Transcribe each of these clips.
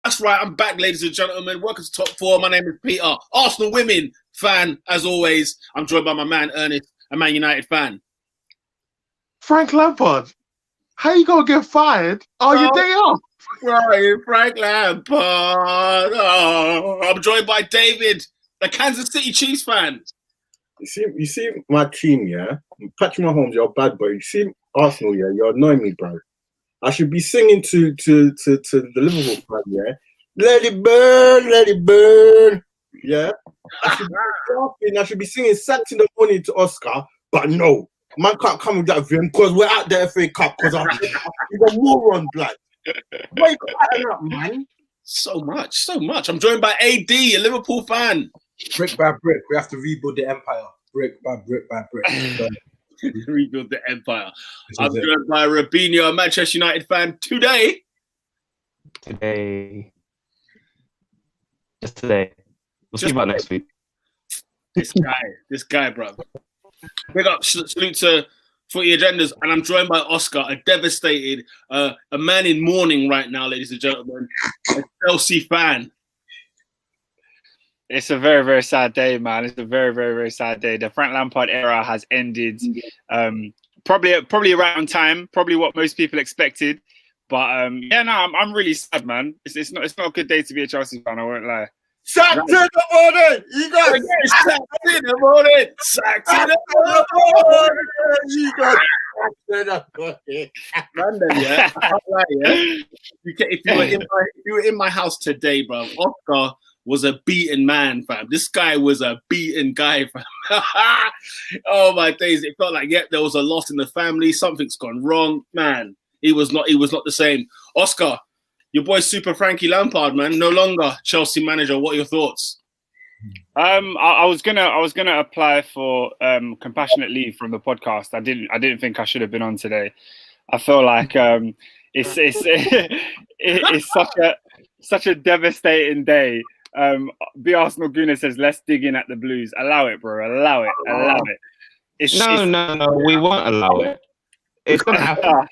That's right, I'm back, ladies and gentlemen. Welcome to Top 4. My name is Peter, Arsenal women fan, as always. I'm joined by my man, Ernest, a Man United fan. Frank Lampard, how you gonna get fired on your day off? Frank Lampard. Oh, I'm joined by David, the Kansas City Chiefs fan. You see my team, yeah? Patrick Mahomes, you're a bad boy. You see Arsenal, yeah? You're annoying me, bro. I should be singing to the Liverpool fan, yeah? Let it burn, yeah? I should be singing Sacked in the Morning to Oscar, but no, man can't come with that vim because we're at the FA Cup because I'm a moron, blood. Why you cutting up, man? So much. I'm joined by AD, a Liverpool fan. Brick by brick, we have to rebuild the empire. Brick by brick by brick. Rebuild the empire. I'm joined by Robinho, a Manchester United fan today. Just today. We'll see about next week. This guy, bro. Big up, salute to Footy Agendas, and I'm joined by Oscar, a devastated, a man in mourning right now, ladies and gentlemen, a Chelsea fan. It's a very, very sad day, man. It's a very, very, very sad day. The Frank Lampard era has ended. Probably around time. Probably what most people expected. But I'm really sad, man. It's not a good day to be a Chelsea fan. I won't lie. Sacked in the morning. You got sacked in the morning. Sacked in the morning. You got sacked in the morning. Yeah. If you were in my house today, bro, Oscar was a beaten man, fam. This guy was a beaten guy, fam. Oh my days! It felt like there was a loss in the family. Something's gone wrong, man. He was not the same. Oscar, your boy Super Frankie Lampard, man, no longer Chelsea manager. What are your thoughts? I was gonna apply for compassionate leave from the podcast. I didn't think I should have been on today. I feel like it's such a devastating day. B Arsenal Guna says, let's dig in at the Blues. Allow it, bro. Allow it. No, we won't allow it. It's gonna happen.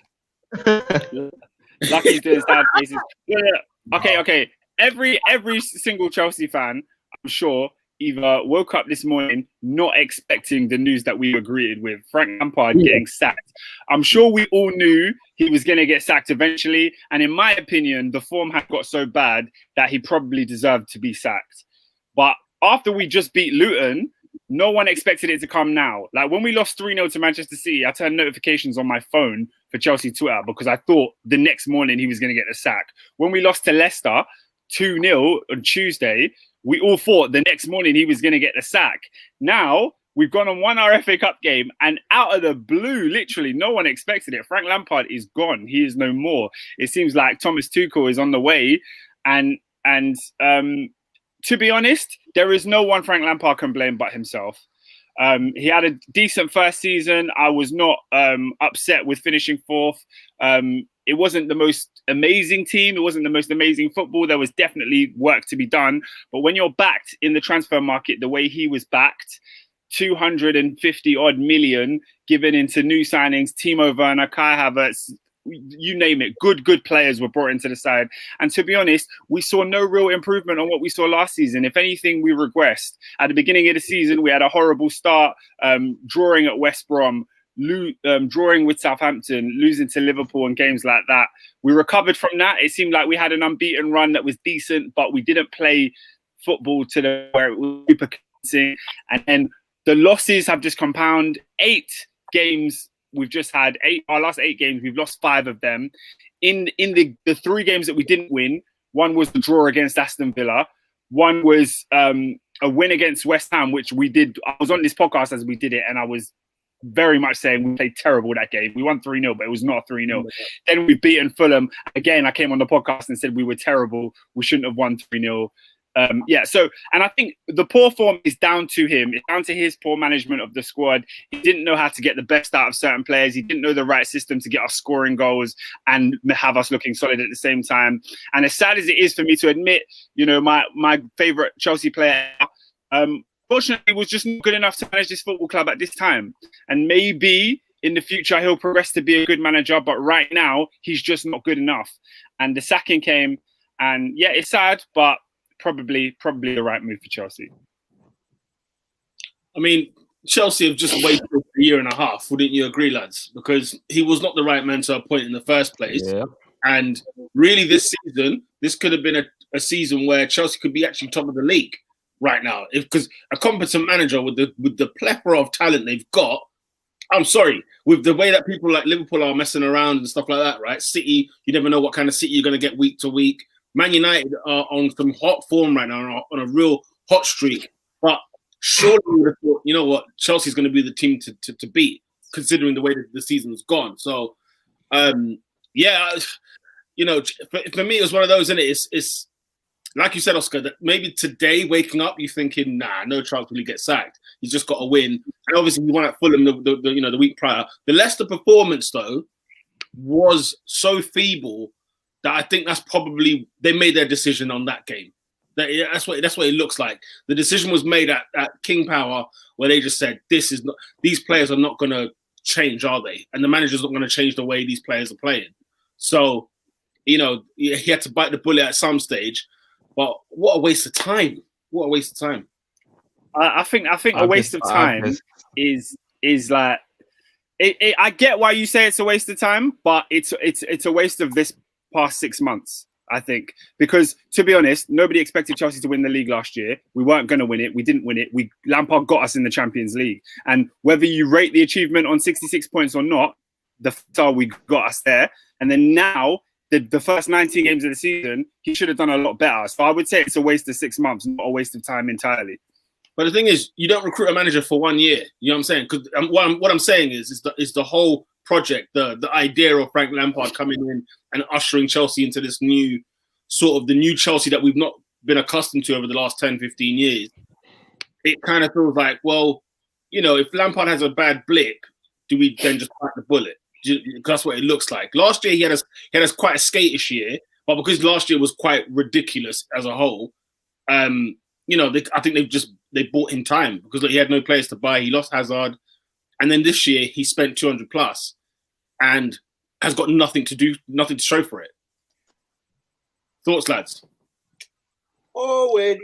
Lucky he's doing sad faces. Yeah. Okay. Every single Chelsea fan, I'm sure, either woke up this morning not expecting the news that we were greeted with, Frank Lampard getting sacked. I'm sure we all knew he was going to get sacked eventually. And in my opinion, the form had got so bad that he probably deserved to be sacked. But after we just beat Luton, no one expected it to come now. Like when we lost 3-0 to Manchester City, I turned notifications on my phone for Chelsea Twitter because I thought the next morning he was going to get the sack. When we lost to Leicester 2-0 on Tuesday, we all thought the next morning he was going to get the sack. Now, we've gone and won our FA Cup game, and out of the blue, literally, no one expected it. Frank Lampard is gone. He is no more. It seems like Thomas Tuchel is on the way. And to be honest, there is no one Frank Lampard can blame but himself. He had a decent first season. I was not upset with finishing fourth. It wasn't the most amazing team. It wasn't the most amazing football. There was definitely work to be done. But when you're backed in the transfer market the way he was backed, 250 odd million given into new signings, Timo Werner, Kai Havertz, you name it, good players were brought into the side. And to be honest, we saw no real improvement on what we saw last season. If anything, we regressed. At the beginning of the season, we had a horrible start, drawing at West Brom, drawing with Southampton, losing to Liverpool and games like that. We recovered from that. It seemed like we had an unbeaten run that was decent, but we didn't play football to the where it was super convincing. And then the losses have just compounded. 8 games we've just had, our last 8 games, we've lost 5 of them. In the 3 games that we didn't win, one was the draw against Aston Villa. One was a win against West Ham, which we did. I was on this podcast as we did it, and I was very much saying we played terrible that game. We won 3-0, but it was not 3-0. Then we've beaten Fulham. Again, I came on the podcast and said we were terrible. We shouldn't have won 3-0. And I think the poor form is down to him. It's down to his poor management of the squad. He didn't know how to get the best out of certain players. He didn't know the right system to get us scoring goals and have us looking solid at the same time. And as sad as it is for me to admit, my favourite Chelsea player, fortunately, was just not good enough to manage this football club at this time. And maybe in the future he'll progress to be a good manager, but right now he's just not good enough. And the sacking came, and yeah, it's sad, but probably the right move for Chelsea. I mean, Chelsea have just waited a year and a half. Wouldn't you agree, lads? Because he was not the right man to appoint in the first place. Yeah. And really, this season, this could have been a season where Chelsea could be actually top of the league right now. Because a competent manager with the plethora of talent they've got, I'm sorry, with the way that people like Liverpool are messing around and stuff like that, right? City, you never know what kind of City you're going to get week to week. Man United are on some hot form right now, on a real hot streak. But surely we would have thought, you know what, Chelsea's going to be the team to beat, considering the way that the season's gone. So, yeah, you know, for me, it was one of those, isn't it? It's like you said, Oscar, that maybe today, waking up, you're thinking, nah, no chance will he get sacked. He's just got to win. And obviously, he won at Fulham the week prior. The Leicester performance, though, was so feeble that I think that's probably they made their decision on that game. That's what it looks like. The decision was made at King Power, where they just said, these players are not going to change, are they? And the manager's not going to change the way these players are playing. So, you know, he had to bite the bullet at some stage. But what a waste of time! What a waste of time! I think a waste of time is like I get why you say it's a waste of time, but it's a waste of this past 6 months. I think because, to be honest, nobody expected Chelsea to win the league last year. We weren't going to win it. We didn't win it. Lampard got us in the Champions League, and whether you rate the achievement on 66 points or not, the fact we got us there. And then now, the first 19 games of the season, he should have done a lot better. So I would say it's a waste of 6 months, not a waste of time entirely. But the thing is, you don't recruit a manager for 1 year. You know what I'm saying? Because what I'm saying is the whole project, the idea of Frank Lampard coming in and ushering Chelsea into this new sort of the new Chelsea that we've not been accustomed to over the last 10, 15 years. It kind of feels like, well, you know, if Lampard has a bad blip, do we then just bite the bullet? Because that's what it looks like. Last year he had us quite a skatish year, but because last year was quite ridiculous as a whole, you know, I think they bought him time because he had no players to buy. He lost Hazard, and then this year he spent 200 plus and has got nothing to show for it. Thoughts, lads? Oh, it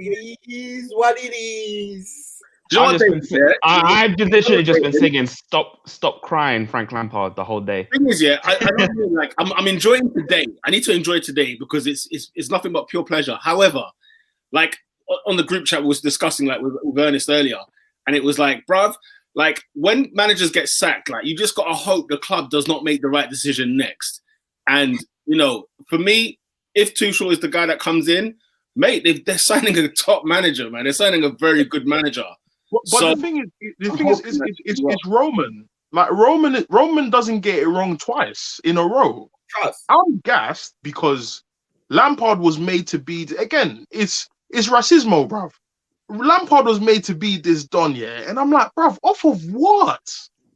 is what it is. I've literally just been singing "Stop Crying," Frank Lampard the whole day. The thing is, yeah, I'm enjoying today. I need to enjoy today because it's nothing but pure pleasure. However, like on the group chat we was discussing like with Ernest earlier, and it was like, bruv, like when managers get sacked, like you just gotta hope the club does not make the right decision next. And you know, for me, if Tuchel is the guy that comes in, mate, they're signing a top manager, man. They're signing a very good manager. But the thing is, it's Roman. Like Roman doesn't get it wrong twice in a row. Trust. I'm gassed because Lampard was made to be again. It's racismo, bruv. Lampard was made to be this Don, yeah, and I'm like, bruv, off of what?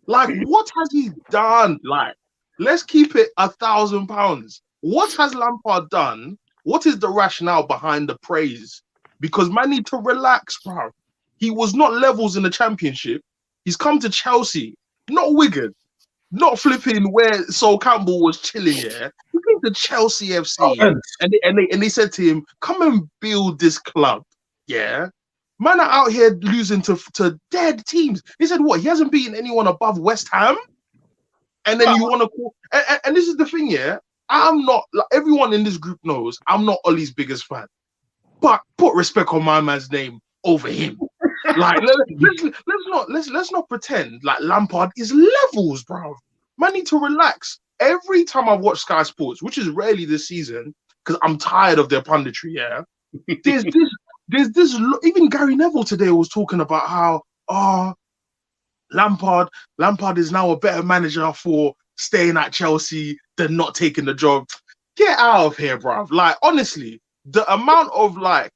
Like, what has he done? Like, let's keep it £1,000. What has Lampard done? What is the rationale behind the praise? Because man need to relax, bruv. He was not levels in the Championship. He's come to Chelsea, not Wigan, not flipping where Sol Campbell was chilling. Yeah, he came to Chelsea FC, and they said to him, "Come and build this club." Yeah, man are out here losing to dead teams. He said, "What? He hasn't beaten anyone above West Ham." And then you want to call, and this is the thing, yeah. I'm not like everyone in this group knows I'm not Ollie's biggest fan, but put respect on my man's name over him. Like let's not pretend like Lampard is levels, bro. Man need to relax. Every time I've watched Sky Sports, which is rarely this season, because I'm tired of their punditry. Yeah, there's this. Even Gary Neville today was talking about how Lampard is now a better manager for staying at Chelsea than not taking the job. Get out of here, bro. Like honestly, the amount of like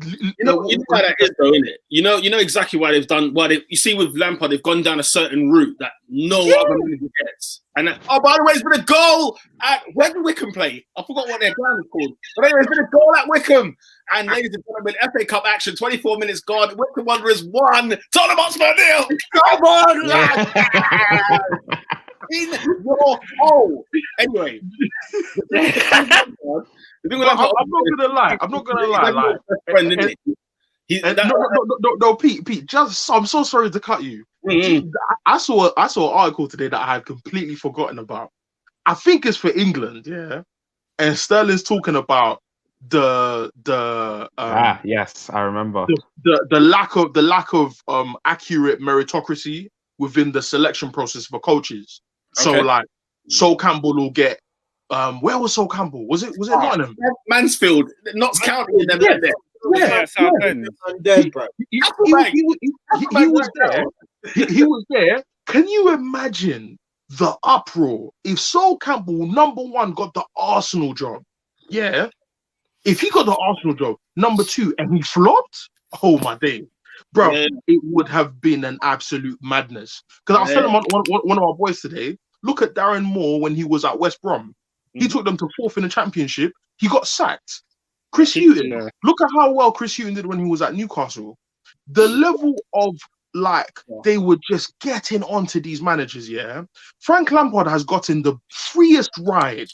You know how that is, though, innit? You know exactly why they've done. You see with Lampard, they've gone down a certain route that no other manager gets. And by the way, it's been a goal at where did Wickham play? I forgot what their ground is called. But anyway, it's been a goal at Wickham. And ladies and gentlemen, FA Cup action, 24 minutes gone. Wickham Wanderers 1, Tottenham Hotspur 0. Come on, lads! In your hole. Anyway, I'm not gonna lie. No, Pete. Just I'm so sorry to cut you. Mm-hmm. I saw an article today that I had completely forgotten about. I think it's for England, yeah. And Sterling's talking about yes, I remember the lack of accurate meritocracy within the selection process for coaches. So like Sol Campbell will get where was Sol Campbell? Was it Nottm? Mansfield, Notts County. Yeah, Southampton. He was there. He was there. Can you imagine the uproar if Sol Campbell, number one, got the Arsenal job? Yeah. If he got the Arsenal job, number two, and he flopped, oh my day. Bro, it would have been an absolute madness. Because I was telling one of our boys today, look at Darren Moore when he was at West Brom. He took them to 4th in the championship. He got sacked. Chris Hughton, look at how well Chris Hughton did when he was at Newcastle. The level of they were just getting onto these managers, yeah. Frank Lampard has gotten the freest ride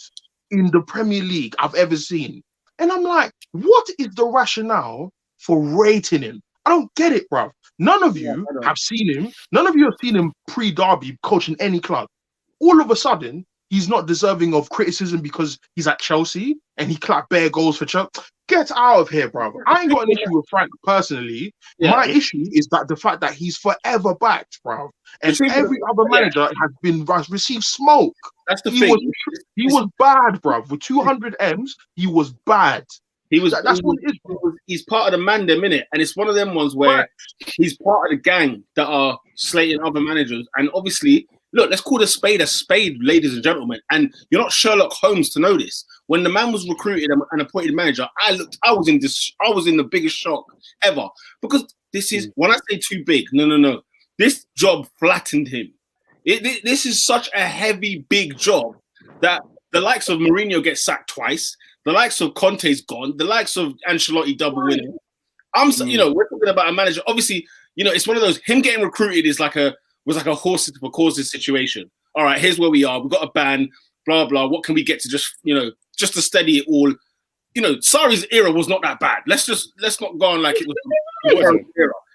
in the Premier League I've ever seen. And I'm like, what is the rationale for rating him? I don't get it, bruv. None of you have seen him. None of you have seen him pre-Derby coaching any club. All of a sudden, he's not deserving of criticism because he's at Chelsea and he clapped bare goals for Chelsea. Get out of here, bruv. I ain't got an issue with Frank personally. My issue is that the fact that he's forever backed, bruv. And every other manager has received smoke. That's the thing. He was bad, bruv. With 200 M's, he was bad. That's what it is. He's part of the mandem, innit? And it's one of them ones where he's part of the gang that are slating other managers. And obviously, look, let's call a spade, ladies and gentlemen. And you're not Sherlock Holmes to know this. When the man was recruited and appointed manager, I was in the biggest shock ever. Because this is, when I say too big, no. This job flattened him. This is such a heavy, big job that the likes of Mourinho get sacked twice. The likes of Conte's gone. The likes of Ancelotti double winning. We're talking about a manager. Obviously, it's one of those. Him getting recruited was like a horses for causes situation. All right, here's where we are. We've got a ban. Blah blah. What can we get to just to steady it all? Sarri's era was not that bad. Let's not go on like it was.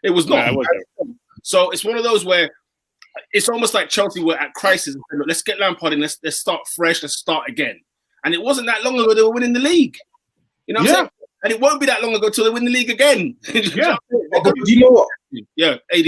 It was not. So it's one of those where it's almost like Chelsea were at crisis and said, look, let's get Lampard in. Let's start fresh. Let's start again. And it wasn't that long ago they were winning the league. You know what I'm saying? And it won't be that long ago till they win the league again. Do you know what? Yeah, AD.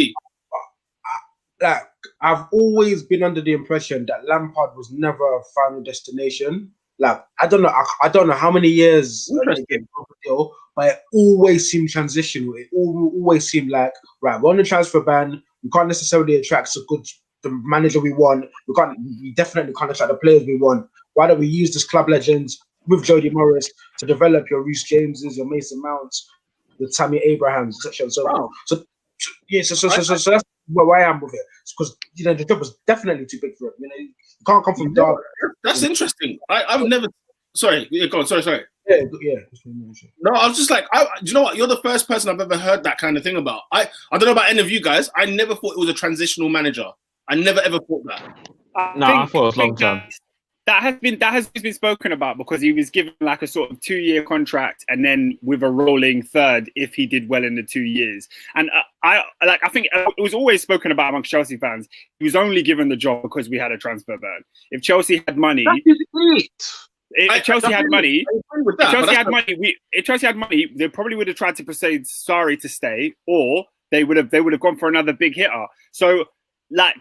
Like, I've always been under the impression that Lampard was never a final destination. Like, I don't know how many years, but it always seemed transitional. It always seemed like, right, we're on the transfer ban. We can't necessarily attract the manager we want. We definitely can't attract the players we want. Why don't we use this club legends with Jody Morris to develop your Reece Jameses, your Mason Mounts, the Tammy Abrahams, etc. So that's where I am with it. It's because the job was definitely too big for him. You can't come from Derby. That's interesting. I've never. Sorry, go on. Sorry. Yeah. No, I was just like, do you know what? You're the first person I've ever heard that kind of thing about. I don't know about any of you guys. I never thought it was a transitional manager. I never ever thought that. I thought it was long term. That has been spoken about because he was given like a sort of 2-year contract and then with a rolling third if he did well in the 2 years. And I think it was always spoken about amongst Chelsea fans. He was only given the job because we had a transfer ban. If Chelsea had money, if Chelsea had money, they probably would have tried to persuade Sarri to stay, or they would have gone for another big hitter. So. Like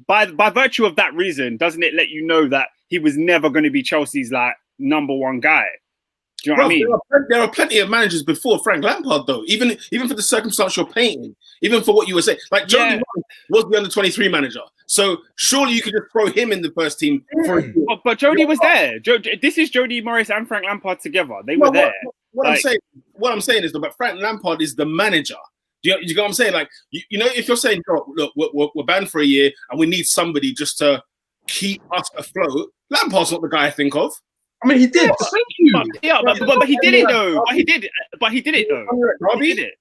by virtue of that reason, doesn't it let you know that he was never going to be Chelsea's like number one guy? Do you know what I mean? There are plenty of managers before Frank Lampard, though. Even for the circumstance you're painting, even for what you were saying, like Jody was the under-23 manager, so surely you could just throw him in the first team. But Jody was there. This is Jody Morris and Frank Lampard together. They were there. What I'm saying, what I'm saying is, but Frank Lampard is the manager. Do you get what I'm saying? Like, you know, if you're saying, look, we're banned for a year and we need somebody just to keep us afloat, Lampard's not the guy I think of. I mean, he did. Thank you. But he did it though. But he did it though. He did it.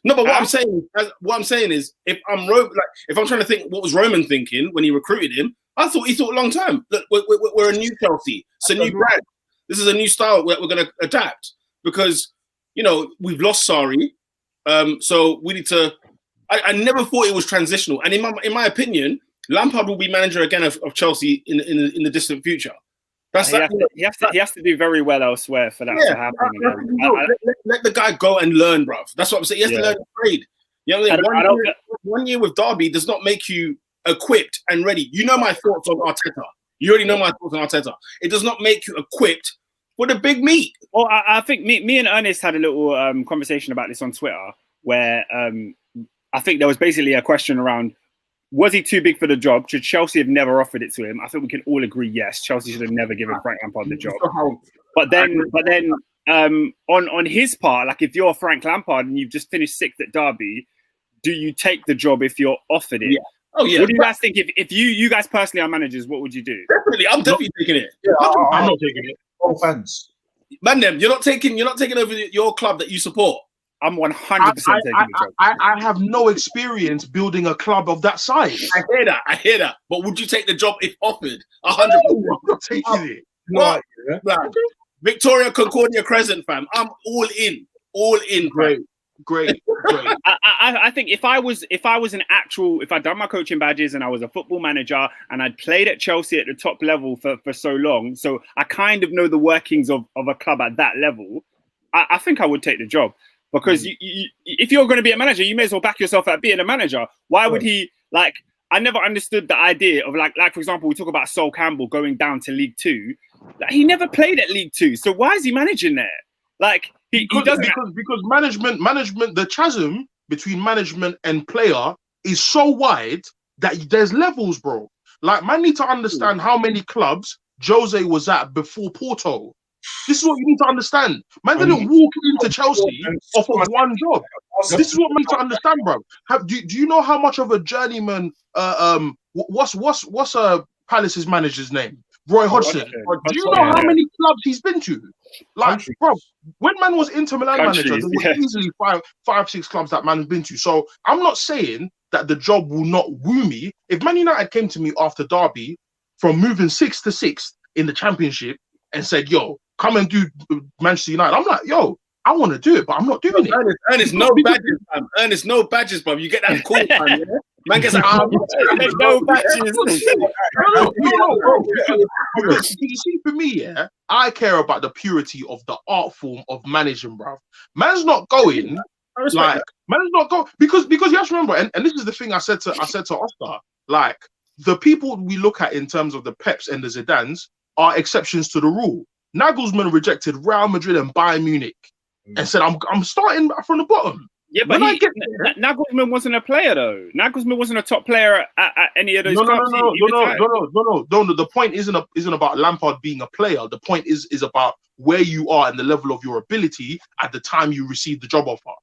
No, but what I'm saying is, if I'm trying to think what was Roman thinking when he recruited him, he thought a long time. Look, we're a new Chelsea. It's a new brand. This is a new style we're going to adapt because, you know, we've lost Sarri. So we need to. I never thought it was transitional, and in my opinion, Lampard will be manager again of Chelsea in the distant future. He has to do very well elsewhere for that to happen. Let the guy go and learn, bruv. That's what I'm saying. He has to learn the trade. You know, one year with Derby does not make you equipped and ready. You know my thoughts on Arteta. You already know my thoughts on Arteta. It does not make you equipped for the big meat. Well, I think me and Ernest had a little conversation about this on Twitter where I think there was basically a question around, was he too big for the job? Should Chelsea have never offered it to him? I think we can all agree, yes, Chelsea should have never given Frank Lampard the job. But then on his part, like if you're Frank Lampard and you've just finished 6th at Derby, do you take the job if you're offered it? Yeah. Oh yeah. What do you guys think? If you guys personally are managers, what would you do? Definitely, I'm definitely taking it. Yeah, I'm not taking it. No offense. Man, you're not taking over your club that you support. I'm 100% taking the job. I have no experience building a club of that size. I hear that. But would you take the job if offered? 100%. I'm not taking it. What? Victoria Concordia Crescent, fam. I'm all in. All in, Great. I think if I'd done my coaching badges and I was a football manager and I'd played at Chelsea at the top level for so long, so I kind of know the workings of a club at that level, I think I would take the job. Because if you're going to be a manager, you may as well back yourself at being a manager. Why would he, like, I never understood the idea of, like for example, we talk about Sol Campbell going down to League Two. Like, he never played at League Two. So why is he managing there? Like, he doesn't... Because management, the chasm between management and player is so wide that there's levels, bro. Like, man need to understand how many clubs Jose was at before Porto. This is what you need to understand. Man didn't walk into Chelsea off of one job. This is what we need to understand, bro. Do you know how much of a journeyman? What's Palace's manager's name? Roy Hodgson. Do you know how many clubs he's been to? Like, bro, when man was Inter Milan manager, there were easily five, 6 clubs that man's been to. So I'm not saying that the job will not woo me. If Man United came to me after Derby from moving 6th to 6th in the Championship and said, "Yo, come and do Manchester United," I'm like, "Yo, I want to do it, but I'm not doing it." Ernest, no badges, man. Ernest, no badges, bro. You get that call, man. Yeah? Man gets like, no badges. No, bro. Because you see, for me, yeah, I care about the purity of the art form of managing, bro. Man's not going like, man's not going because you have to remember, and this is the thing I said to Oscar, like, the people we look at in terms of the Peps and the Zidans are exceptions to the rule. Nagelsmann rejected Real Madrid and Bayern Munich and said, I'm starting from the bottom. Yeah, but Nagelsmann wasn't a player, though. Nagelsmann wasn't a top player at any of those clubs. No. The point isn't about Lampard being a player. The point is about where you are and the level of your ability at the time you receive the job offer.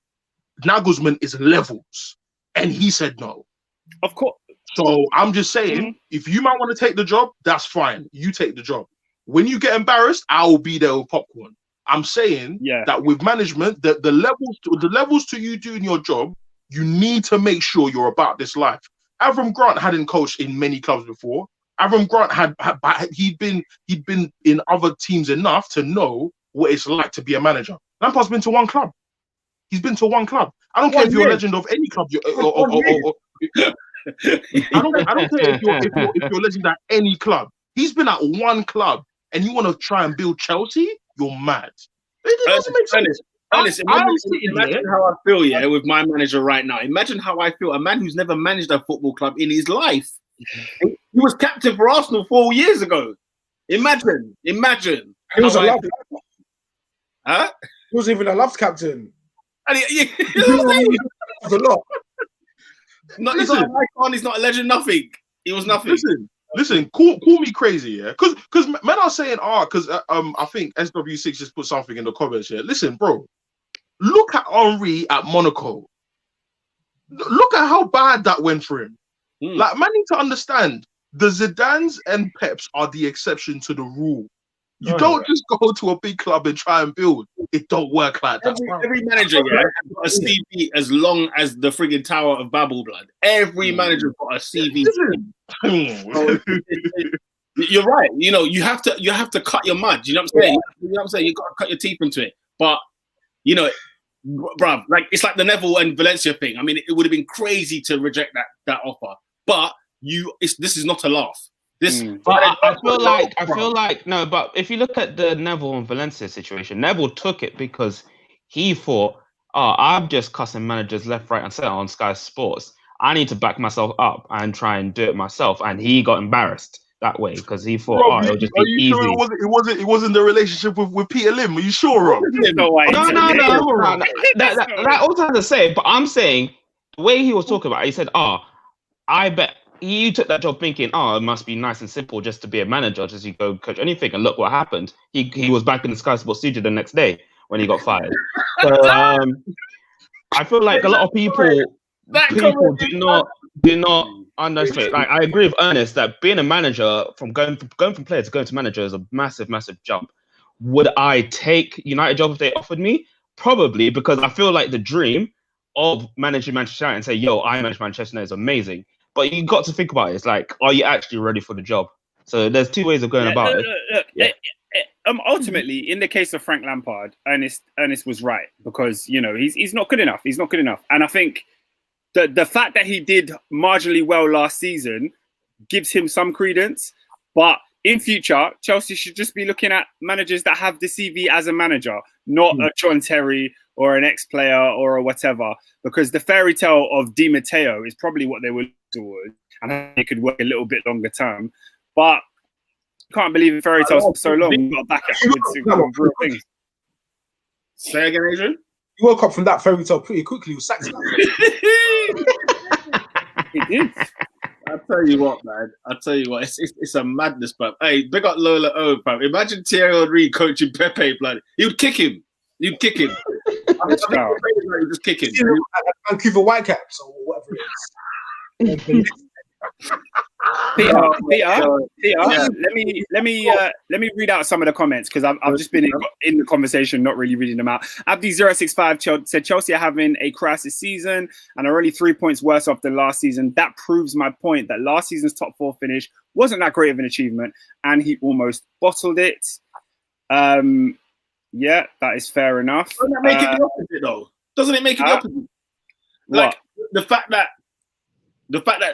Nagelsmann is levels, and he said no. Of course. So I'm just saying, if you might want to take the job, that's fine. You take the job. When you get embarrassed, I will be there with popcorn. I'm saying that with management, the levels to you doing your job, you need to make sure you're about this life. Avram Grant hadn't coached in many clubs before. Avram Grant he'd been in other teams enough to know what it's like to be a manager. Lampard's been to one club. He's been to one club. I don't care if you're a legend of any club. I don't care if you're a legend at any club. He's been at one club, and you want to try and build Chelsea? You're mad. It doesn't make sense. Honest, imagine how I feel, with my manager right now. Imagine how I feel. A man who's never managed a football club in his life. He was captain for Arsenal 4 years ago. Imagine. He was a loved captain. Huh? He wasn't even a loved captain. And he was a lot. He's not an icon. He's not a legend. Nothing. He was nothing. Listen, call me crazy, yeah? Because men are saying, because I think SW6 just put something in the comments here. Listen, bro, look at Henry at Monaco. Look at how bad that went for him. Like, man, need to understand the Zidanes and Peps are the exception to the rule. You don't just go to a big club and try and build. It don't work like that. Every manager, has got a CV as long as the frigging Tower of Babel, blood. Every manager's got a CV. You're right. You know, you have to cut your mud. You know what I'm saying? You know what I'm saying? You got to cut your teeth into it. But you know, bruv, like it's like the Neville and Valencia thing. I mean, it would have been crazy to reject that offer. But this is not a laugh. But I feel like no. But if you look at the Neville and Valencia situation, Neville took it because he thought, "Oh, I'm just cussing managers left, right, and center on Sky Sports. I need to back myself up and try and do it myself." And he got embarrassed that way because he thought, "Oh, it'll just be easy." Sure it wasn't the relationship with Peter Lim? Are you sure, Rob? No. That also has to say, but I'm saying the way he was talking about it, he said, "Oh, I bet." You took that job thinking, oh, it must be nice and simple just to be a manager, just you go coach anything. And look what happened. He was back in the Sky Sports studio the next day when he got fired. So I feel like a lot of people do not understand. Like, I agree with Ernest that being a manager, going from player to going to manager is a massive, massive jump. Would I take United job if they offered me? Probably, because I feel like the dream of managing Manchester United and say, yo, I manage Manchester United is amazing. But you got to think about it. It's like, are you actually ready for the job? So there's two ways of going about it. Ultimately, in the case of Frank Lampard, Ernest was right because you know he's not good enough. He's not good enough, and I think the fact that he did marginally well last season gives him some credence. But in future, Chelsea should just be looking at managers that have the CV as a manager, not a John Terry or an ex-player or a whatever, because the fairy tale of Di Matteo is probably what they were looking towards, and it could work a little bit longer term. But I can't believe in fairy tales for so long. We got back at with real things. Say again, Adrian? You woke up from that fairy tale pretty quickly. You sacked He did. I'll tell you what, man. It's a madness, bruv. Hey, big up Lola O, bruv. Imagine Thierry Henry coaching Pepe, blood. He would kick him. You'd kick him. Just kick him. Vancouver Whitecaps or whatever it is. Peter, let me read out some of the comments because I've just been in the conversation, not really reading them out. Abdi065 said Chelsea are having a crisis season and are only 3 points worse off than last season. That proves my point that last season's top four finish wasn't that great of an achievement, and he almost bottled it. Yeah, that is fair enough. Doesn't that make it the opposite, though? Doesn't it make it the opposite? Like the fact that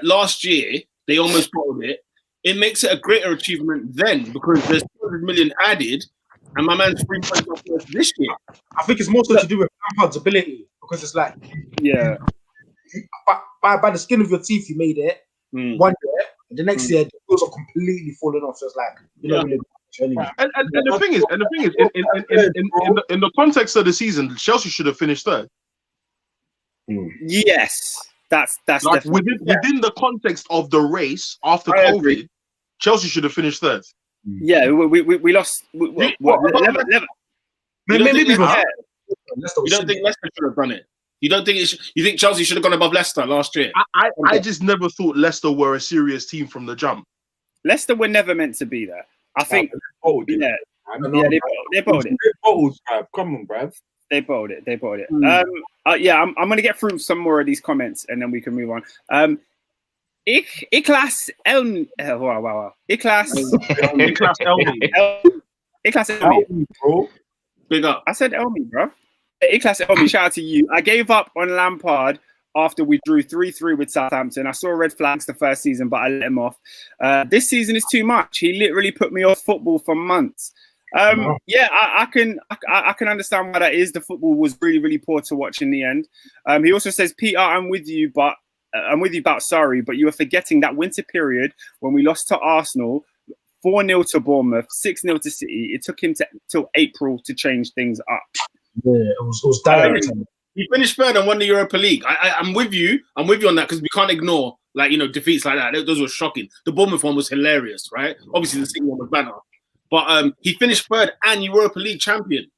last year they almost bottled it, it makes it a greater achievement then because there's 200 million added, and my man's 3 points off this year. I think it's more so to do with Lampard's ability because it's like, by the skin of your teeth, you made it 1 year, and the next year the wheels are completely falling off. So it's like, you know, really. Anyway. And the thing is, in the context of the season, Chelsea should have finished third. Yes, that's like within the context of the race after COVID, Chelsea should have finished third. Yeah, we lost. Maybe you don't think Leicester should have done it? You don't think you think Chelsea should have gone above Leicester last year? I just never thought Leicester were a serious team from the jump. Leicester were never meant to be there. I think, they bottled it. They bottled, bruv. Come on, bruv. They bottled it. I'm going to get through some more of these comments and then we can move on. Iklas Elmi. Iklas Elmi, bro. Big up. I said Elmi, bro. Iklas Elmi, shout out to you. I gave up on Lampard after we drew 3-3 with Southampton. I saw red flags the first season, but I let him off. This season is too much. He literally put me off football for months. I can understand why that is. The football was really, really poor to watch in the end. He also says, Peter, I'm with you about sorry, but you were forgetting that winter period when we lost to Arsenal, 4-0 to Bournemouth, 6-0 to City. It took him till April to change things up. Yeah, it was direct. He finished third and won the Europa League. I'm with you. I'm with you on that because we can't ignore defeats like that. Those were shocking. The Bournemouth one was hilarious, right? Obviously the City one was banner, but he finished third and Europa League champion.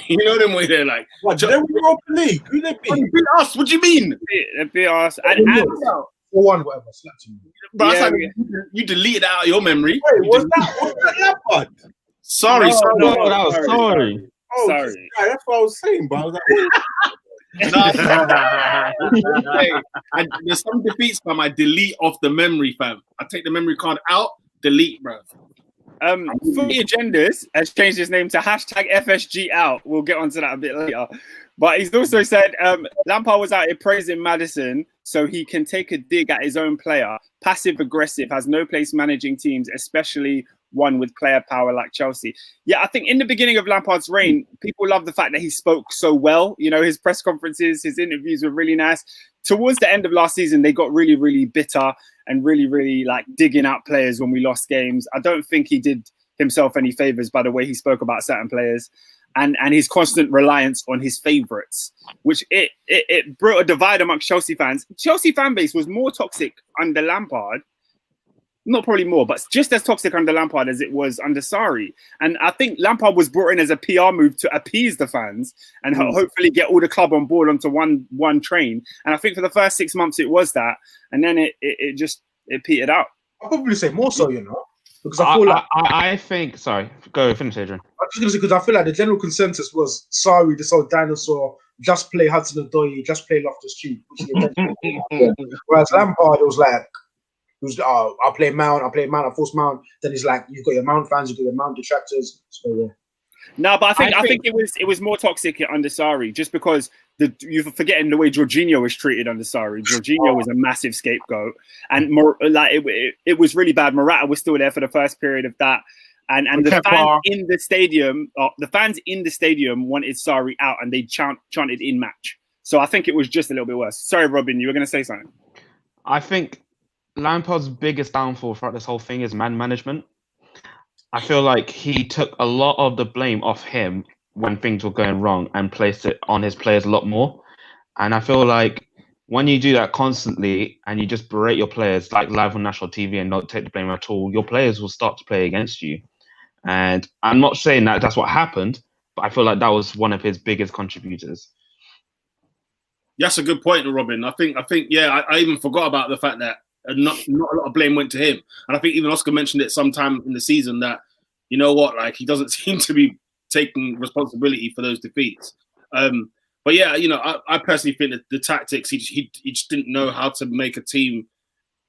You know them way they're like, What, did they win Europa League? Who they "Oh, beat? you beat us. What do you mean? They beat us. And 4-1, whatever. Slapped him. Bro, that's Yeah, like you deleted out of your memory. Wait, was that Lampard? Sorry, No, sorry. No, that was sorry. Oh, Sorry. this guy, that's what I was saying, but I was like, wait. Hey, and there's some defeats, fam. I delete off the memory, fam. I take the memory card out, delete, bro. Footy Agendas has changed his name to #FSG out. We'll get onto that a bit later. But he's also said Lampard was out here praising Maddison so he can take a dig at his own player. Passive aggressive, has no place managing teams, especially one with player power like Chelsea. Yeah, I think in the beginning of Lampard's reign, people loved the fact that he spoke so well. You know, his press conferences, his interviews were really nice. Towards the end of last season, they got really, really bitter and really, really like digging out players when we lost games. I don't think he did himself any favors by the way he spoke about certain players and his constant reliance on his favourites, which it brought a divide amongst Chelsea fans. Chelsea fan base was more toxic under Lampard. Not probably more, but just as toxic under Lampard as it was under Sarri. And I think Lampard was brought in as a PR move to appease the fans and hopefully get all the club on board onto one train. And I think for the first 6 months it was that, and then it just petered out. I'll probably say more so, you know, because I feel like I think. Sorry, go finish, Adrian. I'm just gonna say because I feel like the general consensus was Sarri, this old dinosaur, just play Hudson-Odoi, just play Loftus-Cheek. Whereas Lampard, it was like. I'll play Mount, I'll force Mount. Then he's like, you've got your Mount fans, you've got your Mount detractors. So yeah. No, but I think it was more toxic under Sarri, just because you're forgetting the way Jorginho was treated under Sarri. Jorginho was a massive scapegoat, and it was really bad. Morata was still there for the first period of that, and the fans in the stadium wanted Sarri out, and they chanted in match. So I think it was just a little bit worse. Sorry, Robin, you were going to say something. I think Lampard's biggest downfall throughout this whole thing is man management. I feel like he took a lot of the blame off him when things were going wrong and placed it on his players a lot more. And I feel like when you do that constantly and you just berate your players like live on national TV and not take the blame at all, your players will start to play against you. And I'm not saying that that's what happened, but I feel like that was one of his biggest contributors. That's a good point, Robin. I think, yeah, I even forgot about the fact that not a lot of blame went to him. And I think even Oscar mentioned it sometime in the season that, you know what, like he doesn't seem to be taking responsibility for those defeats. But yeah, you know, I personally think that the tactics, he just didn't know how to make a team,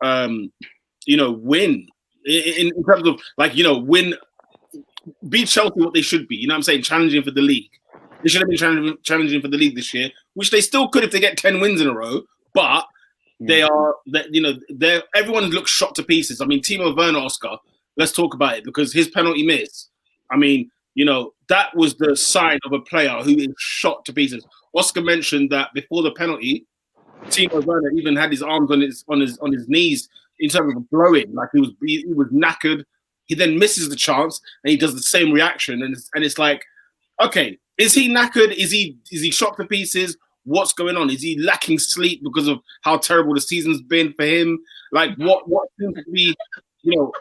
you know, win in terms of like, you know, beat Chelsea what they should be. You know what I'm saying? Challenging for the league. They should have been challenging for the league this year, which they still could if they get 10 wins in a row. But everyone looks shot to pieces. I mean, Timo Werner, Oscar, let's talk about it because his penalty miss, I mean, you know, that was the sign of a player who is shot to pieces. Oscar mentioned that before the penalty, Timo Werner even had his arms on his knees in terms of blowing, like he was knackered. He then misses the chance and he does the same reaction, and it's like, okay, is he knackered? Is he shot to pieces? What's going on? Is he lacking sleep because of how terrible the season's been for him? Like what seems to be, you know,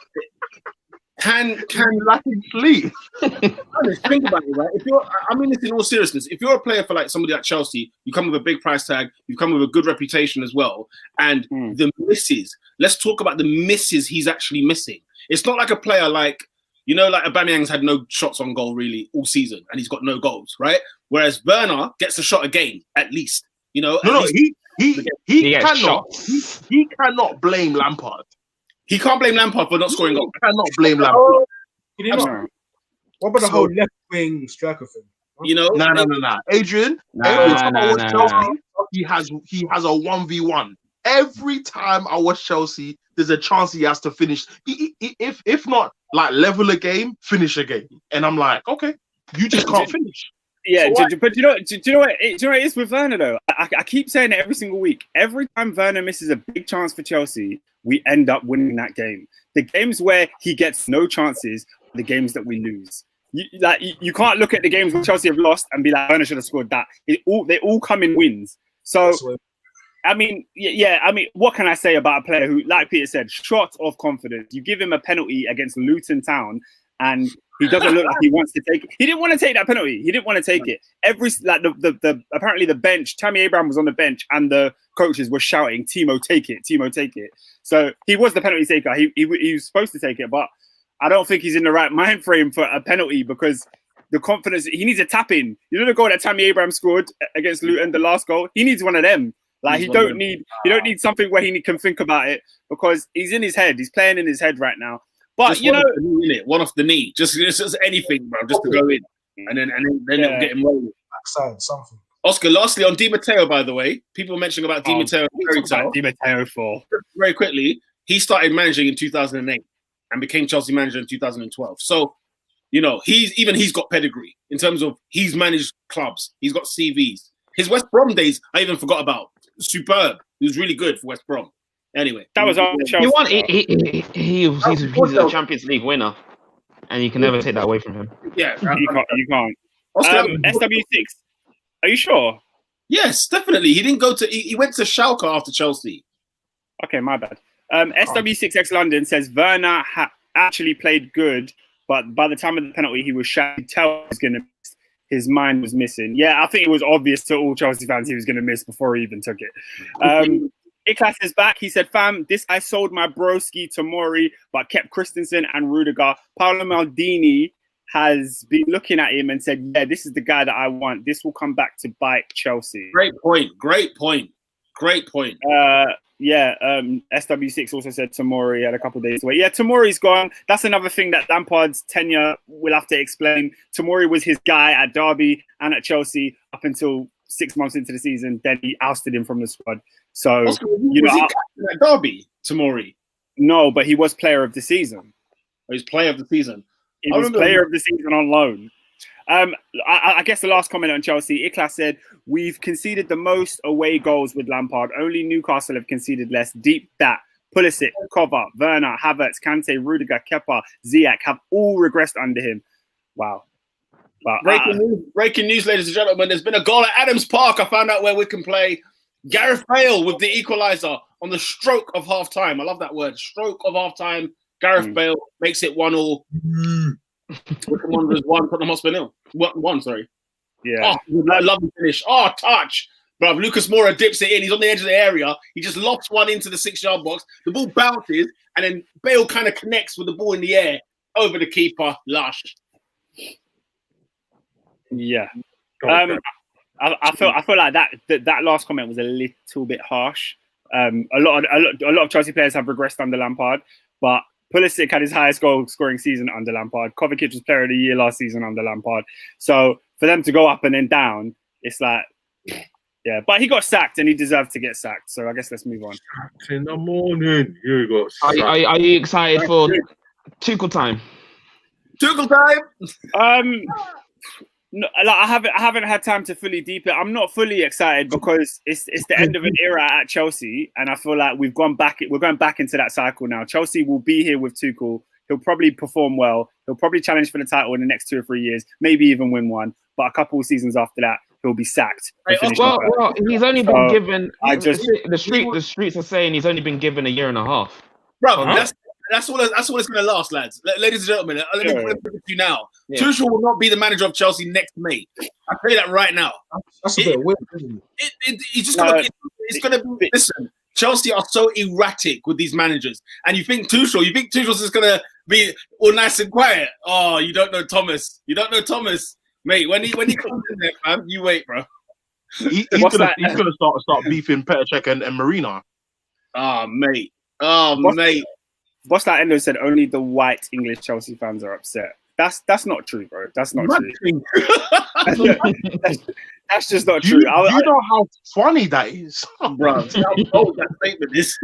can lacking sleep? Think about it, right? I mean this in all seriousness. If you're a player for like somebody like Chelsea, you come with a big price tag, you come with a good reputation as well, and the misses. Let's talk about the misses he's actually missing. It's not like a player like, you know, like Aubameyang's had no shots on goal really all season, and he's got no goals, right? Whereas Werner gets a shot a game at least. You know, he cannot blame Lampard. He can't blame Lampard for not scoring goals. He cannot blame Lampard. What about the whole left wing striker thing? You know, nah. Adrian, every time I watch Chelsea, he has a 1v1. Every time I watch Chelsea, there's a chance he has to finish. If not like level a game, finish a game. And I'm like, okay, you just can't finish. Yeah, so but do you know what it is with Werner though? I keep saying it every single week. Every time Werner misses a big chance for Chelsea, we end up winning that game. The games where he gets no chances are the games that we lose. You can't look at the games where Chelsea have lost and be like, Werner should have scored that. They all come in wins. So I mean, what can I say about a player who, like Peter said, shot of confidence? You give him a penalty against Luton Town, and He doesn't look like he wants to take it. He didn't want to take that penalty. He didn't want to take it. Apparently the bench, Tammy Abraham was on the bench and the coaches were shouting, Timo, take it, Timo, take it. So he was the penalty taker. He was supposed to take it, but I don't think he's in the right mind frame for a penalty because the confidence, he needs a tap in. You know the goal that Tammy Abraham scored against Luton, the last goal? He needs one of them. Like he don't need something where he can think about it because he's in his head. He's playing in his head right now. But just you know, one off the knee, just anything, bro, just to go in, and then it'll get him rolling. Backside, something. Oscar, lastly on Di Matteo, by the way, people mentioning about Di Matteo. Di Matteo for very quickly, he started managing in 2008 and became Chelsea manager in 2012. So, you know, he's got pedigree in terms of he's managed clubs. He's got CVs. His West Brom days, I even forgot about. Superb. He was really good for West Brom. Anyway, that was our Chelsea. He's a Champions League winner, and you can never take that away from him. Yeah, you can't. SW6. Are you sure? Yes, definitely. He didn't go to. He went to Schalke after Chelsea. Okay, my bad. SW6X London says Werner actually played good, but by the time of the penalty, he was shattered. Tell he was going to miss. His mind was missing. Yeah, I think it was obvious to all Chelsea fans he was going to miss before he even took it. Iklas is back. He said, fam, this guy sold my broski to Mori, but kept Christensen and Rudiger. Paolo Maldini has been looking at him and said, yeah, this is the guy that I want. This will come back to bite Chelsea. Great point. SW6 also said Tomori had a couple of days to wait. Yeah, Tomori's gone. That's another thing that Lampard's tenure will have to explain. Tomori was his guy at Derby and at Chelsea up until 6 months into the season. Then he ousted him from the squad. So, Oscar, was he captain at Derby, Tomori? No, but he was player of the season. He was player of the season. He was player of the season on loan. I guess the last comment on Chelsea, Iklas said, we've conceded the most away goals with Lampard. Only Newcastle have conceded less. Deep that. Pulisic, Kovac, Werner, Havertz, Kante, Rudiger, Kepa, Ziyech have all regressed under him. Wow. Breaking news, ladies and gentlemen. There's been a goal at Adams Park. I found out where we can play. Gareth Bale with the equaliser on the stroke of half-time. I love that word. Stroke of half-time. Gareth Bale makes it 1-1. Wycombe Wanderers 1, Tottenham Hotspur 0. 1, sorry. Yeah. Lovely finish. Touch. Bruv, Lucas Moura dips it in. He's on the edge of the area. He just lofts one into the 6-yard box. The ball bounces, and then Bale kind of connects with the ball in the air over the keeper. Lush. Yeah. I feel like that last comment was a little bit harsh. A lot of Chelsea players have regressed under Lampard, but Pulisic had his highest goal scoring season under Lampard. Kovacic was player of the year last season under Lampard. So for them to go up and then down, it's like, yeah. But he got sacked and he deserved to get sacked. So I guess let's move on. In the morning, you got sacked. Are you excited for Tuchel time? Tuchel time. No, like I haven't had time to fully deep it. I'm not fully excited because it's the end of an era at Chelsea, and I feel like we're going back into that cycle now. Chelsea will be here with Tuchel. He'll probably perform well. He'll probably challenge for the title in the next 2 or 3 years, maybe even win one. But a couple of seasons after that, he'll be sacked. Well, he's only been given. The streets are saying he's only been given a year and a half. Bro, that's all it's going to last, lads. Ladies and gentlemen, let me put it to you now. Yeah. Tuchel will not be the manager of Chelsea next May. I tell you that right now. That's a bit weird, isn't it? It's going to be. Listen, Chelsea are so erratic with these managers, and you think Tuchel's just going to be all nice and quiet. Oh, you don't know Thomas. Mate. When he comes in there, fam, you wait, bro. He's gonna start beefing Petr Cech and Marina. Oh, mate. Mate. What's that Endo said? Only the white English Chelsea fans are upset. That's not true, bro. That's not true. That's just not true. You know how funny that is, bro. How bold that statement is.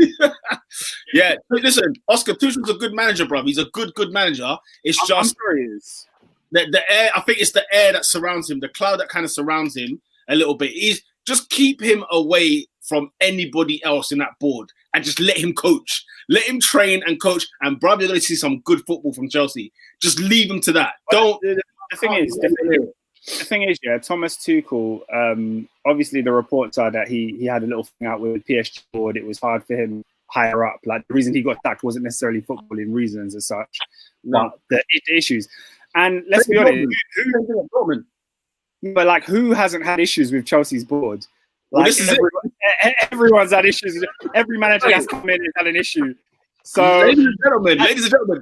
Yeah, listen, Oscar Tuchel's a good manager, bro. He's a good manager. It's just I'm sure he is. The air. I think it's the air that surrounds him, the cloud that kind of surrounds him a little bit. He's just keep him away from anybody else in that board and just let him coach. Let him train and coach. And bro, you're going to see some good football from Chelsea. Just leave him to that. Don't. The thing is, yeah, Thomas Tuchel, obviously the reports are that he had a little thing out with PSG board. It was hard for him higher up. Like the reason he got sacked wasn't necessarily footballing reasons as such, but the issues. And let's be honest, but like, who hasn't had issues with Chelsea's board? Like, this is everyone's had issues. Every manager that's come in has had an issue. So, ladies and gentlemen,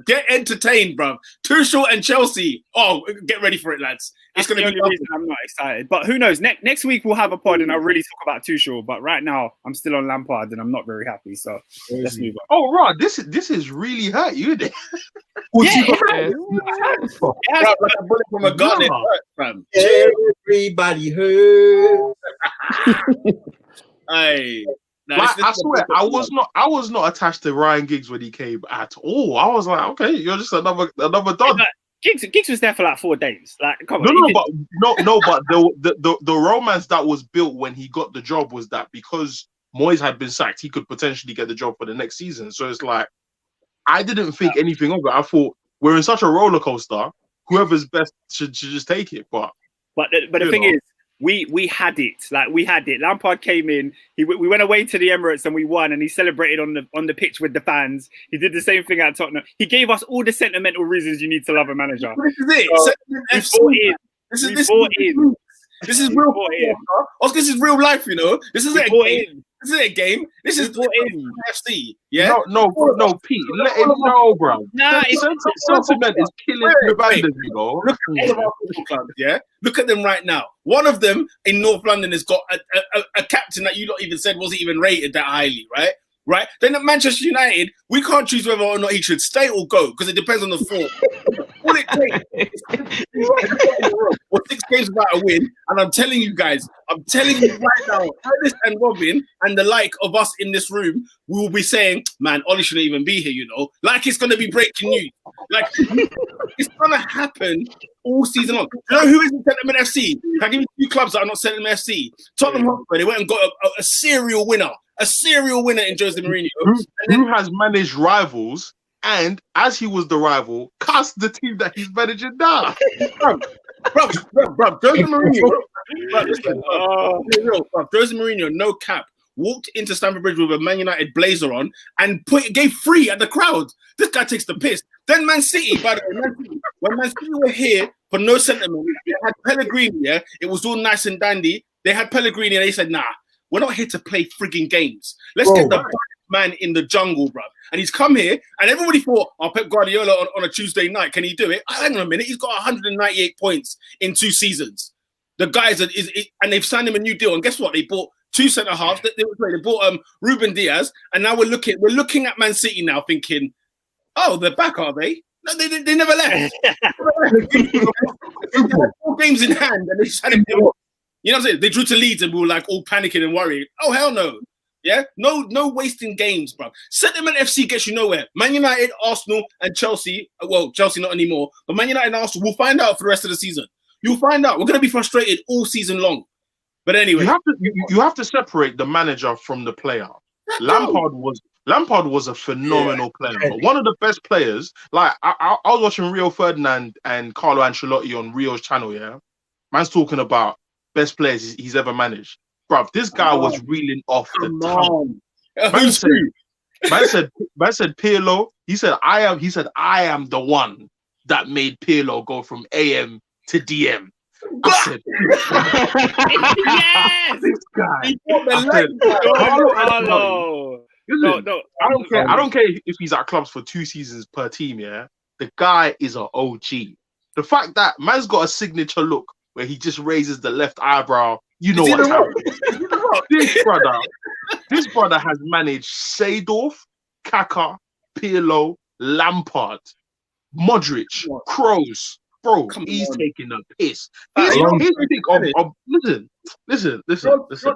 get entertained, bro. Tuchel and Chelsea. Oh, get ready for it, lads. It's going to be the only reason I'm not excited. But who knows? Next week we'll have a pod and I'll really talk about Tuchel. But right now I'm still on Lampard and I'm not very happy. So let's move on. Oh, right. This is really hurt you. Yeah, it has. Like a bullet from a gun. It hurt, fam. Everybody hurt. Hey. Like, I swear, I was not attached to Ryan Giggs when he came at all. I was like, okay, you're just another done. Giggs was there for like 4 days. Like, come on. But the romance that was built when he got the job was that because Moyes had been sacked, he could potentially get the job for the next season. So it's like, I didn't think anything of it. I thought we're in such a roller coaster. Whoever's best should just take it. But the thing is, we had it. Like, we had it. Lampard came in. We went away to the Emirates and we won. And he celebrated on the pitch with the fans. He did the same thing at Tottenham. He gave us all the sentimental reasons you need to love a manager. This is real. Oscar, this is real life. You know, this isn't a game. This isn't a game. This is FC. Yeah. No, Pete. Let him know, bro. Nah, sentiment is killing the bandits, you know. Look at all of our football clubs. Yeah. Look at them right now. One of them in North London has got a captain that you not even said wasn't even rated that highly, right? Right. Then at Manchester United, we can't choose whether or not he should stay or go because it depends on the form. All it takes is 6 games without a win, and I'm telling you guys, right now, Ernest and Robin and the like of us in this room, we will be saying, man, Ollie shouldn't even be here, you know, like it's going to be breaking news. Like, it's going to happen all season long. You know who isn't Tottenham FC? Can I give you 2 clubs that are not Tottenham FC? Tottenham Hotspur, they went and got a serial winner in Jose Mourinho. Who has managed rivals and, as he was the rival, cast the team that he's managing now. Bro, Jose Mourinho, Jose Mourinho, no cap, walked into Stamford Bridge with a Man United blazer on and gave free at the crowd. This guy takes the piss. Then Man City, by the way, when Man City were here for no sentiment, they had Pellegrini, yeah? It was all nice and dandy. They had Pellegrini and they said, nah, we're not here to play frigging games. Let's get the man in the jungle, bro. And he's come here, and everybody thought, oh, Pep Guardiola on a Tuesday night, can he do it? Hang on a minute, he's got 198 points in 2 seasons. The guys and they've signed him a new deal. And guess what? They bought 2 centre halves. They bought Ruben Diaz, and now we're looking at Man City now, thinking, oh, they're back, are they? No, they never left. They had 4 games in hand, and they just had him. You know what I'm saying? They drew to Leeds, and we were like all panicking and worried. Oh hell no. Yeah, no wasting games, bro. Sentiment FC gets you nowhere. Man United, Arsenal, and Chelsea. Well, Chelsea not anymore, but Man United and Arsenal. We'll find out for the rest of the season. You'll find out. We're gonna be frustrated all season long. But anyway, you have to separate the manager from the player. Lampard was a phenomenal player, but one of the best players. Like I was watching Rio Ferdinand and Carlo Ancelotti on Rio's channel. Yeah, man's talking about best players he's ever managed. Bruv, this guy was reeling off the tongue. Man said Pirlo. He said I am the one that made Pirlo go from AM to DM. I said, yes, this guy. No. I don't care if he's at clubs for 2 seasons per team. Yeah, the guy is an OG. The fact that man's got a signature look where he just raises the left eyebrow. You know what's happening. This brother has managed Seedorf, Kaká, Pirlo, Lampard, Modric, Kroos. Bro, he's taking a piss. Listen.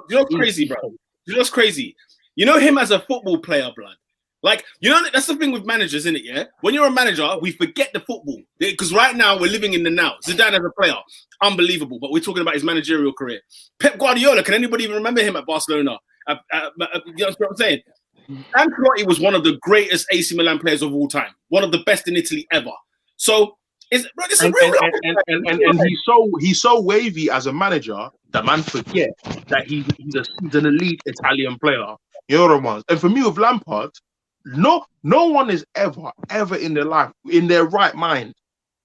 You're crazy, bro. You're crazy. You know him as a football player, blood. Like, you know, that's the thing with managers, isn't it? Yeah. When you're a manager, we forget the football because right now we're living in the now. Zidane as a player, unbelievable. But we're talking about his managerial career. Pep Guardiola, can anybody even remember him at Barcelona? You know what I'm saying? Ancelotti was one of the greatest AC Milan players of all time. One of the best in Italy ever. So, it's a real he's so wavy as a manager that man forget that he's an elite Italian player. You know what I'm saying? And for me with Lampard, no one is ever in their life, in their right mind,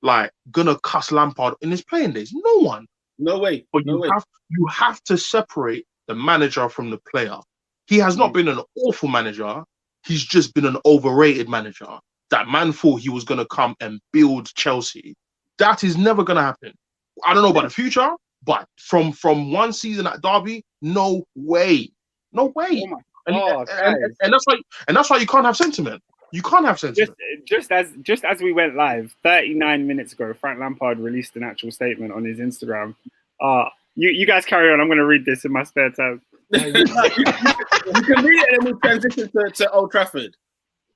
like gonna cuss Lampard in his playing days. No one. No way. But No way. you have to separate the manager from the player. He has not been an awful manager. He's just been an overrated manager. That man thought he was gonna come and build Chelsea. That is never gonna happen. I don't know about the future, but from one season at Derby, no way. No way. Oh And that's why you can't have sentiment. You can't have sentiment. Just as we went live 39 minutes ago, Frank Lampard released an actual statement on his Instagram. You guys carry on. I'm going to read this in my spare time. You can read it and then we'll transition to Old Trafford.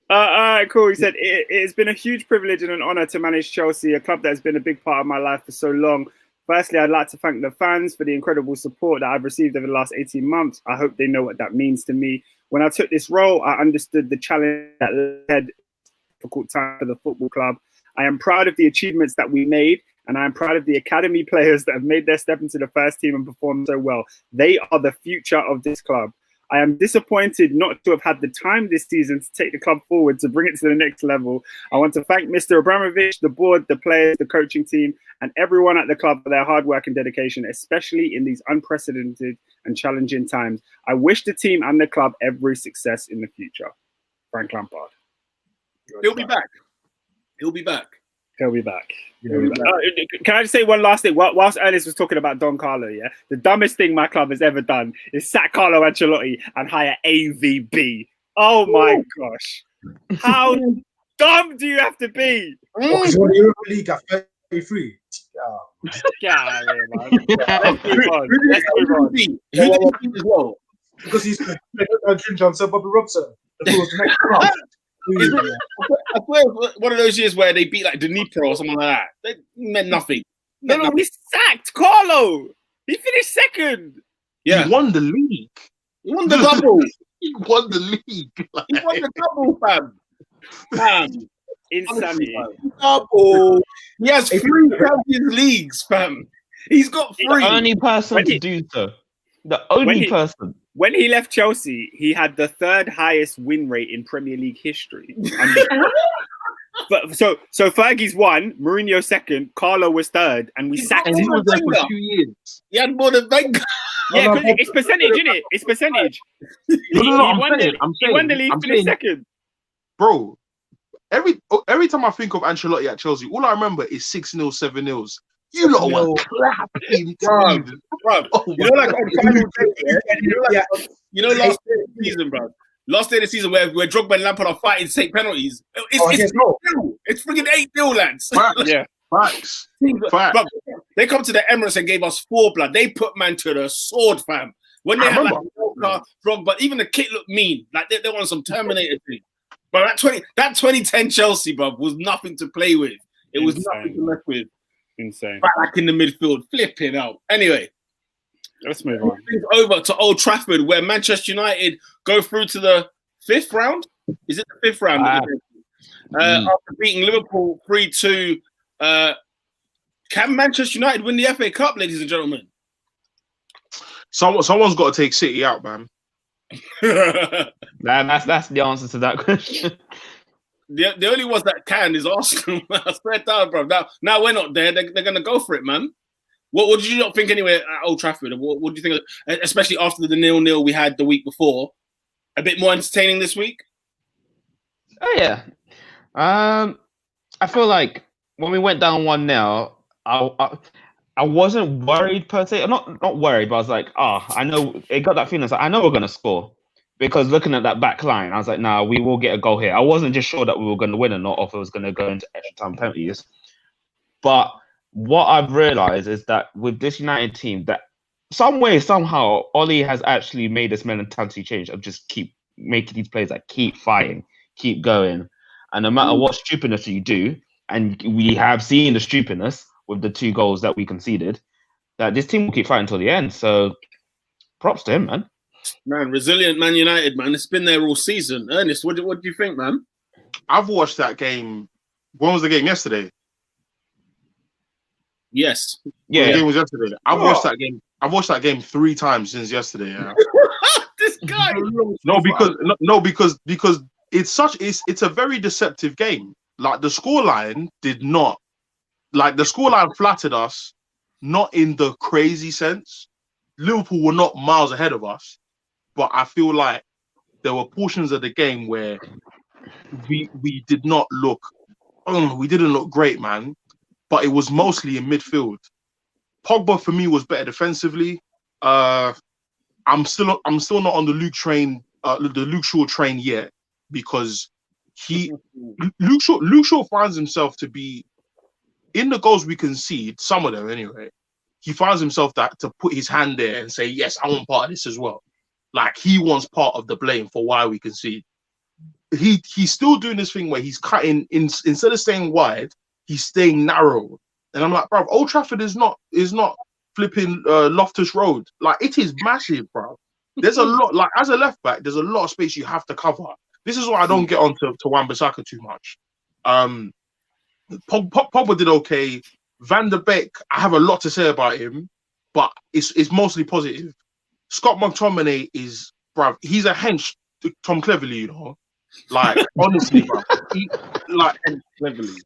All right, cool. He said, it has been a huge privilege and an honour to manage Chelsea, a club that has been a big part of my life for so long. Firstly, I'd like to thank the fans for the incredible support that I've received over the last 18 months. I hope they know what that means to me. When I took this role, I understood the challenge that led to a difficult time for the football club. I am proud of the achievements that we made, and I am proud of the academy players that have made their step into the first team and performed so well. They are the future of this club. I am disappointed not to have had the time this season to take the club forward, to bring it to the next level. I want to thank Mr. Abramovich, the board, the players, the coaching team, and everyone at the club for their hard work and dedication, especially in these unprecedented and challenging times. I wish the team and the club every success in the future. Frank Lampard. He'll be back. He'll be back. He'll be back. Can I just say one last thing? Whilst Ernest was talking about Don Carlo, yeah, the dumbest thing my club has ever done is sack Carlo Ancelotti and hire AVB. Oh my gosh. How dumb do you have to be? Because when you're in the league at 33. Yeah, man. Let's move on. Who did he beat as well? Because he's on Sir Bobby Robson. That was the next club. I swear it was one of those years where they beat like Dnipro or something like that. That meant nothing. No, we sacked Carlo. He finished second. Yeah. He won the league. He won the double. He won the league. He won the double, fam. Insanity. Double. He has 3 Champions Leagues, fam. He's got 3. The only person to do so. The only person. When he left Chelsea, he had the 3rd highest win rate in Premier League history. So Fergie's 1, Mourinho 2nd, Carlo was 3rd, and we sacked him. And he was there for 2 years. He had more than Wenger. Yeah, because it's percentage, isn't it? It's percentage. He won the league, finished 2nd. Bro, every time I think of Ancelotti at Chelsea, all I remember is 6-0, 7-0s. You lot were clapping. Bro, like on final day, last day of the season, bro. Last day of the season where Drogba and Lampard are fighting to take penalties. It's freaking 8-0, lads. Yeah. Facts. Bro, they come to the Emirates and gave us 4 blood. They put man to the sword, fam. When they had like Drogba, even the kit looked mean. Like they want some Terminator thing. But that 2010 Chelsea, bro, was nothing to play with. It was nothing to mess with. Insane. Back in the midfield, flipping out. Anyway, let's move on. Over to Old Trafford, where Manchester United go through to the 5th round. Is it the 5th round? After beating Liverpool 3-2, can Manchester United win the FA Cup, ladies and gentlemen? Someone's got to take City out, man. That's the answer to that question. The only ones that can is Arsenal. I swear down, bro. Now we're not there. They're going to go for it, man. What did you not think anyway at Old Trafford? What do you think, especially after the 0-0 we had the week before? A bit more entertaining this week? Oh, yeah. I feel like when we went down 1-0, I wasn't worried per se. I'm not worried, but I was like, I know. It got that feeling. Like, I know we're going to score. Because looking at that back line, I was like, nah, we will get a goal here. I wasn't just sure that we were going to win or not, or if it was going to go into extra time penalties. But what I've realised is that with this United team, that some way, somehow, Ollie has actually made this mentality change of just keep making these players that keep fighting, keep going. And no matter what stupidness you do, and we have seen the stupidness with the 2 goals that we conceded, that this team will keep fighting until the end. So props to him, man. Man, resilient Man United, man. It's been there all season. Ernest, what do you think, man? I've watched that game. When was the game? Yesterday? Yes. Yeah. The game was yesterday. I've watched that game 3 times since yesterday. Yeah. This guy. Because it's a very deceptive game. Like the scoreline did not like the scoreline flattered us, not in the crazy sense. Liverpool were not miles ahead of us, but I feel like there were portions of the game where we did not look, we didn't look great, man. But it was mostly in midfield. Pogba for me was better defensively. I'm still not on the Luke Shaw train yet, because Luke Shaw finds himself to be in the goals we concede, some of them anyway. He finds himself that to put his hand there and say, yes, I want part of this as well. Like, he wants part of the blame for why we concede. He's still doing this thing where he's cutting instead of staying wide, he's staying narrow. And I'm like, bro, Old Trafford is not flipping Loftus Road. Like, it is massive, bro. There's a lot, like, as a left back, there's a lot of space you have to cover. This is why I don't get on to Wan-Bissaka too much. Pogba did okay. Van der Beek, I have a lot to say about him, but it's mostly positive. Scott McTominay is, bruv, he's a hench to Tom Cleverley, you know. Like, honestly, bruv, Cleverley.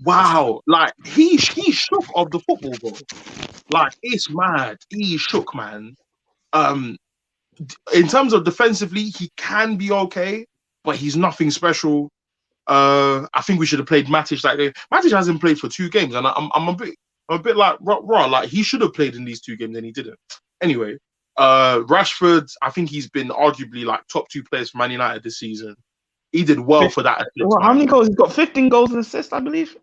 Wow, like he shook of the football, bro. Like, it's mad. He shook, man. In terms of defensively, he can be okay, but he's nothing special. I think we should have played Matic that game. Matic hasn't played for 2 games, and I'm a bit like raw. Like, he should have played in these 2 games, and he didn't. Anyway, Rashford, I think he's been arguably like top 2 players for Man United this season. He did well for that. Well, how many goals? He's got 15 goals and assists, I believe.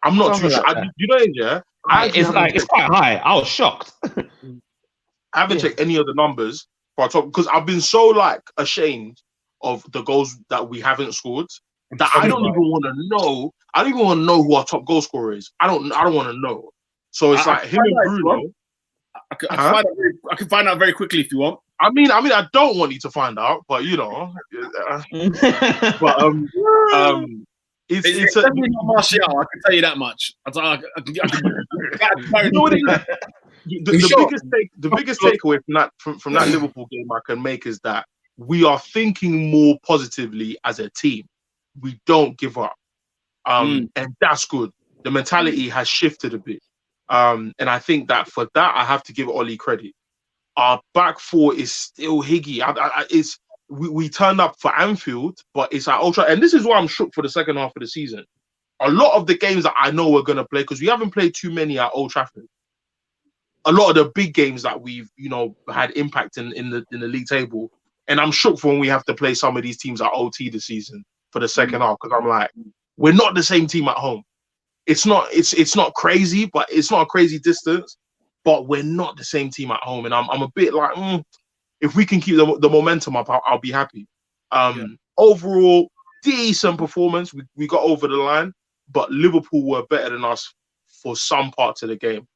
I'm not too sure. You know, yeah. It's quite high. I was shocked. I haven't checked any of the numbers for our top, because I've been so like ashamed of the goals that we haven't scored that I don't even want to know. I don't even want to know who our top goal scorer is. I don't want to know. So it's like him and Bruno. I can find out very quickly if you want. I mean, I don't want you to find out, but you know, but it's definitely not Martial. I can tell you that much. The biggest takeaway from that Liverpool game I can make is that we are thinking more positively as a team. We don't give up, and that's good. The mentality has shifted a bit, and I think that for that I have to give Ollie credit. Our back 4 is still higgy. We turned up for Anfield, but it's like ultra. And this is why I'm shook for the second half of the season. A lot of the games that I know we're going to play, because we haven't played too many at Old Trafford. A lot of the big games that we've, had impact in the league table. And I'm shook for when we have to play some of these teams at OT this season for the second half, because I'm like, we're not the same team at home. It's not crazy, but it's not a crazy distance. But we're not the same team at home, and I'm a bit like, if we can keep the momentum up, I'll be happy. Overall, decent performance. We got over the line, but Liverpool were better than us for some parts of the game.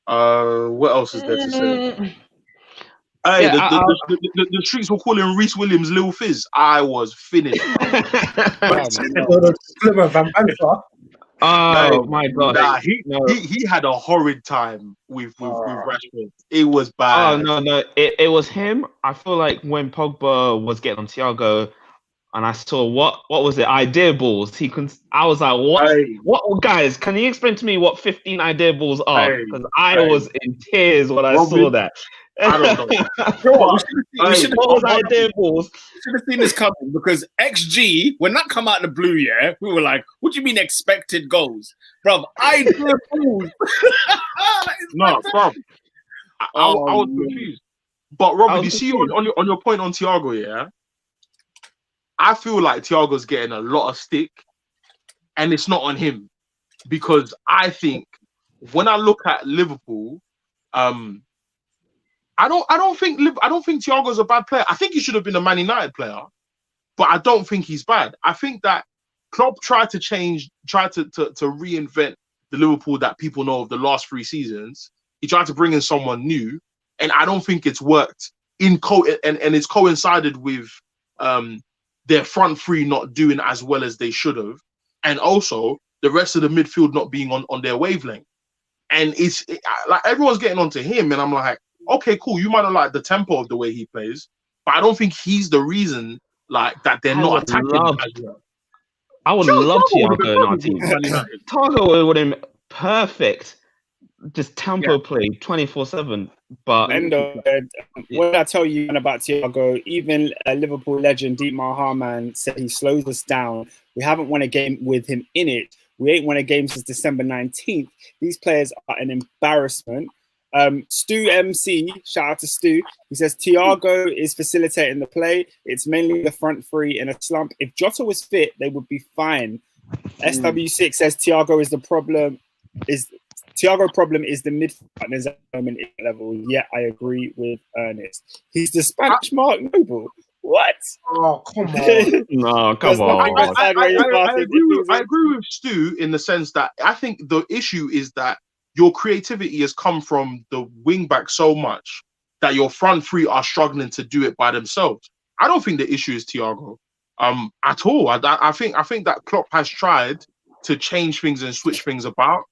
What else is there to say? Hey, the streets were calling Reece Williams Lil Fizz. I was finished. Oh my god! Nah, he had a horrid time with Rashford. It was bad. Oh no! It was him. I feel like when Pogba was getting on Thiago, and I saw what was it? Idea balls. I was like, what? Hey. What guys? Can you explain to me what 15 idea balls are? Because I was in tears when I Robin, saw that. I don't know. We should have seen this coming, because XG, when that come out of the blue, yeah, we were like, what do you mean expected goals? Bro, I do fools. No, bro. I was confused. But Robin, you see on your point on Thiago, yeah? I feel like Thiago's getting a lot of stick, and it's not on him, because I think when I look at Liverpool, I don't think Thiago's a bad player. I think he should have been a Man United player, but I don't think he's bad. I think that Klopp tried to reinvent the Liverpool that people know of the last 3 seasons. He tried to bring in someone new, and I don't think it's worked. And it's coincided with their front 3 not doing as well as they should have, and also the rest of the midfield not being on their wavelength. And it's like everyone's getting onto him, and I'm like, okay, cool. You might not like the tempo of the way he plays, but I don't think he's the reason like that they're not attacking him as well. I would love Thiago in our team. Thiago would have perfect, just tempo play 24/7. But what did I tell you about Thiago? Even Liverpool legend Dietmar Hamann said he slows us down. We haven't won a game with him in it. We ain't won a game since December 19th. These players are an embarrassment. Stu MC, shout out to Stu. He says Thiago is facilitating the play. It's mainly the front three in a slump. If Jota was fit, they would be fine. SW6 says Thiago is the problem. Thiago problem is the midfield partners at the moment level. Yeah, I agree with Ernest. He's the Spanish Mark Noble. What? Oh, come on. No, come on. I agree with Stu in the sense that I think the issue is that your creativity has come from the wing back so much that your front three are struggling to do it by themselves. I don't think the issue is Thiago at all. I think that Klopp has tried to change things and switch things about,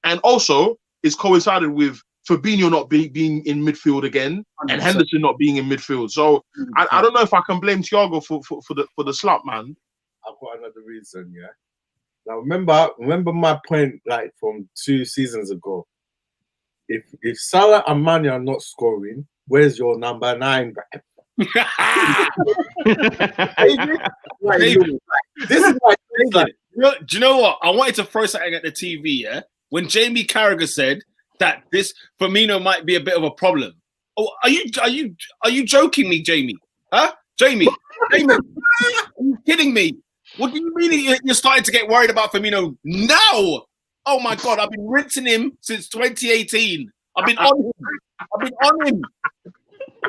and also it's coincided with Fabinho not being in midfield again 100%. And Henderson not being in midfield. So I don't know if I can blame Thiago for the slump, man. I've got another reason, yeah. Now remember my point, like from 2 seasons ago. If Salah and Mane are not scoring, where's your number 9 back? This is like, do you know what? I wanted to throw something at the TV, yeah. When Jamie Carragher said that this Firmino might be a bit of a problem. Oh, are you joking me, Jamie? Huh? Jamie, are you kidding me? What do you mean you're starting to get worried about Firmino now? Oh my God, I've been rinsing him since 2018. I've been on him.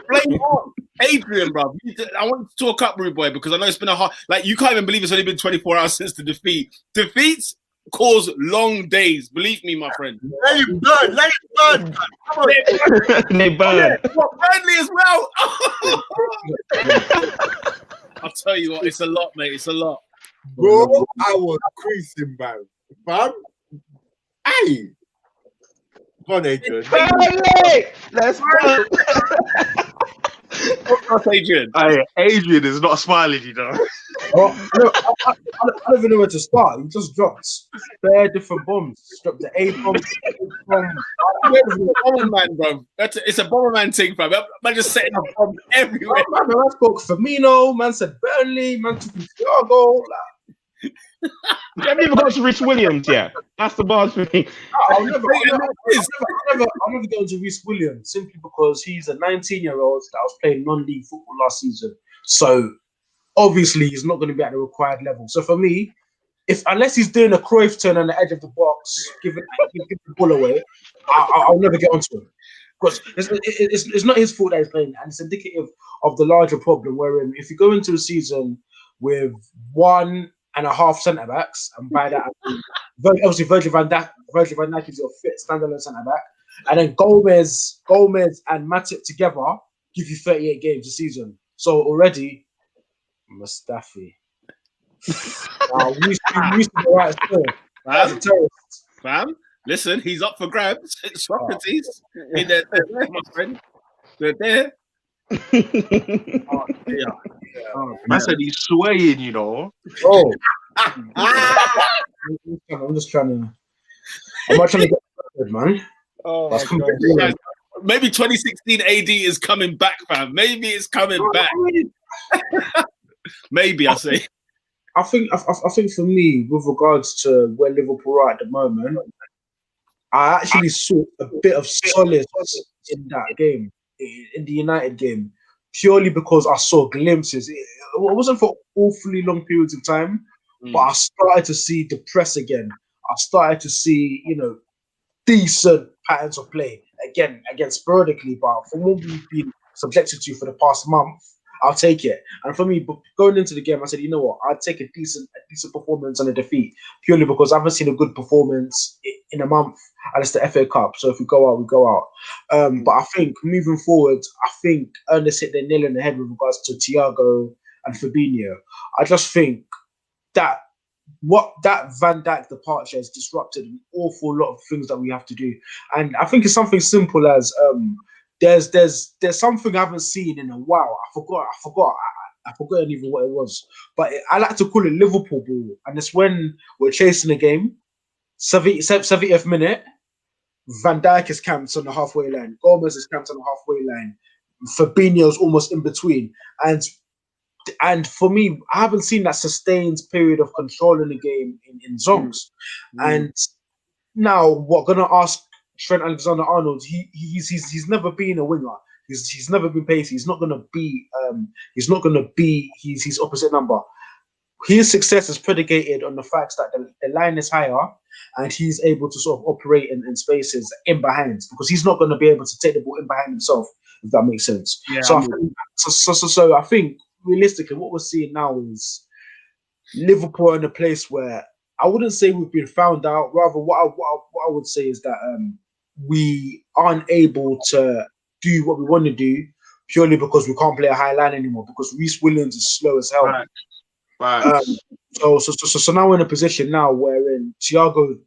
Blame on Adrian, bro. I want to talk up, Rude Boy, because I know it's been a hard. Like, you can't even believe it's only been 24 hours since the defeat. Defeats cause long days. Believe me, my friend. Let it burn. Let it burn. They burn. What, Burnley as well? I'll tell you what, it's a lot, mate. It's a lot. Bro, I was creasing, man. Fam? Hey! Go on, Adrian. Let's go. What's Adrian? Hey, Adrian is not smiling, you know. I don't even know where to start. He just dropped bare different bombs. Just dropped the A bomb. Bomberman, bro. It's a Bomberman thing, bro. Man just setting up bombs everywhere. Man spoke Firmino. Man said Burnley. Man took Thiago. You haven't even got to Rhys Williams yet. That's the bars for me. I'll never go to Rhys Williams simply because he's a 19-year-old that was playing non-league football last season. So obviously he's not going to be at the required level. So for me, unless he's doing a Cruyff turn on the edge of the box, giving the ball away, I'll never get onto him. Because it's not his fault that he's playing, and it's indicative of the larger problem. Wherein if you go into a season with 1.5 centre backs, and by that, obviously Virgil van Dijk is your fit standalone centre back, and then Gomez and Matip together give you 38 games a season. So already, Mustafi. We used to be right still. Fam, listen, he's up for grabs. It's Socrates. They're there, my friend. They're there. I said he's swaying, you know. Oh. I'm not trying to get started, man. Oh, my God. Maybe 2016 AD is coming back, fam. Maybe it's coming back. Maybe, I say. I think for me, with regards to where Liverpool are at the moment, I actually saw a bit of solace in that game, in the United game, purely because I saw glimpses. It wasn't for awfully long periods of time, but I started to see the press again. I started to see, decent patterns of play again sporadically, but from what we've been subjected to for the past month, I'll take it. And for me, going into the game, I said, you know what, I'd take a decent performance and a defeat, purely because I haven't seen a good performance in a month, and it's the FA Cup. So if we go out, we go out. But I think moving forward, I think Ernest hit the nail on the head with regards to Thiago and Fabinho. I just think that Van Dijk departure has disrupted an awful lot of things that we have to do. And I think it's something simple as there's something I haven't seen in a while. I forgot even what it was. But I like to call it Liverpool ball. And it's when we're chasing a game 70th minute, Van Dijk is camped on the halfway line. Gomez is camped on the halfway line. Fabinho's almost in between. And for me, I haven't seen that sustained period of control in the game in Zonks. And now we're gonna ask Trent Alexander-Arnold. He's never been a winger. He's never been pacey. He's not gonna be his opposite number. His success is predicated on the fact that the line is higher and he's able to sort of operate in spaces in behind, because he's not going to be able to take the ball in behind himself, if that makes sense. Yeah, so I think realistically what we're seeing now is Liverpool in a place where I wouldn't say we've been found out. Rather, what I would say is that we aren't able to do what we want to do purely because we can't play a high line anymore, because Reece Williams is slow as hell. Right. So now we're in a position now wherein Thiago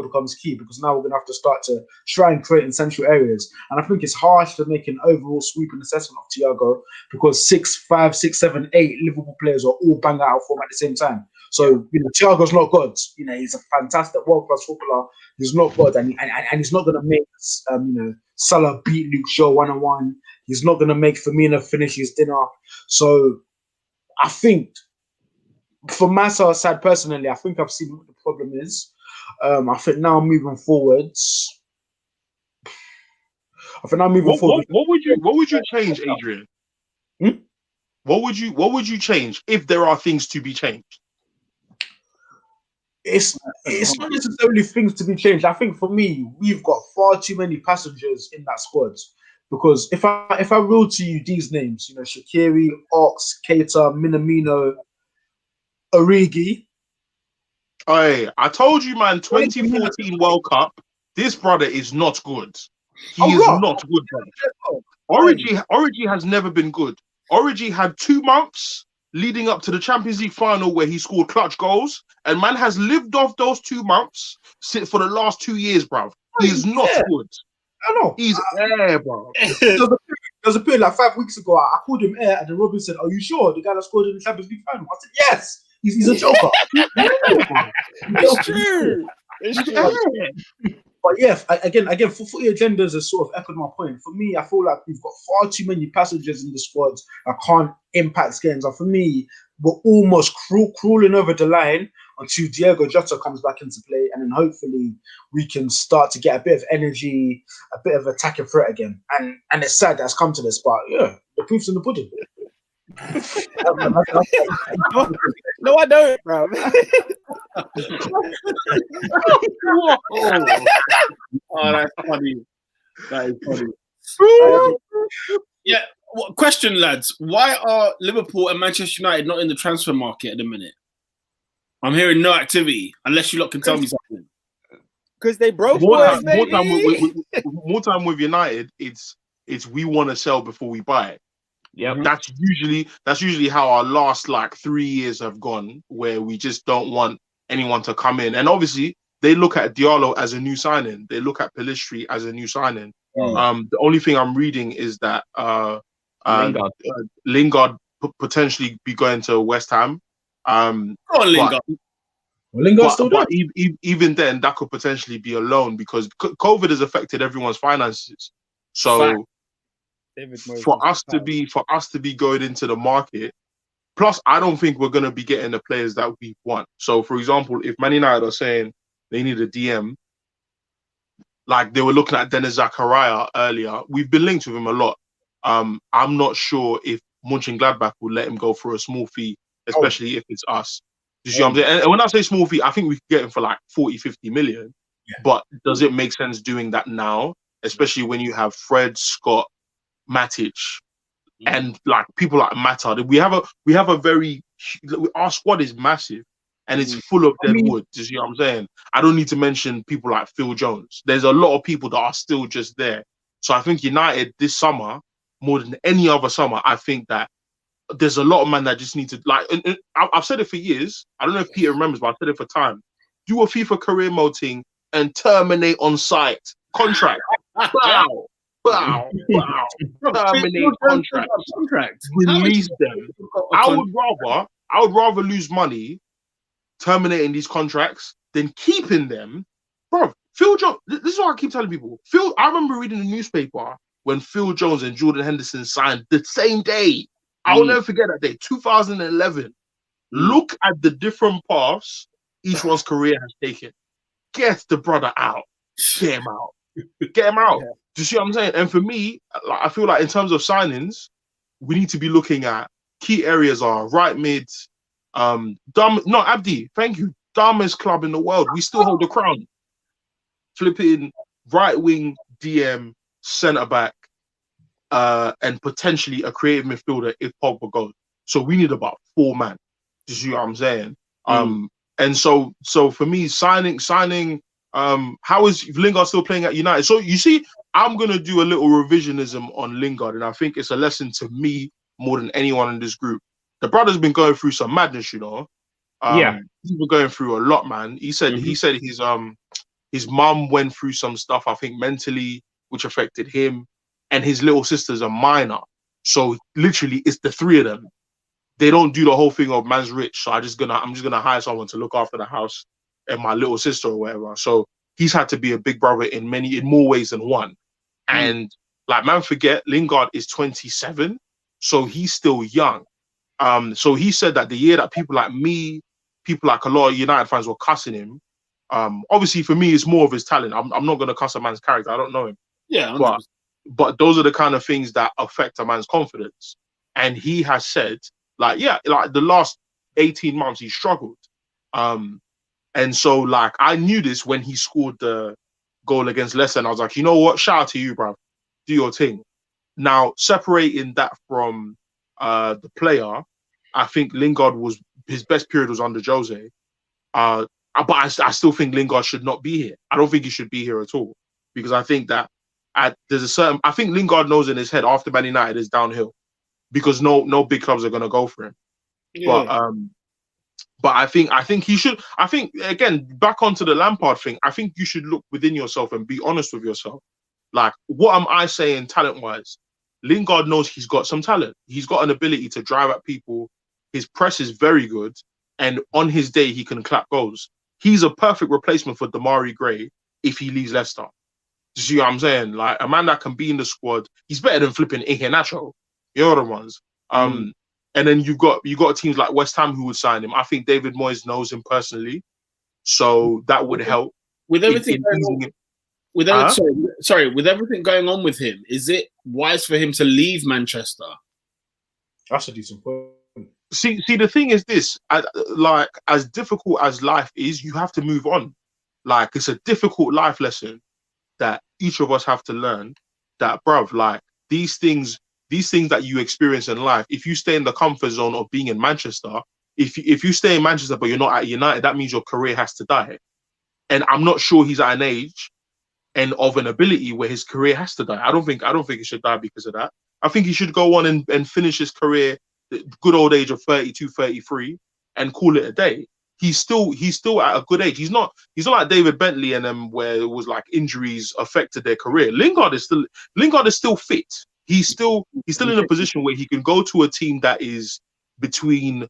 becomes key, because now we're going to have to start to try and create in central areas. And I think it's harsh to make an overall sweeping assessment of Thiago, because 6, 5, 6, 7, 8 Liverpool players are all bang out of form at the same time. So, Thiago's not good. He's a fantastic world-class footballer. He's not good, and he's not going to make Salah beat Luke Shaw 1-on-1. He's not going to make Firmino finish his dinner. So I think, for my side personally, I think I've seen what the problem is. I think now moving forwards. What would you change, Adrian? What would you change if there are things to be changed? It's not necessarily things to be changed. I think for me, we've got far too many passengers in that squad. Because if I rule to you these names, Shaqiri, Ox, Keita, Minamino, Origi. Hey, I told you, man, 2014 World Cup, this brother is not good. He is not good, brother. Origi has never been good. Origi had 2 months leading up to the Champions League final where he scored clutch goals, and man has lived off those 2 months for the last 2 years, bruv. He is not good. I know. He's air, bro. There was a period like 5 weeks ago, I called him air, and then Robin said, "Are you sure the guy that scored in the Champions League final?" I said, "Yes, he's a joker." It's true. It's true. But yeah, again, footy agendas has sort of echoed my point. For me, I feel like we've got far too many passengers in the squad that can't impact games. And for me, we're almost crawling over the line until Diego Jota comes back into play, and then hopefully we can start to get a bit of energy, a bit of attacking threat again. And it's sad that's come to this, but yeah, the proof's in the pudding. No, I don't, bro. Oh, that's funny. That is funny. Yeah. Question, lads. Why are Liverpool and Manchester United not in the transfer market at the minute? I'm hearing no activity, unless you lot can tell me something. Because they broke more time with United. It's we want to sell before we buy it. Yeah, that's usually how our last 3 years have gone, where we just don't want anyone to come in. And obviously, they look at Diallo as a new signing. They look at Pellistri as a new signing. The only thing I'm reading is that Lingard potentially be going to West Ham. Lingard's still there. But even then, that could potentially be a loan, because COVID has affected everyone's finances. So for us to be going into the market, plus I don't think we're going to be getting the players that we want. So for example, if Man United are saying they need a DM, like they were looking at Dennis Zakaria earlier, we've been linked with him a lot. I'm not sure if Mönchengladbach will let him go for a small fee, especially if it's us. You see what I'm saying? And when I say small fee, I think we could get him for 40, 50 million. Yeah. But does it make sense doing that now? Especially when you have Fred, Scott, Matic, and people like Mata. We have our squad is massive and it's full of dead wood. You see what I'm saying? I don't need to mention people like Phil Jones. There's a lot of people that are still just there. So I think United this summer, more than any other summer, I think that there's a lot of men that just need to and I've said it for years. I don't know if Peter remembers, but I've said it for time. Do a FIFA career mode thing and terminate on site contract. Wow. Terminate contract. Release them. I would rather lose money terminating these contracts than keeping them, bro. Phil Jones. This is what I keep telling people. I remember reading the newspaper when Phil Jones and Jordan Henderson signed the same day. I'll never forget that day, 2011. Look at the different paths each one's career has taken. Get the brother out. Get him out. Get him out. Yeah. Do you see what I'm saying? And for me, like, I feel like in terms of signings, we need to be looking at key areas are right mid, Abdi, thank you. Dumbest club in the world. We still hold the crown. Flipping right wing, DM, centre back, and potentially a creative midfielder if Pogba goes. So we need about 4 man. Do you see what I'm saying? And so for me, signing. How is Lingard still playing at United? So you see, I'm gonna do a little revisionism on Lingard, and I think it's a lesson to me more than anyone in this group. The brother's been going through some madness, you know. He's been going through a lot, man. He said his mum went through some stuff, I think mentally, which affected him, and his little sister's a minor. So literally, it's the 3 of them. They don't do the whole thing of man's rich, so I'm just gonna hire someone to look after the house and my little sister or whatever. So he's had to be a big brother in more ways than one. And like, man, forget Lingard is 27, so he's still young. So he said that the year that people like me, people like a lot of United fans were cussing him. Obviously for me, it's more of his talent. I'm not gonna cuss a man's character. I don't know him. Yeah, but those are the kind of things that affect a man's confidence. And he has said, like the last 18 months he struggled. And so, like, I knew this when he scored the goal against Leicester, and I was like, you know what? Shout out to you, bro. Do your thing. Now, separating that from the player, I think Lingard his best period was under Jose. But I still think Lingard should not be here. I don't think he should be here at all, because I think that I think Lingard knows in his head after Man United is downhill, because no big clubs are going to go for him. Yeah. But I think he should. I think, again, back onto the Lampard thing, I think you should look within yourself and be honest with yourself. Like, what am I saying talent-wise? Lingard knows he's got some talent. He's got an ability to drive at people. His press is very good. And on his day, he can clap goals. He's a perfect replacement for Damari Gray if he leaves Leicester. Do you see what I'm saying? Like, a man that can be in the squad, he's better than flipping Iheanacho. You know the ones. And then you got teams like West Ham who would sign him. I think David Moyes knows him personally, so that would help. With everything with everything going on with him, is it wise for him to leave Manchester? That's a decent point. See, the thing is this: like, as difficult as life is, you have to move on. Like, it's a difficult life lesson that each of us have to learn. That, bruv, like, these things that you experience in life, if you stay in the comfort zone of being in Manchester, if you stay in Manchester but you're not at United, that means your career has to die. And I'm not sure he's at an age and of an ability where his career has to die. I don't think it should die because of that. I think he should go on and finish his career, good old age of 32, 33, and call it a day. He's still at a good age. He's not like David Bentley and them, where it was like injuries affected their career. Lingard is still fit. He's still in a position where he can go to a team that is between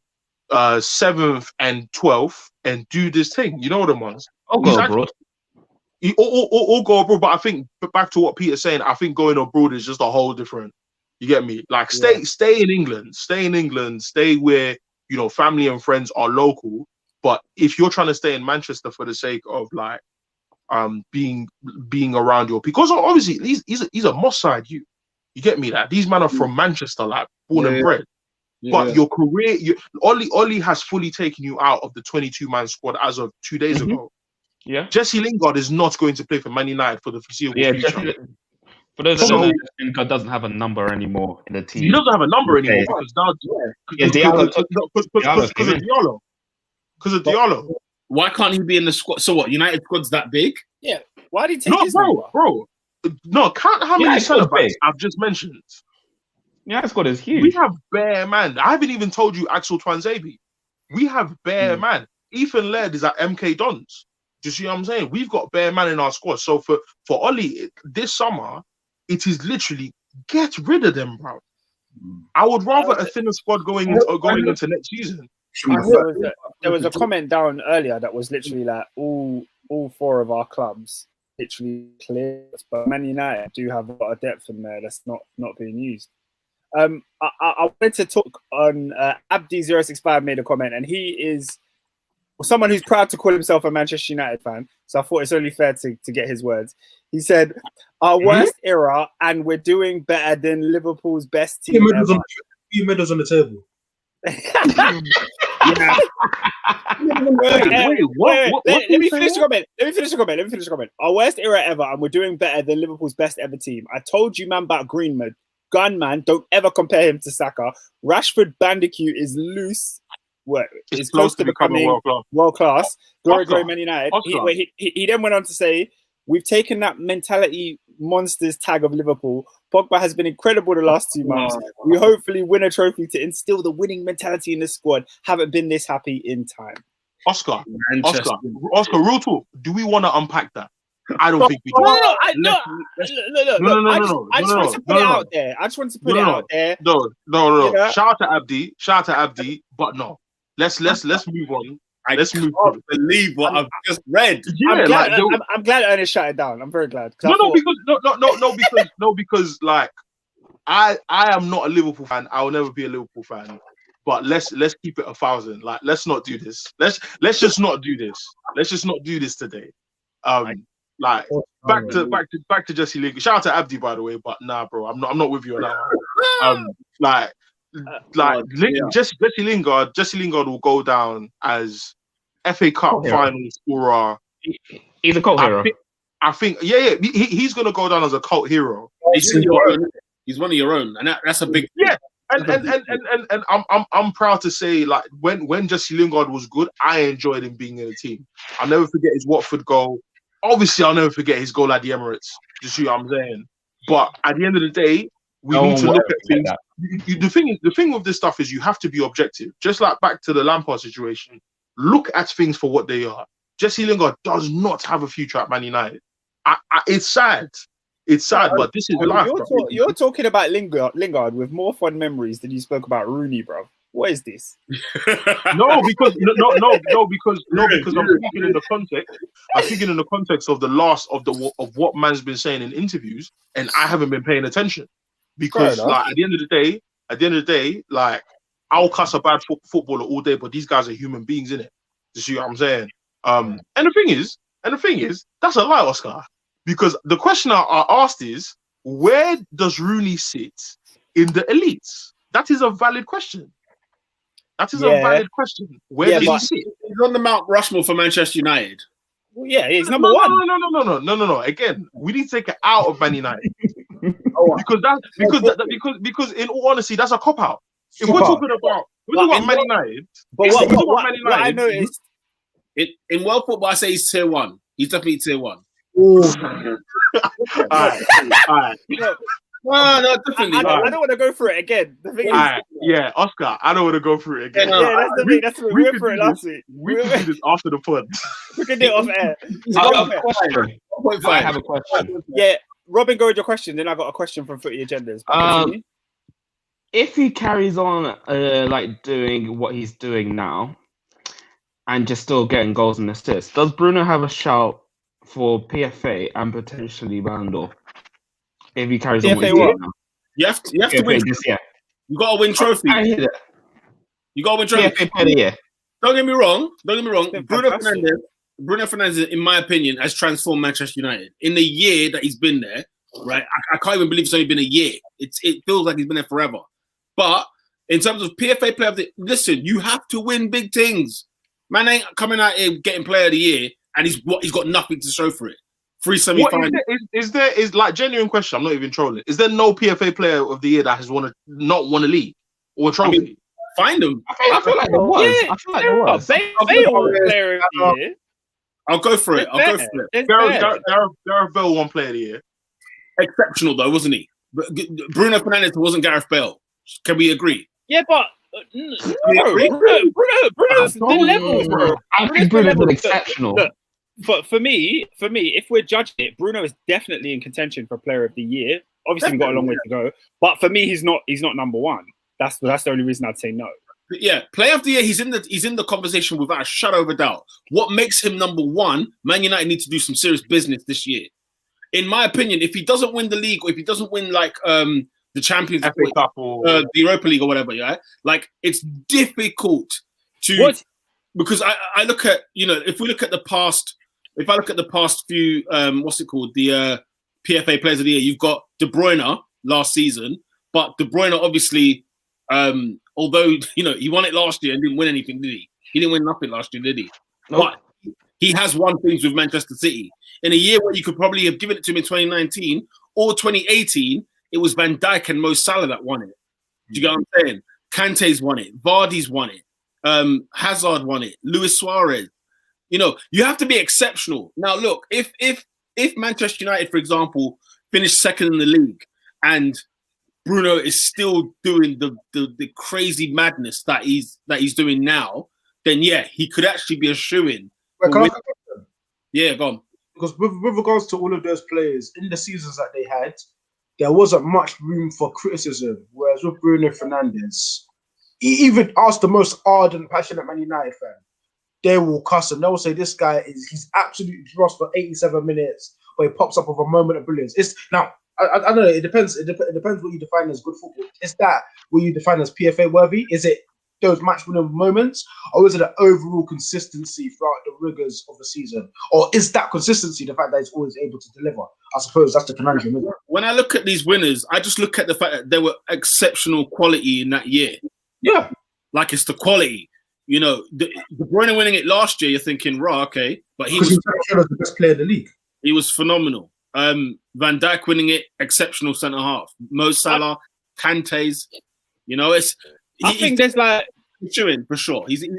7th and 12th and do this thing. You know what I'm saying? I'll go abroad. Or go abroad. But I think, back to what Peter's saying, I think going abroad is just a whole different. You get me? Like, stay in England. Stay where, you know, family and friends are local. But if you're trying to stay in Manchester for the sake of, like, being around your people, because obviously he's a Moss side. You get me? That these men are from Manchester, like, born and bred. But your career, Ollie has fully taken you out of the 22-man squad as of 2 days ago. Yeah. Jesse Lingard is not going to play for Man United for the foreseeable future. For those that don't know, Lingard doesn't have a number anymore in the team. He doesn't have a number anymore because now because of Diallo. Why can't he be in the squad? So what? United squad's that big? Yeah. Why did he take his number? Bro. No, count how many centre-backs I've just mentioned. Yeah, that squad is huge. We have bare man. I haven't even told you Axel Twanzebe. We have bare man. Ethan Laird is at MK Dons. Do you see what I'm saying? We've got bare man in our squad. So for Ollie, this summer, it is literally get rid of them, bro. I would rather a thinner squad going into next season. There was a comment down earlier that was literally like all four of our clubs literally clear, but Man United do have a lot of depth in there that's not being used. I wanted to talk on Abdi065 made a comment, and he is someone who's proud to call himself a Manchester United fan. So I thought it's only fair to get his words. He said, "Our worst era, and we're doing better than Liverpool's best team." Few medals on the table. Yeah. Let me finish the comment. Our worst era ever, and we're doing better than Liverpool's best ever team. I told you, man, about Greenwood. Gunman, don't ever compare him to Saka. Rashford Bandicoot is loose. It's close to becoming world class. Glory, Man United. He then went on to say, "We've taken that mentality monsters tag of Liverpool. Pogba has been incredible the last 2 months. We hopefully win a trophy to instill the winning mentality in the squad. Haven't been this happy in time." Oscar, real talk. Do we want to unpack that? I don't think we do. No. I just want to put it out there. No. Shout out to Abdi. But no. Let's move on. I can't believe what I've just read. Yeah, I'm glad Ernest shut it down. I'm very glad. Because like I am not a Liverpool fan. I will never be a Liverpool fan. But let's keep it 1,000. Like, let's not do this. Let's just not do this. Let's just not do this today. Like back to Jesse Lingard. Shout out to Abdi, by the way. But nah, bro, I'm not with you on that one. Jesse Lingard will go down as FA Cup final scorer. He's a cult hero. I think he's gonna go down as a cult hero. He's one of your own, and that's a big And I'm proud to say, like, when Jesse Lingard was good, I enjoyed him being in the team. I'll never forget his Watford goal. Obviously, I'll never forget his goal at the Emirates. You see what I'm saying? But at the end of the day, we need to look at things. The thing with this stuff is you have to be objective. Just like back to the Lampard situation, look at things for what they are. Jesse Lingard does not have a future at Man United. It's sad. It's sad, but this is life. You're talking about Lingard with more fond memories than you spoke about Rooney, bro. What is this? No, because I'm thinking in the context. I'm thinking in the context of of what man's been saying in interviews, and I haven't been paying attention. Because like at the end of the day, like I'll cuss a bad footballer all day, but these guys are human beings, innit? You see what I'm saying? And the thing is, that's a lie, Oscar. Because the question I asked is, where does Rooney sit in the elites? That is a valid question. Where does he sit? He's on the Mount Rushmore for Manchester United. Well, yeah, he's number one. No. Again, we need to take it out of Man United. because in all honesty, that's a cop out. If we're talking about Man United, what I noticed in world football, I say he's tier one. He's definitely tier one. All right. No, definitely. I don't want to go through it again. The thing is, Oscar, I don't want to go through it again. Yeah, that's the thing. We went through it last week. We can do this after the pod. We can do it off air. I have a question. Yeah, Robin, go with your question. Then I got a question from Footy Agendas. If he carries on like doing what he's doing now, and just still getting goals and assists, does Bruno have a shout for PFA and potentially Ballon d'Or? If he carries on what he's doing now. You have to win this year. You got to win trophies. I hear that. You got to win trophies. PFA Player of the Year. Don't get me wrong. Bruno Fernandes, in my opinion, has transformed Manchester United. In the year that he's been there, right? I can't even believe it's only been a year. It feels like he's been there forever. But in terms of PFA Player of the Year, listen, you have to win big things. Man ain't coming out here getting Player of the Year and he's got nothing to show for it. 3 semi-finals. Is there like genuine question? I'm not even trolling. Is there no PFA Player of the Year that has not won a league or a trophy? I mean, find them. I feel like there was. I feel like there was. Player of the Year. I'll go for it. Gareth Bale won Player of the Year. Exceptional though, wasn't he? Bruno Fernandes wasn't Gareth Bale. Can we agree? Yeah, but Bruno's the level, bro. I think Bruno's been exceptional. Look, for me, if we're judging it, Bruno is definitely in contention for Player of the Year. Obviously, we've got a long way to go, but for me, he's not number one. That's the only reason I'd say no. Yeah, player of the year. He's in the conversation without a shadow of a doubt. What makes him number one? Man United need to do some serious business this year. In my opinion, if he doesn't win the league, or if he doesn't win like the Champions League, Cup or the Europa League or whatever, yeah, like it's difficult to because I look at if we look at the past, if I look at the past few what's it called, the PFA Players of the Year, you've got De Bruyne last season, but De Bruyne obviously. Although he won it last year and didn't win anything, did he? He didn't win nothing last year, did he? Nope. But he has won things with Manchester City. In a year where you could probably have given it to him in 2019 or 2018, it was Van Dijk and Mo Salah that won it. Do you get what I'm saying? Kante's won it. Vardy's won it. Hazard won it. Luis Suarez. You have to be exceptional. Now, look, if Manchester United, for example, finished second in the league and Bruno is still doing the crazy madness that he's doing now, then yeah, he could actually be a shoo-in. Yeah, go on. Because with regards to all of those players in the seasons that they had, there wasn't much room for criticism. Whereas with Bruno Fernandes, even ask the most ardent, passionate Man United fan, they will cuss him. They will say this guy he's absolutely lost for 87 minutes, but he pops up with a moment of brilliance. I don't know. It depends. It depends what you define as good football. Is that what you define as PFA worthy? Is it those match-winning moments, or is it an overall consistency throughout the rigors of the season, or is that consistency the fact that he's always able to deliver? I suppose that's the conundrum, isn't it? When I look at these winners, I just look at the fact that they were exceptional quality in that year. Yeah, like it's the quality. De Bruyne winning it last year, you're thinking, right, okay, but he was the best player in the league. He was phenomenal. Van Dijk winning it, exceptional centre half. Mo Salah, Kante's, I think there's like chewing for sure. He's in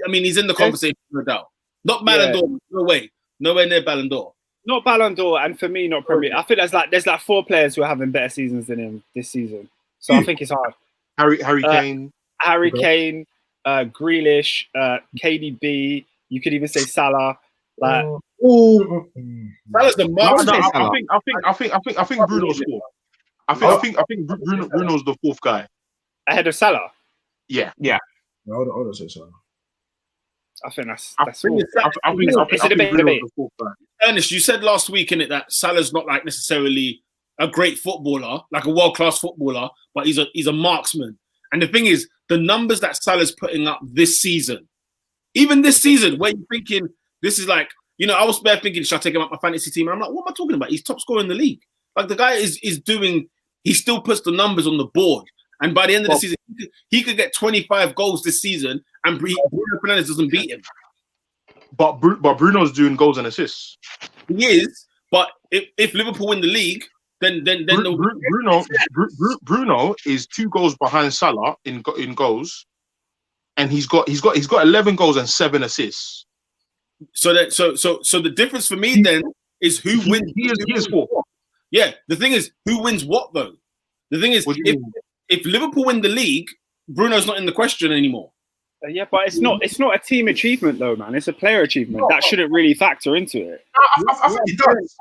the conversation, no doubt. Not Ballon d'Or, no way, nowhere near Ballon d'Or. Not Ballon d'Or, and for me, not Premier. I think there's like 4 players who are having better seasons than him this season. So I think it's hard. Harry Kane, Grealish, KDB. You could even say Salah. Like, Salah's the mark. I think Bruno's fourth. I think Bruno's the fourth guy ahead of Salah. Yeah. No, I don't say so. I think that's. I think Bruno's the fourth guy. Ernest, you said last week innit, that Salah's not like necessarily a great footballer, like a world-class footballer, but he's a marksman. And the thing is, the numbers that Salah's putting up this season, even this season, where you're thinking this is like, I was there thinking, should I take him up my fantasy team? And I'm like, what am I talking about? He's top scorer in the league. Like the guy is doing, he still puts the numbers on the board. And by the end of the season, he could get 25 goals this season, and Bruno Fernandes doesn't beat him. But Bruno's doing goals and assists. He is, but if Liverpool win the league, then Bruno is 2 goals behind Salah in goals, and he's got 11 goals and 7 assists. So the difference for me then is who wins. He is fourth. Yeah, the thing is who wins what though. The thing is if Liverpool win the league, Bruno's not in the question anymore. Yeah, but it's not a team achievement though, man. It's a player achievement. That shouldn't really factor into it. I think it does.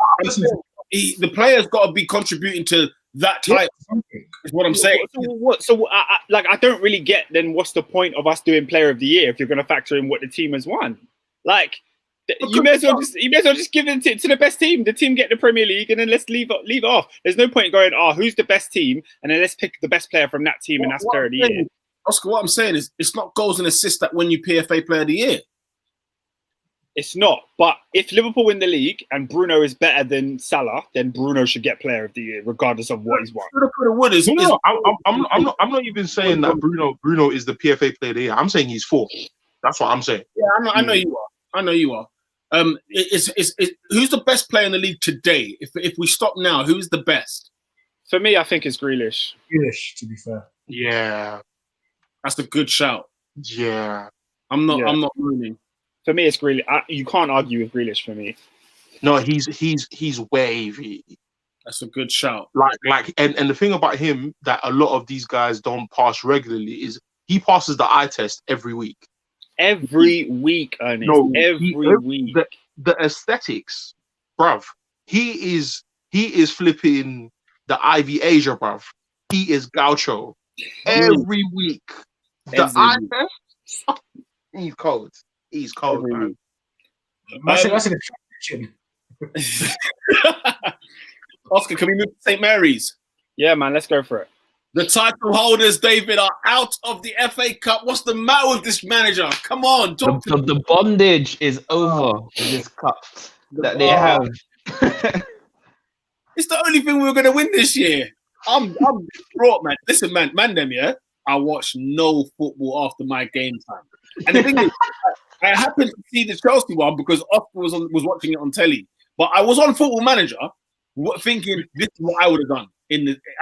The player's got to be contributing to that type. Is what I'm saying. I don't really get then what's the point of us doing player of the year if you're going to factor in what the team has won? Like, you may as well just give it to the best team. The team get the Premier League, and then let's leave it off. There's no point going, who's the best team, and then let's pick the best player from that team, and that's player of the year. Oscar, what I'm saying is, it's not goals and assists that win you PFA Player of the Year. It's not. But if Liverpool win the league and Bruno is better than Salah, then Bruno should get Player of the Year, regardless of what he's won. I'm not even saying that Bruno is the PFA Player of the Year. I'm saying he's fourth. That's what I'm saying. Yeah, I know you are. Who's the best player in the league today? If we stop now, who's the best? For me, I think it's Grealish. Grealish, to be fair. Yeah, that's a good shout. Yeah, I'm not moaning. For me, it's Grealish. You can't argue with Grealish for me. No, he's wavy. That's a good shout. And the thing about him that a lot of these guys don't pass regularly is he passes the eye test every week. Every week, Ernest. No, every week. The aesthetics, bruv. He is flipping the Ivy Asia, bruv. He is Gaucho. Every week. The eye test. He's cold. He's cold, man. That's an attraction. Oscar, can we move to St. Mary's? Yeah, man, let's go for it. The title holders, David, are out of the FA Cup. What's the matter with this manager? Come on, The bondage is over in this cup that they have. It's the only thing we were going to win this year. I'm brought, man. Listen, man, them, yeah. I watch no football after my game time, and the thing is, I happened to see the Chelsea one because Oscar was watching it on telly. But I was on Football Manager, thinking this is what I would have done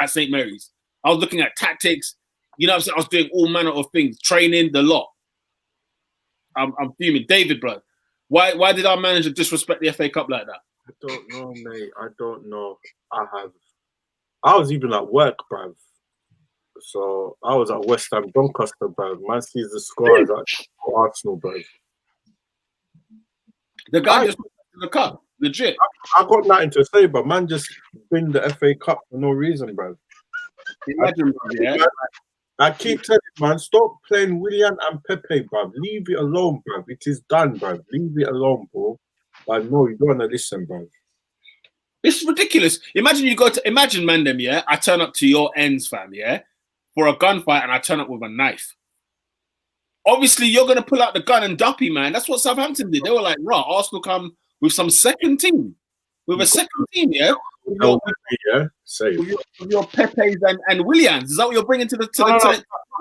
at St. Mary's. I was looking at tactics, you know what I'm saying? I was doing all manner of things, training, the lot. I'm fuming. David, bro, why did our manager disrespect the FA Cup like that? I don't know, mate. I don't know. I was even at work, bruv. So I was at West Ham, Doncaster, bruv. Man sees the score as at Arsenal, bruv. The guy just went to the cup, legit. I got nothing to say, but man just win the FA Cup for no reason, bruv. Imagine, yeah. I keep telling man, stop playing Willian and Pepe, bruv. Leave it alone, bruv. It is done, bruv. Leave it alone, bro. But no, you don't want to listen, bruv. It's ridiculous. Imagine, man, them, yeah. I turn up to your ends, fam, yeah, for a gunfight, and I turn up with a knife. Obviously, you're gonna pull out the gun and duppy, man. That's what Southampton did. They were like, "Raw, Arsenal come with some second team, yeah." With your Pepes and Williams. Is that what you're bringing to the?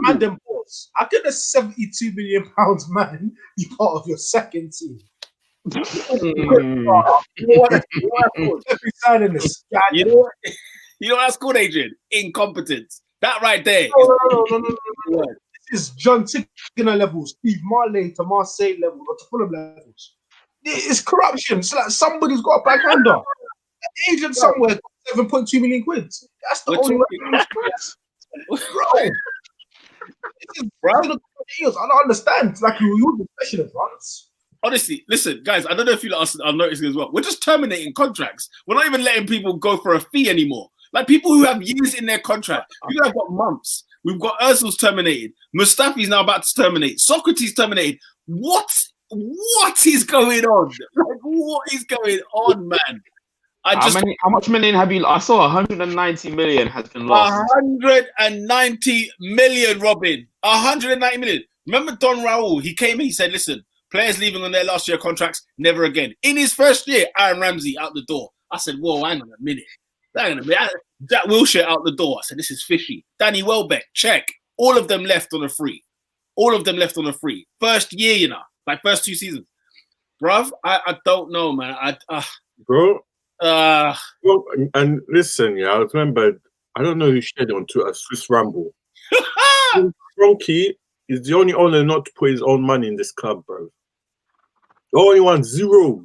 Man, them boys. I get a £72 million man. You part of your second team. You know what that's called, Adrian? Incompetence. That right there. No. This is John Tigner levels, Steve Marley to Marseille levels, or to Fulham levels. It's corruption. It's like somebody's got a backhander. An agent somewhere got 7.2 million quid. That's the only way. Bro. I don't understand. Like you use especially in France. Honestly, listen, guys, I don't know if you are noticing as well. We're just terminating contracts. We're not even letting people go for a fee anymore. Like people who have years in their contract. You have got months. We've got Ozil's terminated. Mustafi's now about to terminate. Socrates terminated. What is going on? Like, what is going on, man? How much million have you? I saw 190 million has been lost. 190 million, Robin. 190 million. Remember Don Raul? He came in. He said, "Listen, players leaving on their last year contracts, never again." In his first year, Aaron Ramsey out the door. I said, "Whoa, hang on a minute. Jack Wilshere out the door." I said, "This is fishy." Danny Welbeck, check. All of them left on a free. First year, you know, like first 2 seasons. Bruv, I don't know, man. Bro. Well, and listen, yeah, I remember, I don't know who shared it on Twitter, Swiss Ramble. Kroenke is the only owner not to put his own money in this club, bro. The only one, zero.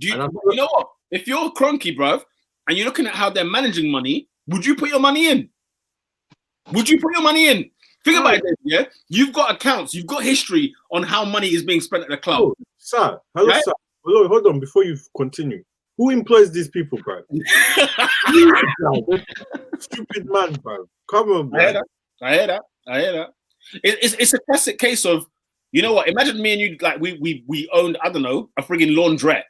You know what? If you're Kroenke, bruv, and you're looking at how they're managing money, would you put your money in? Think about it, yeah? You've got accounts, you've got history on how money is being spent at the club. Oh, sir, hello, right? Sir. Hello, hold on, before you continue. Who employs these people, bro? Stupid man, bro. Come on, bro. I hear that. It's a classic case of, you know what? Imagine me and you, like we owned, I don't know, a frigging laundrette.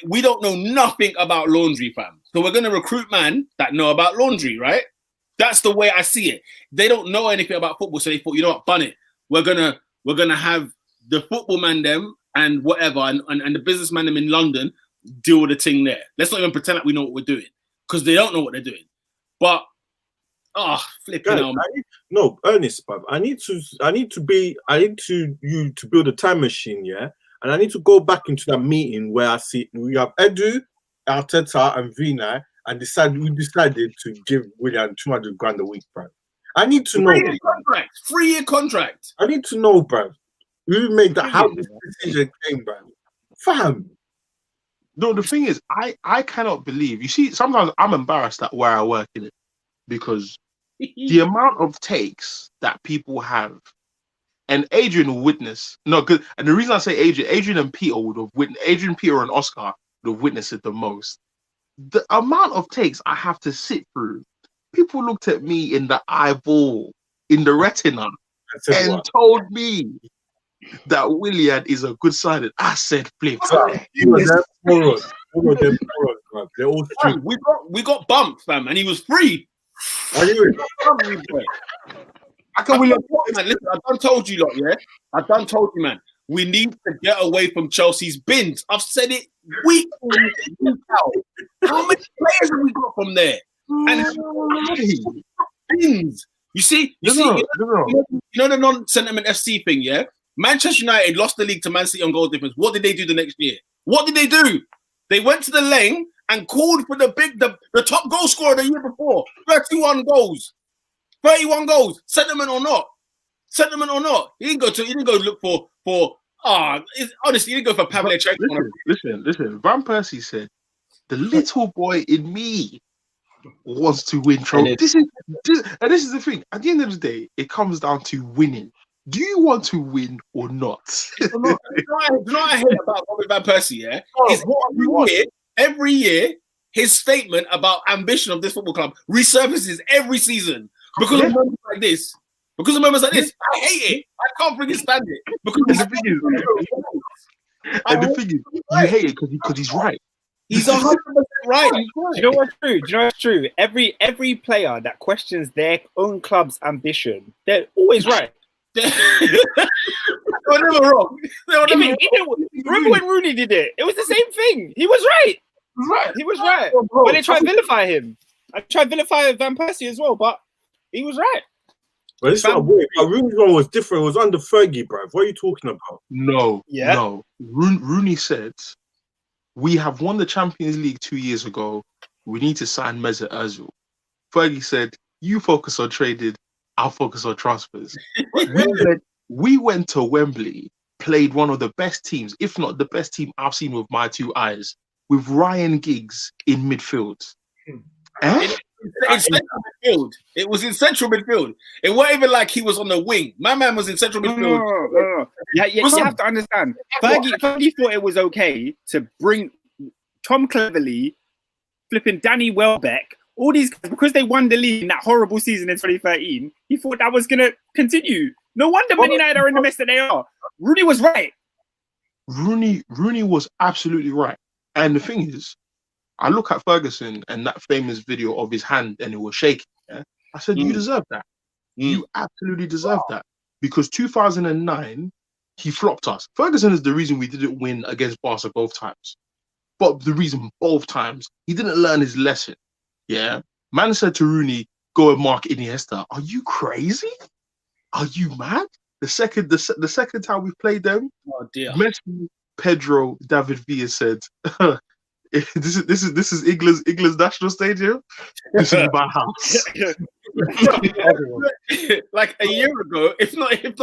We don't know nothing about laundry, fam. So we're gonna recruit man that know about laundry, right? That's the way I see it. They don't know anything about football, so they thought, you know what, bun it. We're gonna have the football man them and whatever, and the businessman them in London deal with the thing there. Let's not even pretend like we know what we're doing, because they don't know what they're doing. But flipping out. No, Ernest, bruv. I need you to build a time machine, yeah? And I need to go back into that meeting where I see we have Edu, Arteta, and Vina, and we decided to give Willian 200 grand a week, bruv. I need to know. 3-year contract. I need to know, bruv. Who made that? How this decision came, bruv? Fam. No, the thing is, I cannot believe. You see, sometimes I'm embarrassed at where I work in it, because the amount of takes that people have, and Adrian will witness. No, good. And the reason I say Adrian and Peter would have witnessed. Adrian, Peter, and Oscar would have witnessed it the most. The amount of takes I have to sit through. People looked at me in the eyeball, in the retina, and told me that Willian is a good signing. I said, flip. They're all Fam, we got bumped, fam, and he was free. Are you? I can Willian, man. Listen, I done told you, lot, yeah. I done told you, man. We need to get away from Chelsea's bins. I've said it week in, week out. How many players have we got from there? And bins. You see, you know the non-sentiment FC thing, yeah? Manchester United lost the league to Man City on goal difference. What did they do the next year? What did they do? They went to the lane and called for the top goal scorer the year before. 31 goals. 31 goals. Sentiment or not. He didn't go look for honestly, he didn't go for Pavle. Listen. Van Persie said, the little boy in me wants to win trophy. This is the thing. At the end of the day, it comes down to winning. Do you want to win or not? Do you know what I hate about Robert Van Persie, yeah? Every year, his statement about ambition of this football club resurfaces every season because of moments like this. I hate it. I can't freaking stand it. Because the thing is, you hate it because he's right. He's 100% right. Do you know what's true? Every player that questions their own club's ambition, they're always right. They were never wrong. Remember when Rooney did it? It was the same thing. He was right. He was right. When they tried to vilify him, I tried to vilify Van Persie as well, but he was right. But it's not weird. Rooney's one was different. It was under Fergie, bruv. What are you talking about? No. Rooney said, we have won the Champions League 2 years ago. We need to sign Mesut Ozil. Fergie said, you focus on trading, I'll focus on transfers. we went to Wembley, played one of the best teams, if not the best team I've seen with my two eyes, with Ryan Giggs in midfield. In central midfield. It was in central midfield. It wasn't even like he was on the wing. My man was in central midfield. No. Yeah, you have to understand. Fergie thought it was okay to bring Tom Cleverley, flipping Danny Welbeck, all these guys, because they won the league in that horrible season in 2013. He thought that was going to continue. No wonder Man United are in the mess that they are. Rooney was right. Rooney was absolutely right. And the thing is, I look at Ferguson and that famous video of his hand and it was shaking. Yeah? I said, you deserve that. You absolutely deserve that. Because 2009, he flopped us. Ferguson is the reason we didn't win against Barca both times. But the reason both times, he didn't learn his lesson. Yeah? Man said to Rooney, go and mark Iniesta. Are you crazy? Are you mad? The second time we played them, Messi, Pedro, David Villa said, This is England's national stadium. This is my house. Like a year ago, if not, did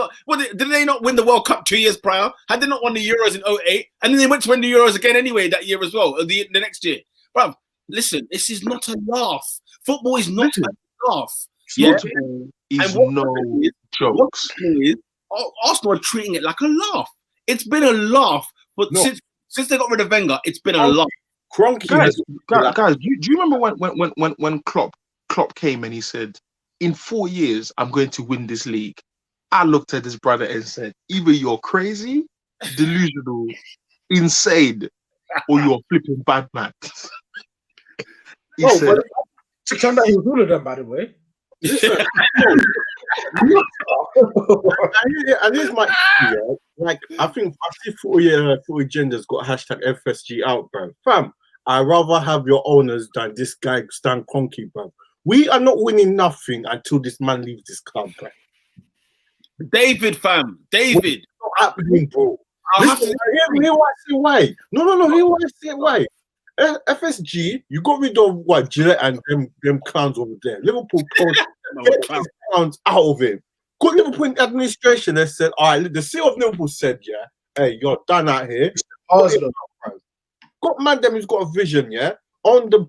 they not win the World Cup 2 years prior? Had they not won the Euros in 2008? And then they went to win the Euros again anyway that year as well, the next year. Bruv, listen, this is not a laugh. Football is not a laugh. Football is no jokes. Arsenal are treating it like a laugh. It's been a laugh, but since they got rid of Wenger, it's been a laugh. Guys, do you remember when Klopp came and he said, in 4 years, I'm going to win this league? I looked at his brother and said, either you're crazy, delusional, insane, or you're flipping bad man. He said, to turn that, he was all of them, by the way. And here's my issue, like I see 40 agendas got hashtag FSG out, bro. Fam, I'd rather have your owners than this guy Stan Kroenke, bro. We are not winning nothing until this man leaves this club, bro. David, fam. David. What's not happening, bro? Listen, here why I say why. No, here why I say why. FSG, you got rid of what Gillette and them clowns over there. Liverpool get these clowns out of him. Got Liverpool in administration. They said, all right, the CEO of Liverpool said, yeah, hey, you're done out here. Got man them who's got a vision, yeah. On the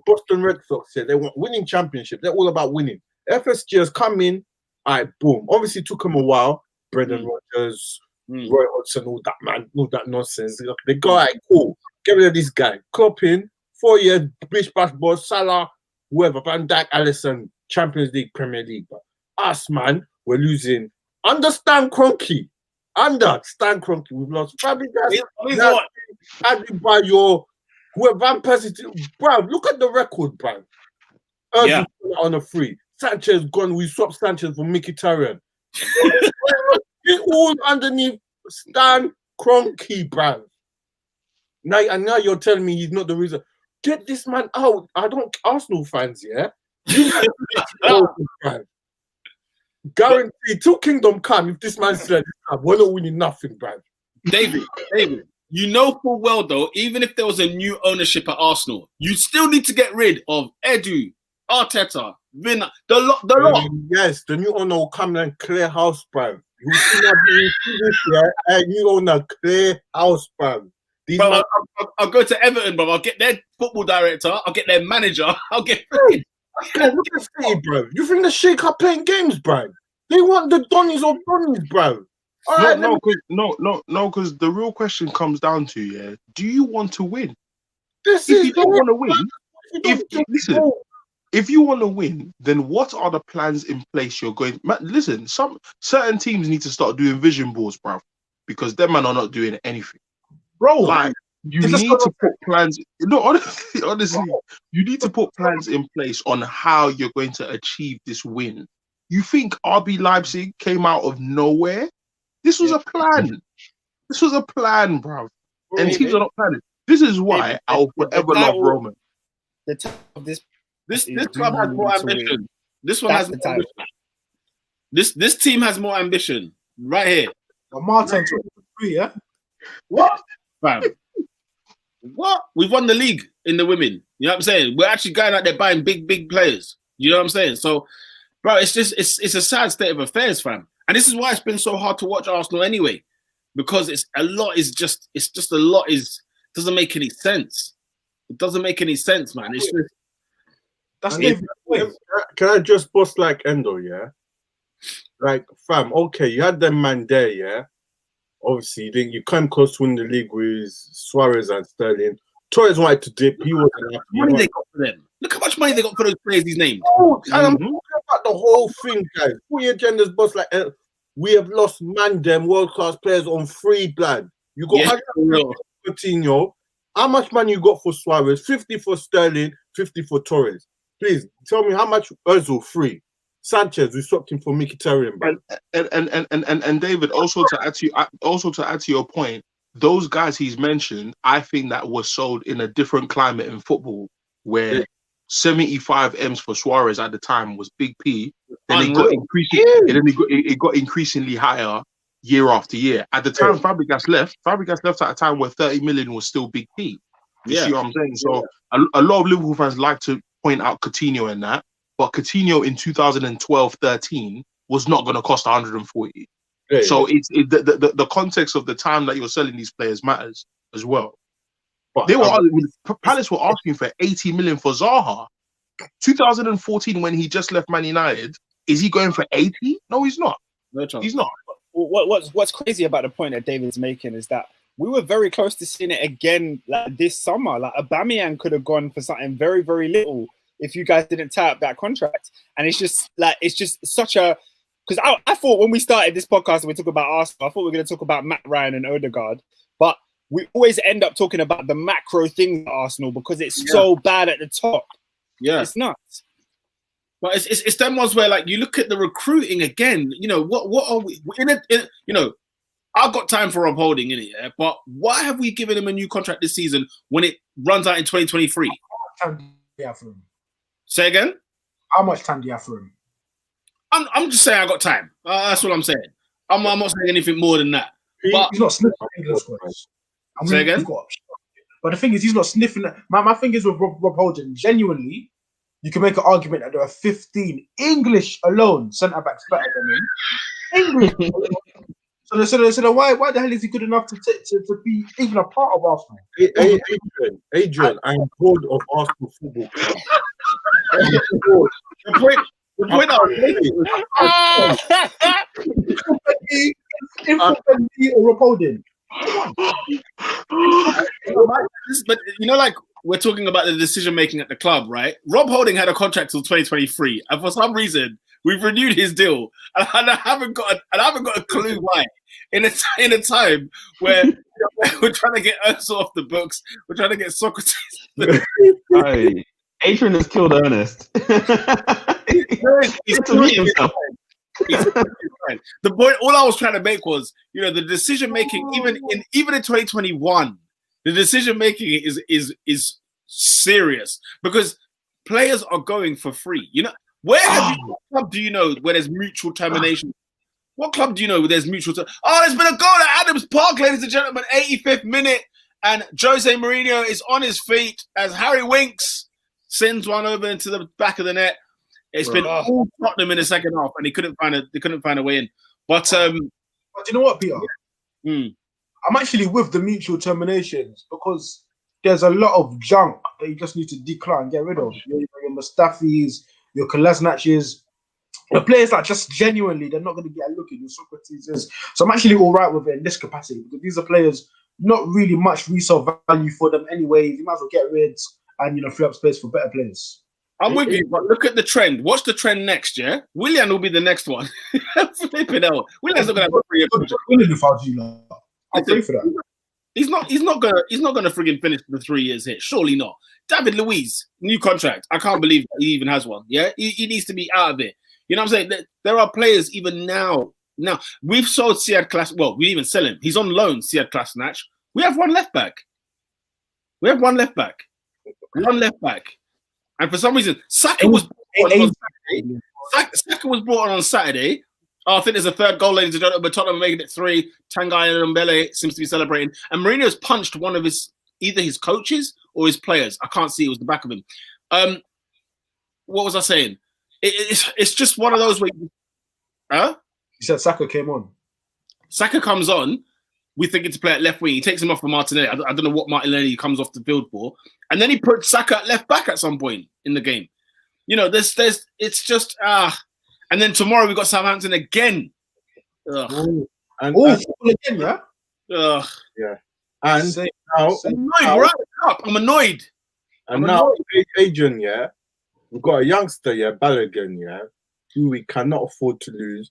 Boston Red Sox, yeah, they want winning championship. They're all about winning. FSG has come in, all right, boom. Obviously, took him a while. Brendan Rodgers, Roy Hodgson, all that nonsense. They go, all right, cool. Get rid of this guy. Klopp in, 4 years, Bish Bash Boss, Salah, whoever, Van Dijk, Alisson, Champions League, Premier League. But us, man, we're losing Understand Kroenke. Understand Kroenke. We've lost Fabregas. Added by your whoever Van Persie. Bro, look at the record, bro. Yeah. On a free. Sanchez gone. We swapped Sanchez for Mkhitaryan. It's all underneath Stan Kroenke, bro. Now you're telling me he's not the reason. Get this man out. I don't Arsenal fans, yeah. Guaranteed till Kingdom Come. If this man said we're not winning nothing, bro. David, you know full well though, even if there was a new ownership at Arsenal, you still need to get rid of Edu, Arteta, Vina, the lot. Yes, the new owner will come and clear house, bro. You see this, yeah? And new owner clear house, bro. Bro, I'll go to Everton, bro. I'll get their football director. I'll get their manager. I'll get. Look at City, bro. You think the Sheikh are playing games, bro? They want the Donnies of Donnies, bro. Because the real question comes down to, yeah, do you want to win? If you don't want to win, if you want to win, then what are the plans in place you're going? Listen, some certain teams need to start doing vision boards, bro, because them man are not doing anything, bro. Like you need to put plans. No, honestly, you need to put plans in place on how you're going to achieve this win. You think RB Leipzig came out of nowhere? This was a plan. This was a plan, bro. And teams are not planning. This is why I'll forever love Roman. The top of this club has more ambition. This one has more ambition. This team has more ambition. Right here. Martin, yeah. What? Fam. What? We've won the league in the women. You know what I'm saying? We're actually going out there buying big players. You know what I'm saying? So, bro, it's a sad state of affairs, fam. And this is why it's been so hard to watch Arsenal anyway, because doesn't make any sense. It doesn't make any sense, man. It's just can I just bust like Endo, yeah? Like, fam, okay, you had them man there, yeah. Obviously, you came close to winning the league with Suarez and Sterling. Torres wanted to dip. He wasn't happy. Money they got for them. Look how much money they got for those players. These names. Oh, and I'm talking about the whole thing, guys. Put your agendas, boss. Like we have lost them world-class players on free, blood. You got 113. How much money you got for Suarez? 50 for Sterling, 50 for Torres. Please tell me how much Özil free. Sanchez, we swapped him for Mkhitaryan. And David, also to add to your point, those guys he's mentioned, I think that was sold in a different climate in football, where 75 M's for Suarez at the time was big P. Then it got increasingly higher year after year. At the time Fabregas left at a time where 30 million was still big P. You see what I'm saying? So a lot of Liverpool fans like to point out Coutinho in that, but Coutinho in 2012-13 was not going to cost 140. So it's the context of the time that you're selling these players matters as well. But Palace were asking for 80 million for Zaha. 2014, when he just left Man United, is he going for 80? No, he's not. No chance. He's not. What's crazy about the point that David's making is that we were very close to seeing it again like this summer. Like Aubameyang could have gone for something very, very little if you guys didn't tie up that contract. And it's just such a, because I thought when we started this podcast and we talk about Arsenal, I thought we were going to talk about Matt Ryan and Odegaard, but we always end up talking about the macro things at Arsenal because it's so bad at the top. Yeah, it's nuts. But it's them ones where, like, you look at the recruiting again. You know what are we in it? You know, I've got time for Rob Holding in it, yeah. But why have we given him a new contract this season when it runs out in 2023? How much time do you have for him? Say again. How much time do you have for him? I'm just saying I got time. That's what I'm saying. I'm not saying anything more than that. But he's not sniffing English words. Say again. But the thing is, he's not sniffing. My thing is with Rob Holding, genuinely, you can make an argument that there are 15 English alone centre-backs better than him. English. So why the hell is he good enough to be even a part of Arsenal? Adrian, I am bored of Arsenal Football Club. The point or Rob Holding. But you know, like, we're talking about the decision making at the club, right? Rob Holding had a contract till 2023, and for some reason We've renewed his deal, and I haven't got a clue why. In a time where we're trying to get Ozil off the books, we're trying to get Socrates. Hey, Adrian has killed Ernest. He's to meet himself. The point, all I was trying to make was, the decision making, even in 2021, the decision making is serious because players are going for free. What club do you know where there's mutual termination? What club do you know where there's mutual? There's been a goal at Adams Park, ladies and gentlemen, 85th minute, and Jose Mourinho is on his feet as Harry Winks sends one over into the back of the net. It's been all Tottenham in the second half, and they couldn't find a way in. But do you know what, Peter? I'm actually with the mutual terminations because there's a lot of junk that you just need to decline, get rid of. Your Mustafis, your Kolasinacs, the players that just genuinely they're not going to get a look at your Socrates. So I'm actually all right with it in this capacity because these are players not really much resale value for them anyway. You might as well get rid and free up space for better players. I'm with you, but look at the trend. Watch the trend next year. Willian will be the next one. Flipping out. Willian's not going to have a 3 year contract. I'll pay for that. He's not gonna friggin' finish the 3 years here. Surely not. David Luiz, new contract. I can't believe that he even has one. Yeah, he needs to be out of it. You know what I'm saying? There are players even now. Now we've sold Siad Class. Well, we even sell him. He's on loan. Siad Kolasinac. We have one left back. And for some reason, Saka was brought on Saturday. Saka was brought on Saturday. I think there's a third goal, ladies and gentlemen, but Tottenham making it 3. Tanguy and Mbele seems to be celebrating. And Mourinho's punched one of either his coaches or his players. I can't see. It was the back of him. What was I saying? It's just one of those where You said Saka came on. Saka comes on. We think it's to play at left wing. He takes him off for Martinelli. I don't know what Martinelli comes off the field for. And then he puts Saka at left back at some point in the game. It's just and then tomorrow we've got Southampton again. And again, yeah? Yeah. And now I'm annoyed. And now Adrian, yeah, we've got a youngster, yeah, Balogun, yeah, who we cannot afford to lose.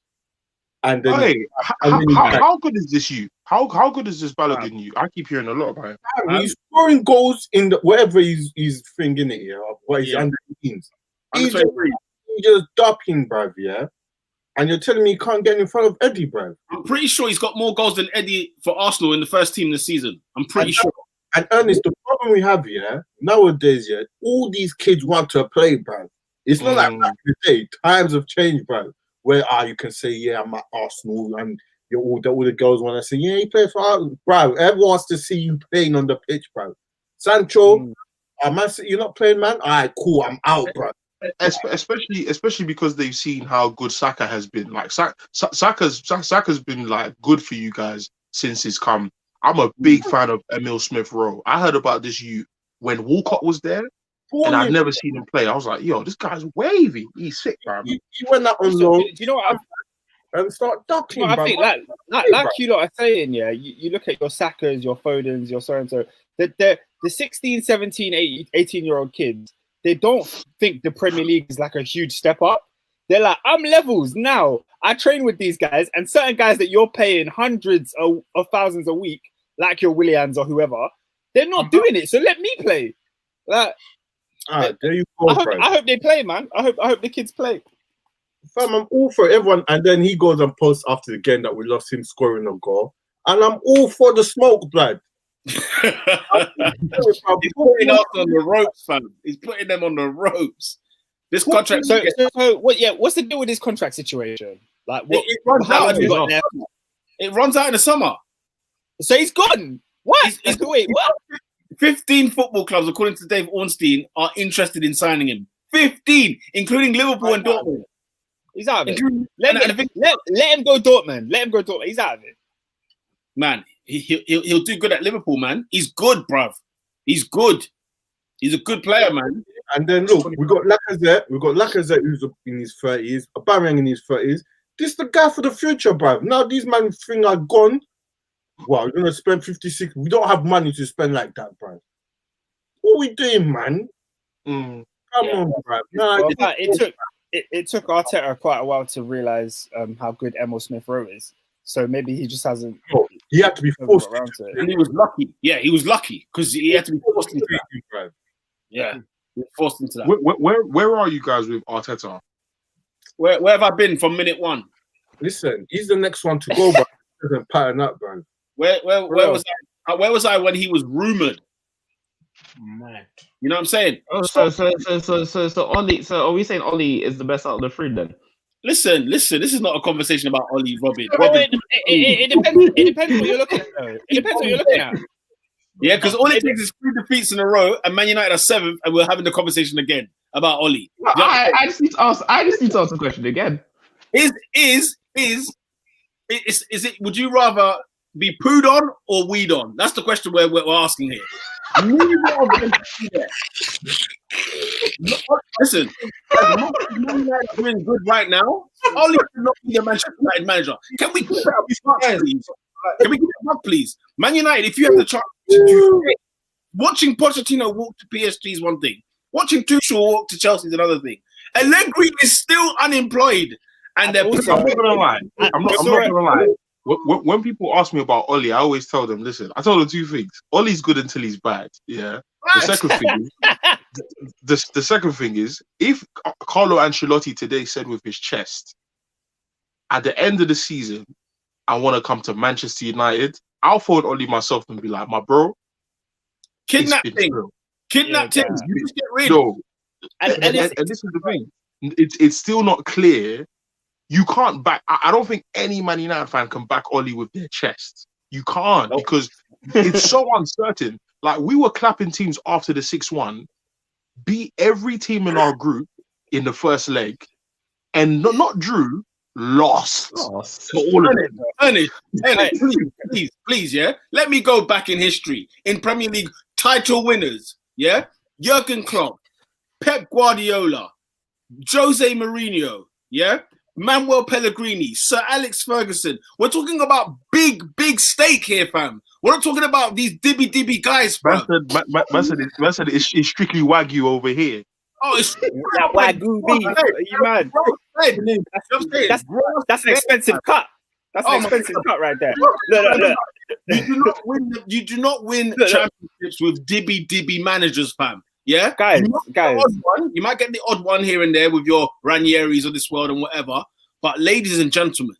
And then how good is this you? How good is this Balogun you? I keep hearing a lot about him. He's scoring goals in wherever he's thinking it, yeah, but he's under 18s. He's just ducking, bruv, yeah. And you're telling me he can't get in front of Eddie, bruv. I'm pretty sure he's got more goals than Eddie for Arsenal in the first team this season. I'm pretty sure. And Ernest, the problem we have, yeah, nowadays, yeah, all these kids want to play, bruv. It's not like back in the day. Times have changed, bruv. Where you can say, yeah, I'm at Arsenal, and all the girls want to say, yeah, he plays for Arsenal. Bro, everyone wants to see you playing on the pitch, bro. Sancho, you're not playing, man? All right, cool, I'm out, bro. Especially because they've seen how good Saka has been. Like Saka's been like good for you guys since he's come. I'm a big fan of Emile Smith-Rowe. I heard about this when Walcott was there. And I've never seen him play. I was like, yo, this guy's wavy. He's sick, bro. He went out on loan. Do you know what? And start ducking, I think like you lot are saying, yeah, you look at your Sakas, your Fodens, your so-and-so, the 16, 17, 18-year-old kids, they don't think the Premier League is like a huge step up. They're like, I'm levels now. I train with these guys, and certain guys that you're paying hundreds of thousands a week, like your Williams or whoever, they're not doing it. So let me play. Like, there you go, I hope they play, man. I hope the kids play. Fam, I'm all for everyone. And then he goes and posts after the game that we lost him scoring a goal. And I'm all for the smoke, blood. He's putting us on the ropes, fam. He's putting them on the ropes. This contract. So what? Yeah, what's the deal with this contract situation? Like, what? It runs out in the summer. So he's gone. What? Wait, what? 15 football clubs, according to Dave Ornstein, are interested in signing him. 15, including Liverpool and Dortmund. He's out of it. Let him go Dortmund. Let him go Dortmund. He's out of it. Man, he'll do good at Liverpool, man. He's good, bruv. He's good. He's a good player, man. And then look, we got Lacazette. Who's in his 30s. Aubameyang in his 30s. This is the guy for the future, bruv. Now these men think are gone. Well, we're gonna spend 56. We don't have money to spend like that, bruv. What are we doing, man? Come on, bruv. it took Arteta quite a while to realize how good Emil Smith Rowe is. So maybe he just hasn't. He had to be forced around to it. And he was lucky. Yeah, he was lucky because he had to be forced into that. Yeah, he was forced into that. Where are you guys with Arteta? Where have I been from minute one? Listen, he's the next one to go, but he doesn't pattern up, bro. Where was I? Where was I when he was rumored? Mad. You know what I'm saying? Oh, so Ollie. So are we saying Ollie is the best out of the three then? Listen. This is not a conversation about Ollie Robin. It depends. It depends what you're looking at. Though. It depends what you're looking at. Yeah, because all it takes is 3 defeats in a row, and Man United are 7th, and we're having the conversation again about Ollie. I just need to ask. I just need to ask the question again. Is it? Would you rather be pooed on or weed on? That's the question we're asking here. Neither of them can be there. Listen, as much as Man United are doing good right now, Ollie should not be the Manchester United manager. Can we keep it up, please? Can we keep it up, please? Man United, if you have the chance to do it, watching Pochettino walk to PSG is one thing. Watching Tuchel walk to Chelsea is another thing. Allegri is still unemployed, and they're. I'm not gonna lie. I'm not gonna lie. When people ask me about Ollie, I always tell them, listen, I tell them 2 things. Ollie's good until he's bad. Yeah. The second thing is, if Carlo Ancelotti today said with his chest, at the end of the season, I want to come to Manchester United, I'll phone Ollie myself and be like, my bro, kidnap him. Kidnap him. You just get rid of him. And this is the thing. It's still not clear. You can't back. I don't think any Man United fan can back Ollie with their chest. You can't because it's so uncertain. Like we were clapping teams after the 6-1, beat every team in our group in the first leg, and not drew, lost. Ernest, please, yeah. Let me go back in history in Premier League title winners. Yeah, Jurgen Klopp, Pep Guardiola, Jose Mourinho. Yeah. Manuel Pellegrini, Sir Alex Ferguson. We're talking about big stake here, fam. We're not talking about these dibby guys, bro. Man said it's strictly Wagyu over here. Oh, it's that Wagyu beef. Are you mad? That's an expensive cut. That's an expensive cut right there. Look. You do not win championships with dibby managers, fam. Yeah, guys. You might get the odd one here and there with your Ranieris of this world and whatever. But ladies and gentlemen,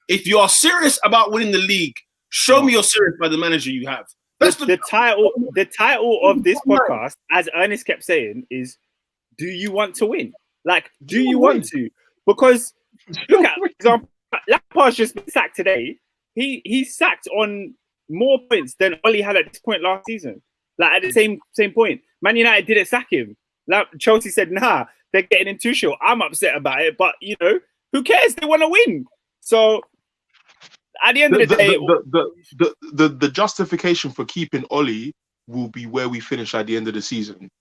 if you are serious about winning the league, show me you're serious by the manager you have. That's the title. The title of this podcast, as Ernest kept saying, is "Do you want to win? Like, do you want to?" Because look at, for example, Lampard's just been sacked today. He's sacked on more points than Ollie had at this point last season. Like at the same point, Man United didn't sack him. Chelsea said, "Nah, they're getting in Tuchel." I'm upset about it, but who cares? They want to win. So at the end of the day, the justification for keeping Ollie will be where we finish at the end of the season,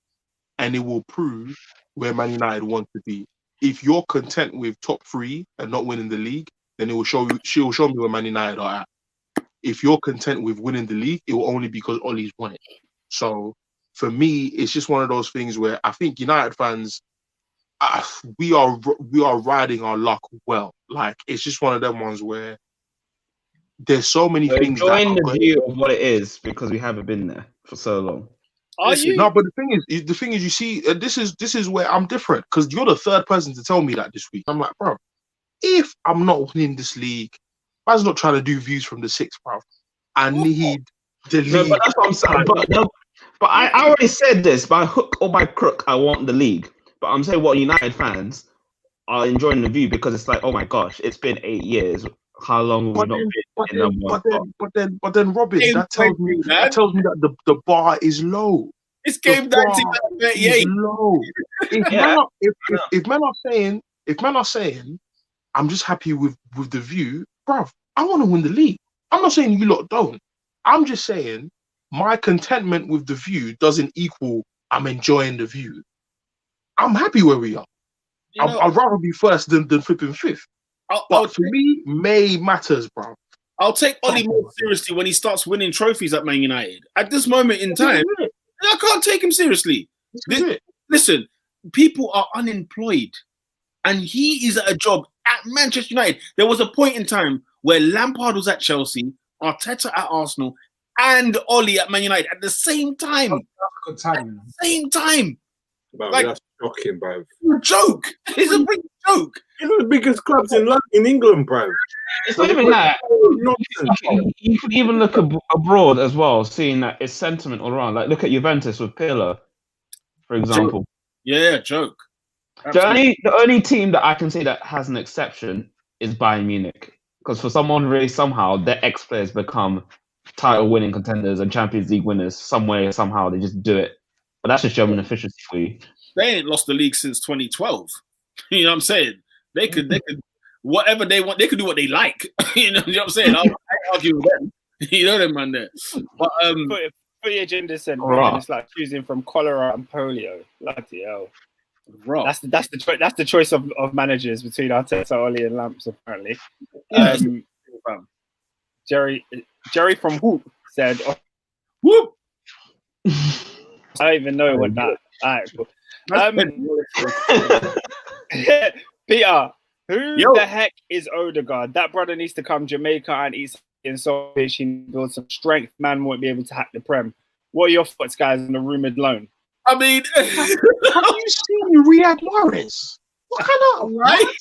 and it will prove where Man United want to be. If you're content with top 3 and not winning the league, then it will show you. She will show me where Man United are at. If you're content with winning the league, it will only be because Ollie's won it. So for me, it's just one of those things where I think United fans, we are riding our luck well. Like it's just one of them ones where there's so many things. Enjoying the view of what it is because we haven't been there for so long. No, but the thing is, you see, this is where I'm different because you're the third person to tell me that this week. I'm like, bro, if I'm not winning this league, man's not trying to do views from the 6th, bro. I need the league. But that's what I'm saying. But I already said this, by hook or by crook, I want the league. But I'm saying what United fans are enjoying the view because it's like, oh my gosh, it's been 8 years. How long have we not been in number one? But then, Robin, that tells me that the bar is low. This game 1938 low. If men are saying, I'm just happy with the view, bruv, I want to win the league. I'm not saying you lot don't. I'm just saying my contentment with the view doesn't equal I'm enjoying the view. I'm happy where we are. I'd rather be first than flipping 5th. But for me, May matters, bro. I'll take Ollie more seriously when he starts winning trophies at Man United. At this moment in time, I can't take him seriously. Listen, people are unemployed. and he is at a job at Manchester United. There was a point in time where Lampard was at Chelsea, Arteta at Arsenal, and Oli at Man United at the same time. That's a good time. At the same time. Bro, Like- that's shocking, bro. It's a joke. It's a big joke. It's one of the biggest clubs in England, bro. It's not even that. Nonsense. You could even look abroad as well, seeing that it's sentiment all around. Like, look at Juventus with Pirlo, for example. Yeah, joke. The only team that I can say that has an exception is Bayern Munich. Because for someone really, somehow, their ex-players become title-winning contenders and Champions League winners. Some way, somehow, they just do it. But that's just German efficiency for you. They ain't lost the league since 2012. You know what I'm saying? They could whatever they want. They could do what they like. You know what I'm saying? I argue with them. You know them, man. There, but For your gender said, Right. it's like choosing from cholera and polio. Bloody hell. bro, That's the choice of managers between Arteta, Oli, and Lamps. Apparently, Yeah. Jerry from Whoop said, whoop. "I don't even know what that." All right, cool. Peter, who Yo. the heck is Odegaard? That brother needs to come Jamaica and eat in so he can build some strength. Man won't be able to hack the Prem. What are your thoughts, guys, on the rumored loan? I mean, Have you seen Riyad Mahrez? What kind of right?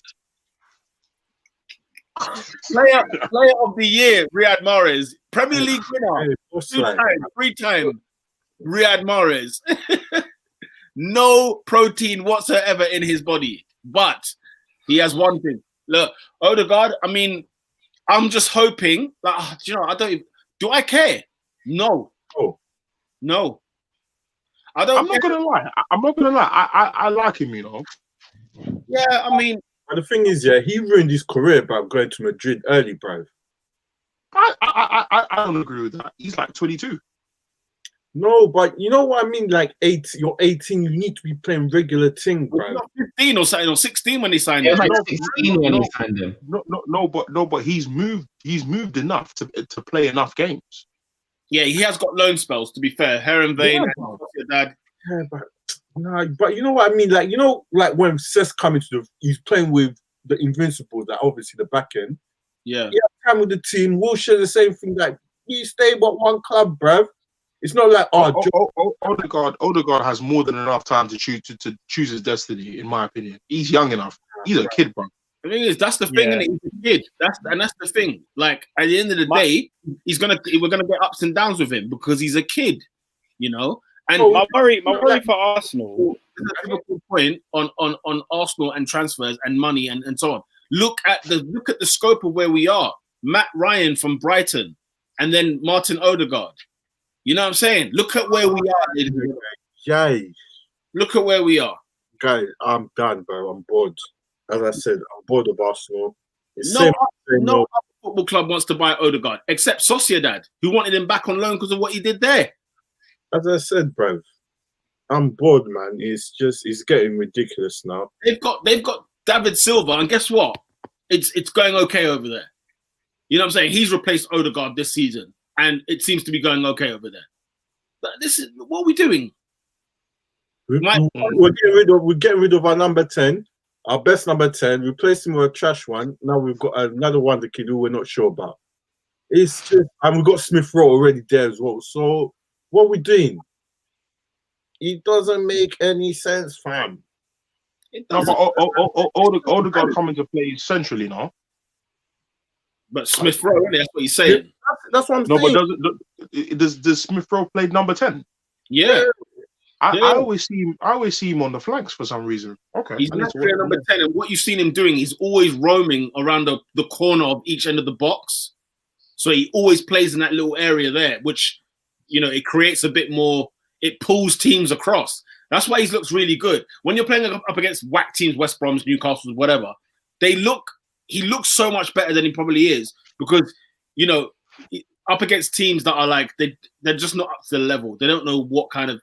Player of the year, Riyad Mahrez. Premier League winner, Hey, what's 2 like? times, 3 times. Riyad Mahrez. No protein whatsoever in his body, but he has one thing. Look, Odegaard. I mean, I'm just hoping. Like, you know, I don't. Even, do I care? No. Oh. No. I don't. I'm not gonna lie. I like him, you know. Yeah, I mean, And the thing is, yeah, he ruined his career by going to Madrid early, bro. I don't agree with that. He's like 22. No, but you know what I mean? Like, you're 18, you need to be playing regular thing, was bro. he not 15 or something, or 16 when they signed It was him. like 16 when he signed him. But he's moved enough to play enough games. Yeah, he has got loan spells. To be fair, Herenveen, Yeah, and your dad. Yeah, but you know what I mean? Like, you know, like when Cesc coming to he's playing with the Invincibles, like obviously the back end. Yeah, Time with the team, we'll share the same thing. Like, you stay but one club, bruv. It's not like Odegaard has more than enough time to choose his destiny, in my opinion. He's young enough. He's a kid, bro. the thing is, that's the thing, Yeah. innit? He's a kid. That's the thing. Like at the end of the day, we're gonna get ups and downs with him because he's a kid, you know. And My worry for Arsenal. there's a Liverpool point on Arsenal and transfers and money and so on. Look at the scope of where we are. Matt Ryan from Brighton, and then Martin Odegaard. You know what I'm saying? Look at where we are. ladies and gentlemen. Jay, Look at where we are. guys, I'm done, bro. I'm bored. As I said, I'm bored of Arsenal. It's No same, other football club wants to buy Odegaard except Sociedad, who wanted him back on loan because of what he did there. as I said, bro. I'm bored, man. It's getting ridiculous now. They've got David Silva, and guess what? It's going okay over there. You know what I'm saying? He's replaced Odegaard this season, and it seems to be going okay over there. But this is what are we doing? We're getting rid of our number 10, our best number 10, replacing with a trash one. Now we've got another one, the kid who we're not sure about. It's just, and we've got Smith Rowe already there as well. So what are we doing? It doesn't make any sense, fam. It No, doesn't. but Odegaard coming to play centrally now. But Smith Rowe, that's what he's saying. That's what I'm No, saying. but does Smith Rowe play number 10? Yeah, I Yeah. always see him on the flanks for some reason. Okay, he's I need to naturally watch number him. 10, and what you've seen him doing, he's always roaming around the corner of each end of the box. So he always plays in that little area there, which, you know, it creates a bit more. It pulls teams across. That's why he looks really good. When you're playing up against whack teams, West Brom's, Newcastle's, whatever, he looks so much better than he probably is because, you know, up against teams that are like they're just not up to the level. They don't know what kind of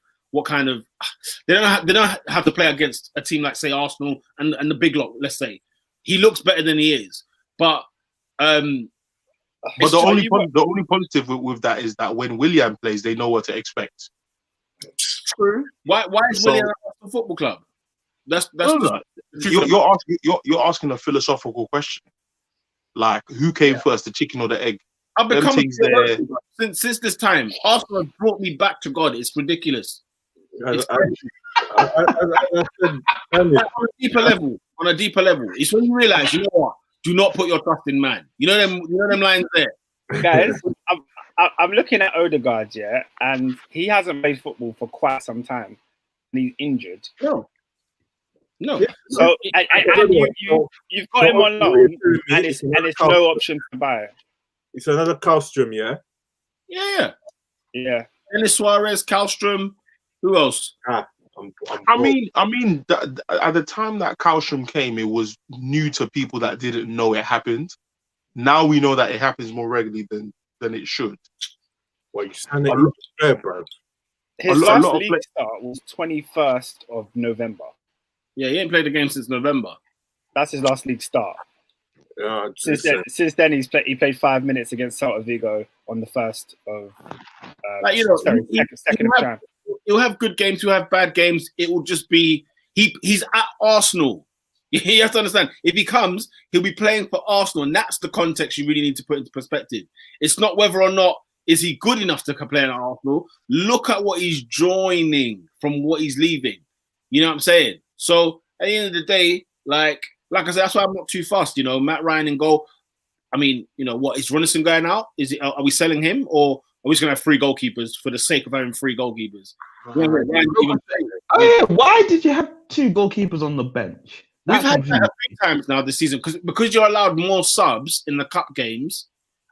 they don't have to play against a team like say Arsenal and the big lot. Let's say he looks better than he is, but But the only positive with that is that when William plays, they know what to expect. true. Why is So- William at the football club? That's you're asking a philosophical question. Like, who came first, the chicken or the egg? I've become things there. since this time. Arsenal have brought me back to God. It's ridiculous. It's on a deeper level. It's when you realize, you know what? Do not put your trust in man. You know them lines there. Guys, I'm looking at Odegaard, yeah, and he hasn't played football for quite some time. And he's injured. No. So you've got him on loan, and it's no option to buy. It's another Kallstrom, yeah? Yeah. Dennis Suarez, Kallstrom. Who else? I mean, at the time that Kallstrom came, it was new to people that didn't know it happened. Now we know that it happens more regularly than it should. Well, you sounded fair, bro. His last league start was 21st of November. Yeah, he ain't played a game since November. That's his last league start. Yeah, since then, he played 5 minutes against Celta Vigo on the 1st of second of Jan. He'll have good games. He'll have bad games. It will just be he's at Arsenal. You have to understand. If he comes, he'll be playing for Arsenal, and that's the context you really need to put into perspective. It's not whether or not is he good enough to play at Arsenal. Look at what he's joining from what he's leaving. You know what I'm saying? So at the end of the day, like I said, that's why I'm not too fast. You know, Matt Ryan in goal. I mean, you know what? Is Runnison going out? Are we selling him, or are we just going to have 3 goalkeepers for the sake of having 3 goalkeepers? Why did you have 2 goalkeepers on the bench? We've had that a few times now this season because you're allowed more subs in the cup games,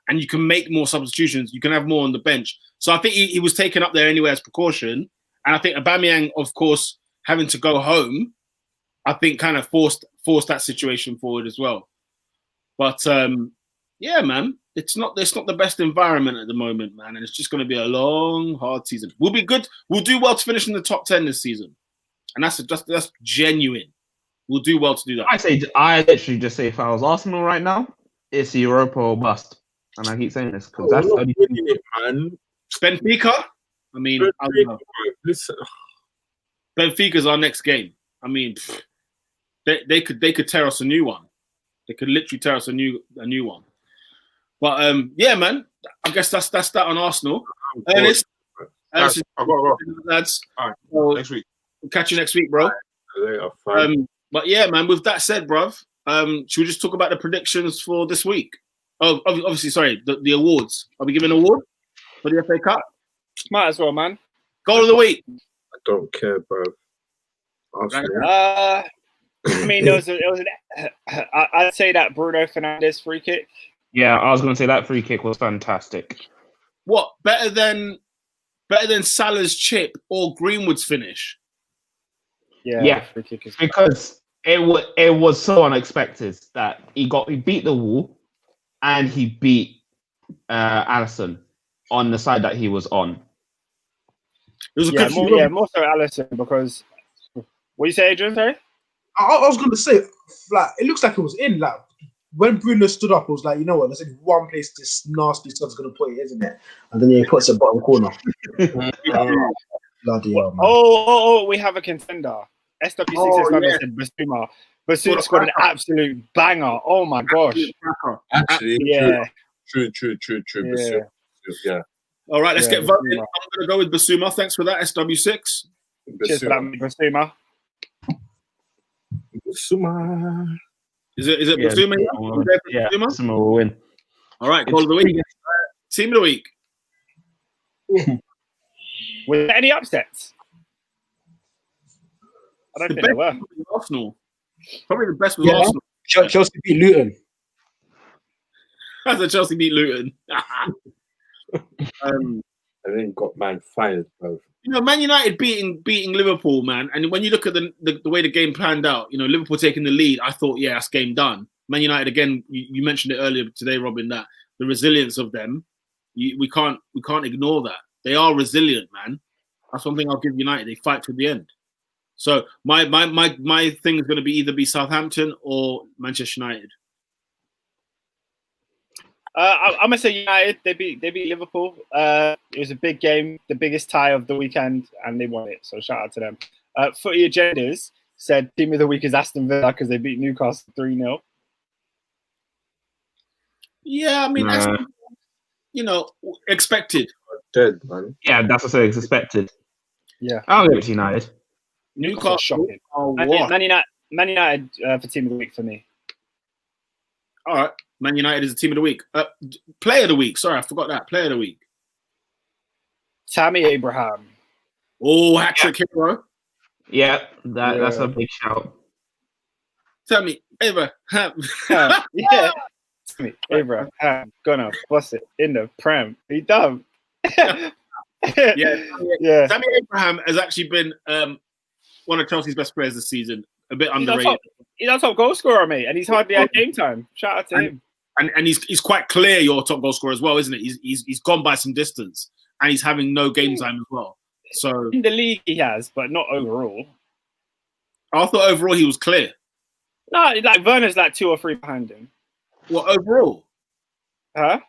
and you can make more substitutions. You can have more on the bench. So I think he was taken up there anyway as precaution, and I think Aubameyang, of course, having to go home, I think kind of forced that situation forward as well. But yeah, man, it's not the best environment at the moment, man, and it's just going to be a long, hard season. We'll be good. We'll do well to finish in the top 10 this season, and that's genuine. We'll do well to do that. I literally just say if I was Arsenal right now, it's Europa or bust, and I keep saying this because that's the only thing. Man. Benfica. I mean, listen. Benfica's our next game. I mean, they could tear us a new one. They could literally tear us a new one. But yeah, man, I guess that's that on Arsenal. Ernest, I've got to go. lads. All right, So, next week. We'll catch you next week, bro. But yeah, man, with that said, bruv, should we just talk about the predictions for this week? Oh, obviously, sorry, the awards. Are we giving an award for the FA Cup? Might as well, man. Goal of the week. I don't care, bro. I mean, I'd say that Bruno Fernandes free kick. Yeah, I was going to say that free kick was fantastic. What better than Salah's chip or Greenwood's finish? Yeah, free kick is because it was so unexpected that he beat the wall and he beat Alisson on the side that he was on. It was more so Alisson because what you say, Adrian? Sorry, I was going to say, like, it looks like it was in. Like when Bruno stood up, it was like, you know what? There's only one place this nasty son's going to put it, isn't it? And then he puts it bottom corner. Bloody hell, man. Oh, we have a contender. SW6 said Basuma. Basuma scored an absolute banger. Oh my gosh! Actually, yeah. True. Yeah. All right, let's get voting. I'm going to go with Basuma. Thanks for that, SW6. Cheers for that, Basuma. Basuma. Is it Basuma? Yeah, Basuma will win. All right, goal of the week. Team of the week. Were there any upsets? I don't think there were. Arsenal. Probably the best was Arsenal. Chelsea beat Luton. That's a Chelsea beat Luton. And then got Man fired, bro. You know, Man United beating Liverpool, man. And when you look at the way the game planned out, you know, Liverpool taking the lead, I thought, yeah, that's game done. Man United again. You mentioned it earlier today, Robin, that the resilience of them, we can't ignore that. They are resilient, man. That's one thing I'll give United. They fight to the end. So my thing is going to be either Southampton or Manchester United. I'm gonna say United. They beat Liverpool. It was a big game, the biggest tie of the weekend, and they won it. So shout out to them. Footy agendas. said team of the week is Aston Villa because they beat Newcastle 3-0. Yeah, I mean, that's, expected. Dead, man. Yeah, that's what I said. It's expected. Yeah. I'll give it to United. Newcastle shocking. Man United for team of the week for me. All right. Man United is the team of the week. Player of the week. Sorry, I forgot that. Player of the week. Tammy Abraham. Oh, hat-trick hero. Yeah, that's a big shout. Tammy Abraham. Yeah. Tammy Abraham. Gonna bust it in the Prem. He dumb. Yeah. Tammy Abraham has actually been one of Chelsea's best players this season. A bit underrated. He's our top goal scorer, mate, and he's hardly had game time. Shout out to him. And he's quite clear your top goal scorer as well, isn't it? He's gone by some distance, and he's having no game time as well. So in the league he has, but not overall. I thought overall he was clear. No, like Werner's like 2 or 3 behind him. What overall? Huh?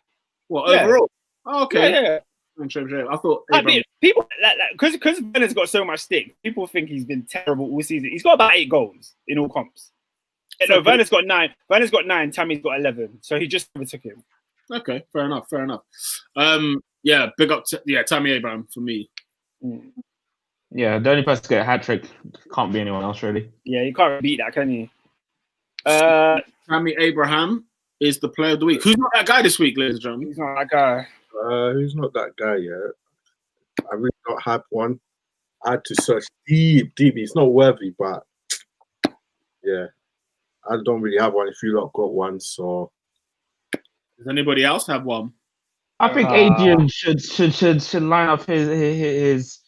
What overall? Oh, okay. Yeah. I thought people because Werner's got so much stick. People think he's been terrible all season. He's got about 8 goals in all comps. No, Werner's got 9. Werner's got 9. Tammy's got 11. So he just overtook him. Okay, fair enough. Yeah, big up to Tammy Abraham for me. Yeah, the only person to get a hat trick can't be anyone else, really. Yeah, you can't beat that, can you? Tammy Abraham is the player of the week. Who's not that guy this week, ladies and gentlemen? He's not that guy. Who's not that guy yet? I really don't have one. I had to search deep. It's not worthy, but yeah, I don't really have one. If you lot got one, so does anybody else have one? I think Adrian should line up his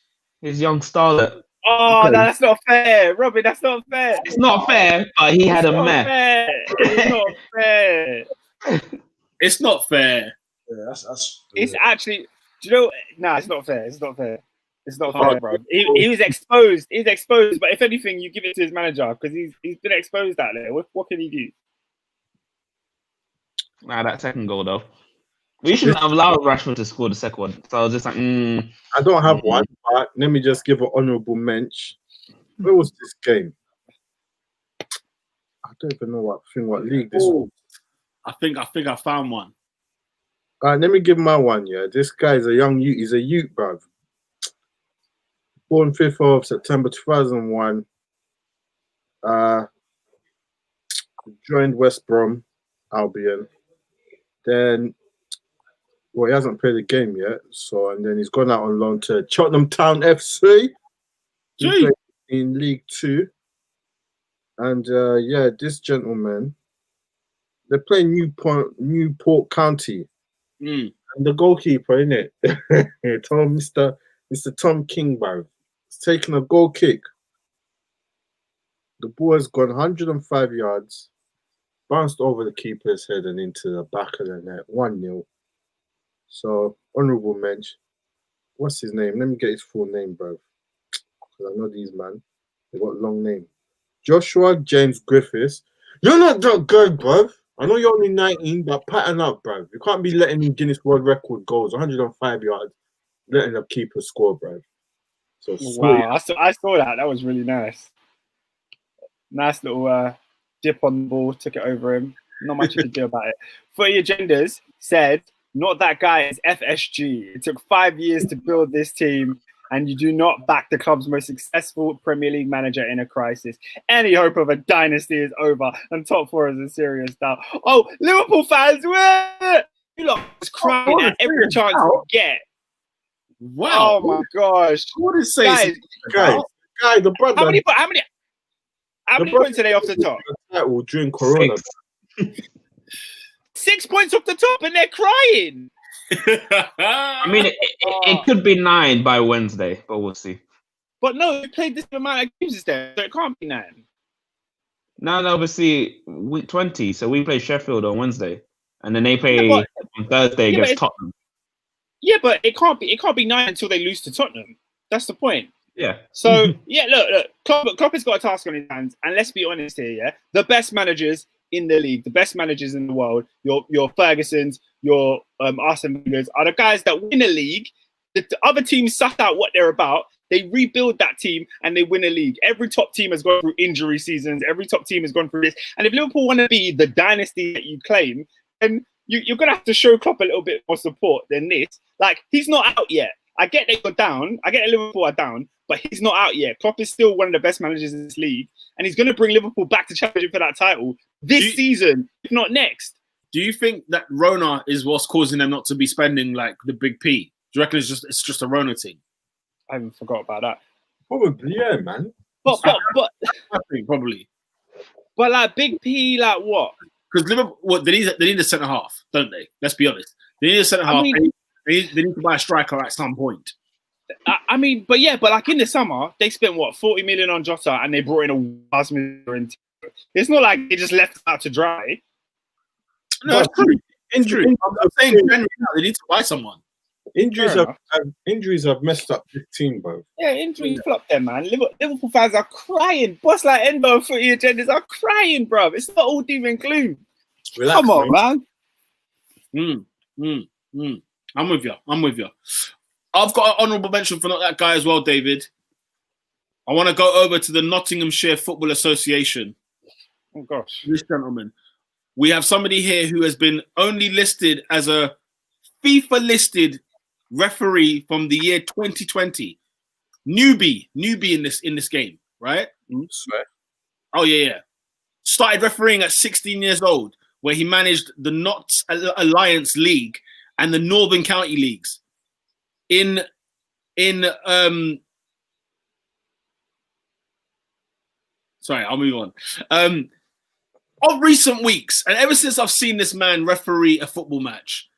young starlet. Oh, no, that's not fair, Robin. That's not fair. It's not fair, but he had a meh. It's not fair. It's not fair. Yeah, that's It's actually. Do you know? Nah, it's not fair. It's not fair. It's not fair, bro. He was exposed. He's exposed. But if anything, you give it to his manager because he's been exposed out there. What can he do? Nah, that second goal though. We shouldn't have allowed Rashford to score the second one. So I was just like, I don't have one, but let me just give an honourable mention. Where was this game? I don't even know what league this was. I think I found one. Let me give my one. Yeah, this guy is a young youth. He's a youth, bruv. Born 5th of September 2001. Joined West Brom Albion. Then, well, he hasn't played a game yet. So, and then he's gone out on loan to Cheltenham Town FC. In League 2. And this gentleman, they're playing Newport County. And the goalkeeper, innit? Mr. Tom King, bro. He's taking a goal kick. The ball has gone 105 yards, bounced over the keeper's head and into the back of the net. 1-0. So, honourable mention. What's his name? Let me get his full name, bro. Because I know these, man. They got a long name. Joshua James Griffiths. You're not that good, bro. I know you're only 19, but pattern up, bro. You can't be letting in Guinness World Record goals, 105 yards, letting the keeper score, bro. So wow, I saw that. That was really nice. Nice little dip on the ball, took it over him. Not much you could do about it. Footy Agendas said, not that guy is FSG. It took 5 years to build this team, and you do not back the club's most successful Premier League manager in a crisis. Any hope of a dynasty is over, and top 4 is a serious doubt. Oh, Liverpool fans, you lot was crying at every chance you get. Wow! Oh my gosh! What is saying, guy, the brother? How many points are they off the top? Title during Corona. 6 points off the top, and they're crying. I mean, it could be 9 by Wednesday, but we'll see. But no, we played this amount of games there, so it can't be 9. No, obviously week 20. So we play Sheffield on Wednesday, and then they play on Thursday against Tottenham. Yeah, but it can't be 9 until they lose to Tottenham. That's the point. Yeah. So look, Klopp has got a task on his hands, and let's be honest here. Yeah, the best managers in the league, the best managers in the world, your Fergusons, your Arsene Wengers, are the guys that win a league. The other teams suss out what they're about. They rebuild that team and they win a league. Every top team has gone through injury seasons. Every top team has gone through this. And if Liverpool want to be the dynasty that you claim, then you're going to have to show Klopp a little bit more support than this. Like, he's not out yet. I get that you're down. I get that Liverpool are down, but he's not out yet. Klopp is still one of the best managers in this league, and he's going to bring Liverpool back to championship for that title this season, if not next. Do you think that Rona is what's causing them not to be spending like the big P? Do you reckon it's just a Rona thing? I even forgot about that. Probably, yeah, man. But I think probably. But like Big P, like what? Because Liverpool, they need a centre half, don't they? Let's be honest. They need a centre half. They need to buy a striker at some point. I mean, but like in the summer, they spent what 40 million on Jota, and they brought in a last minute. It's not like they just left out to dry. No, it's true. Injury. I'm saying generally now, they need to buy someone. Injuries have messed up this team, bro. Yeah, injuries flopped them, man. Liverpool fans are crying. Boss like Endo and Footy Agendas are crying, bro. It's not all doom and gloom. Relax, come on, man. I'm with you. I've got an honourable mention for not that guy as well, David. I want to go over to the Nottinghamshire Football Association. Oh, gosh. This gentleman. We have somebody here who has been only listed as a FIFA-listed referee from the year 2020. Newbie in this game, right? Swear. Oh, yeah. Started refereeing at 16 years old, where he managed the Notts Alliance League and the Northern County Leagues. Sorry, I'll move on. Of recent weeks, and ever since I've seen this man referee a football match,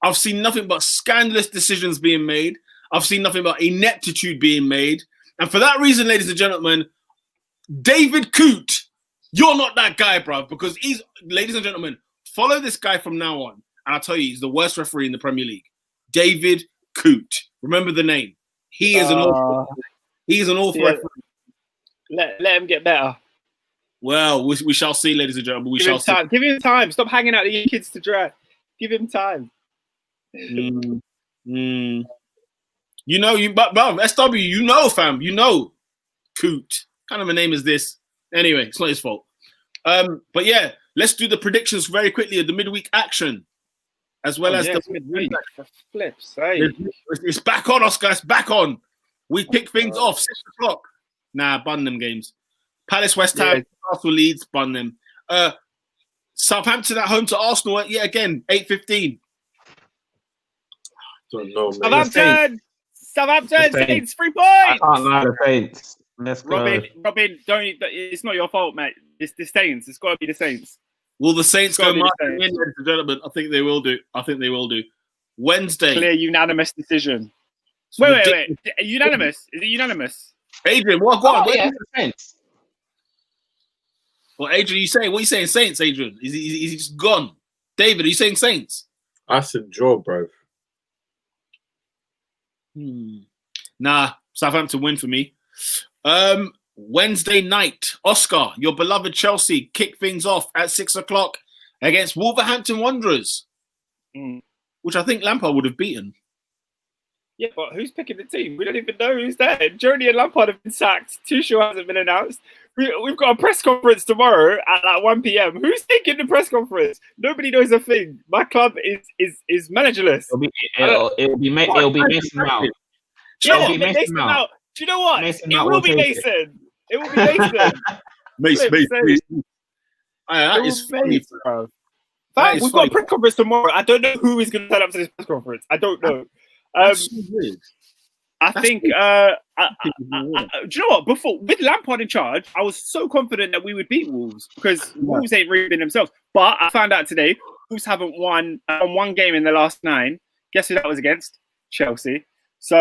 I've seen nothing but scandalous decisions being made. I've seen nothing but ineptitude being made. And for that reason, ladies and gentlemen, David Coote, you're not that guy, bro, because ladies and gentlemen, follow this guy from now on. And I'll tell you, he's the worst referee in the Premier League. David Coote. Remember the name. He is an awful referee. Let him get better. Well, we shall see, ladies and gentlemen. Give him time. Stop hanging out the young kids to dry. Give him time. You know, but SW, you know, fam, you know, Coote. Kind of a name is this? Anyway, it's not his fault. But yeah, let's do the predictions very quickly of the midweek action, as well as the midweek flips. Hey. It's back on, Oscar. It's back on. We kick things off 6 o'clock. Nah, bun them games. Palace, West Ham, Arsenal, Leeds, bun them. Southampton at home to Arsenal. Yeah, again, 8:15. Don't know, man. Southampton, Saints, 3 points. I can't lie, the Saints. Let's go. Robin, don't. It's not your fault, mate. It's the Saints. It's got to be the Saints. Will the Saints go marching in, ladies and gentlemen? I think they will do. Wednesday. Clear unanimous decision. Wait. Unanimous? Is it unanimous? Adrian, what? Go on. Yeah, the Saints. Well, Adrian, what are you saying? Saints, Adrian? Is he just gone? David, are you saying Saints? I said draw, bro. Nah, Southampton win for me. Wednesday night, Oscar, your beloved Chelsea kick things off at 6 o'clock against Wolverhampton Wanderers, which I think Lampard would have beaten. Yeah, but who's picking the team? We don't even know who's there. Journey and Lampard have been sacked. Tuchel hasn't been announced. We've got a press conference tomorrow at like 1 p.m. Who's taking the press conference? Nobody knows a thing. My club is managerless. It'll be Mason Mount. It'll be Mason Mount. Do you know what? It will be Mason. It will be Mason. Mason. That is funny, bro. We've got a press conference tomorrow. I don't know who is going to turn up to this press conference. I don't know. I think. Do you know what? Before with Lampard in charge, I was so confident that we would beat Wolves because Wolves ain't really been themselves. But I found out today Wolves haven't won one game in the last 9. Guess who that was against? Chelsea. So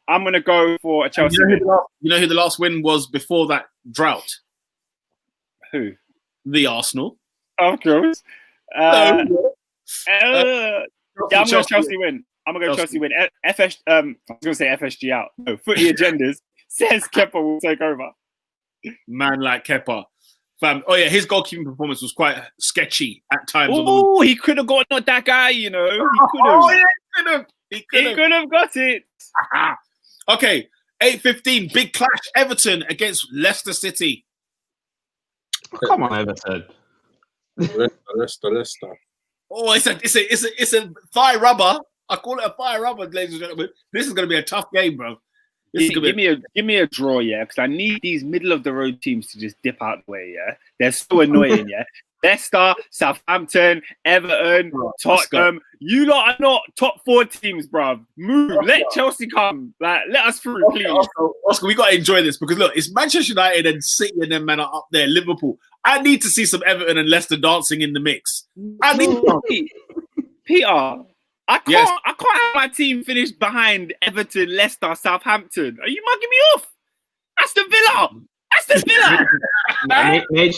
I'm going to go for a Chelsea. You know who the last win was before that drought? Who? The Arsenal. Of course. I'm going to go Chelsea win. I'm going to go Chelsea win. I was going to say FSG out. No, Footy Agendas says Kepa will take over. Man like Kepa. Fam. Oh, yeah, his goalkeeping performance was quite sketchy at times. Oh, he could have got not that guy, you know. He could have. Oh, yeah, he could have. He could have got it. Okay, 8:15, big clash. Everton against Leicester City. Come on, Everton. Leicester. Oh, it's a thigh rubber. I call it a thigh rubber, ladies and gentlemen. This is going to be a tough game, bro. Give me a draw, yeah, because I need these middle of the road teams to just dip out the way, yeah. They're so annoying, yeah. Leicester, Southampton, Everton, Tottenham. You lot are not top 4 teams, bruv. Move. Let Chelsea come. Like, let us through, please. Oscar, we got to enjoy this because look, it's Manchester United and City and them men are up there. Liverpool. I need to see some Everton and Leicester dancing in the mix. Peter, I can't have my team finish behind Everton, Leicester, Southampton. Are you mugging me off? That's the Villa.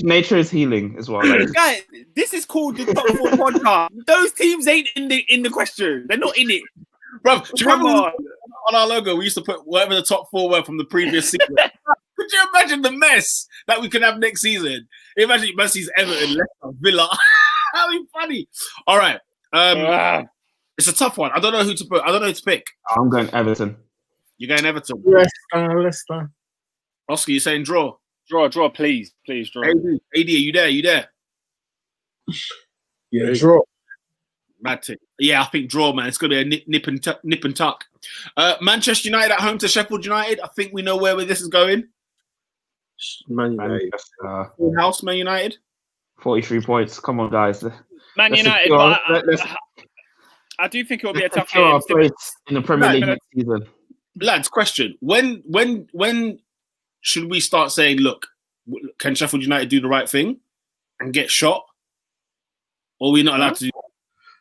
Nature is healing as well. Like. Guys, this is called the Top 4 podcast. Those teams ain't in the question. They're not in it. Bro, do you remember on our logo we used to put whatever the top 4 were from the previous season? Could you imagine the mess that we could have next season? Imagine Messi's Everton, Leicester, Villa. That'd be funny. All right. It's a tough one. I don't know who to put. I don't know who to pick. I'm going Everton. You're going Everton. Leicester. Oscar, you're saying draw. Draw, please, draw. AD, are you there? Yeah, draw. Mad thing. Yeah, I think draw, man. It's gonna be a nip and tuck. Manchester United at home to Sheffield United. I think we know where this is going. Man United. Full house, Man United. 43 points. Come on, guys. Man United. But I do think it will be a tough game. In the Premier League next season. Lads, question: When should we start saying, look, can Sheffield United do the right thing and get shot, or are we not allowed to do?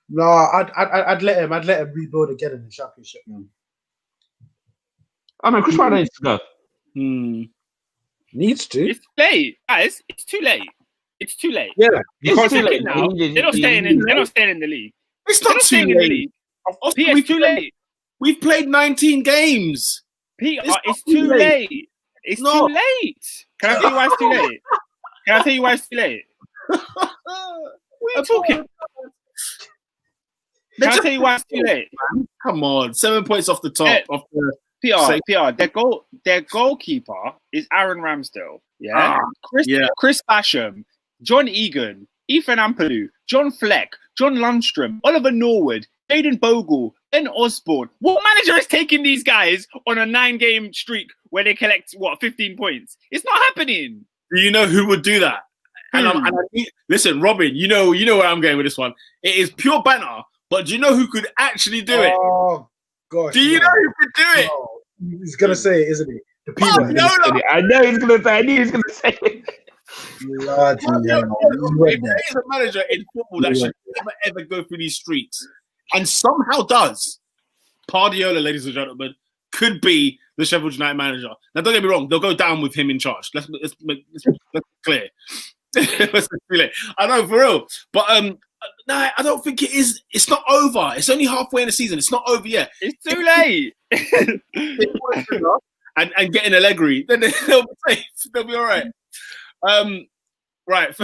No, I'd let him rebuild again in the Championship. I mean, Chris Ryder needs to go. Needs to. It's late, guys. It's too late. Yeah, it's too late now. They're not staying in the league. It's not too late. It's too late. We've played 19 games. Peter, it's too late. It's too late. Can I tell you why it's too late? What are you talking? Can I tell you why it's too late? Come on, 7 points off the top. PR. Their goalkeeper is Aaron Ramsdale. Yeah. Chris Basham, John Egan, Ethan Ampadu, John Fleck, John Lundstrom, Oliver Norwood, Aidan Bogle, Ben Osborne. What manager is taking these guys on a 9-game streak where they collect 15 points? It's not happening. Do you know who would do that? Listen, Robin, you know where I'm going with this one. It is pure banter, but do you know who could actually do it? Oh gosh! Do you know who could do it? No. He's gonna say it, isn't he? The people. I know he's gonna say. I knew he's gonna say it. If there is a manager in football that should never ever go through these streets and somehow does, Guardiola, ladies and gentlemen, could be the Sheffield United manager. Now, don't get me wrong; they'll go down with him in charge. Let's be clear. I know for real, but no, I don't think it is. It's not over. It's only halfway in the season. It's not over yet. It's too late. and getting Allegri, then they'll be safe. They'll be all right. Right.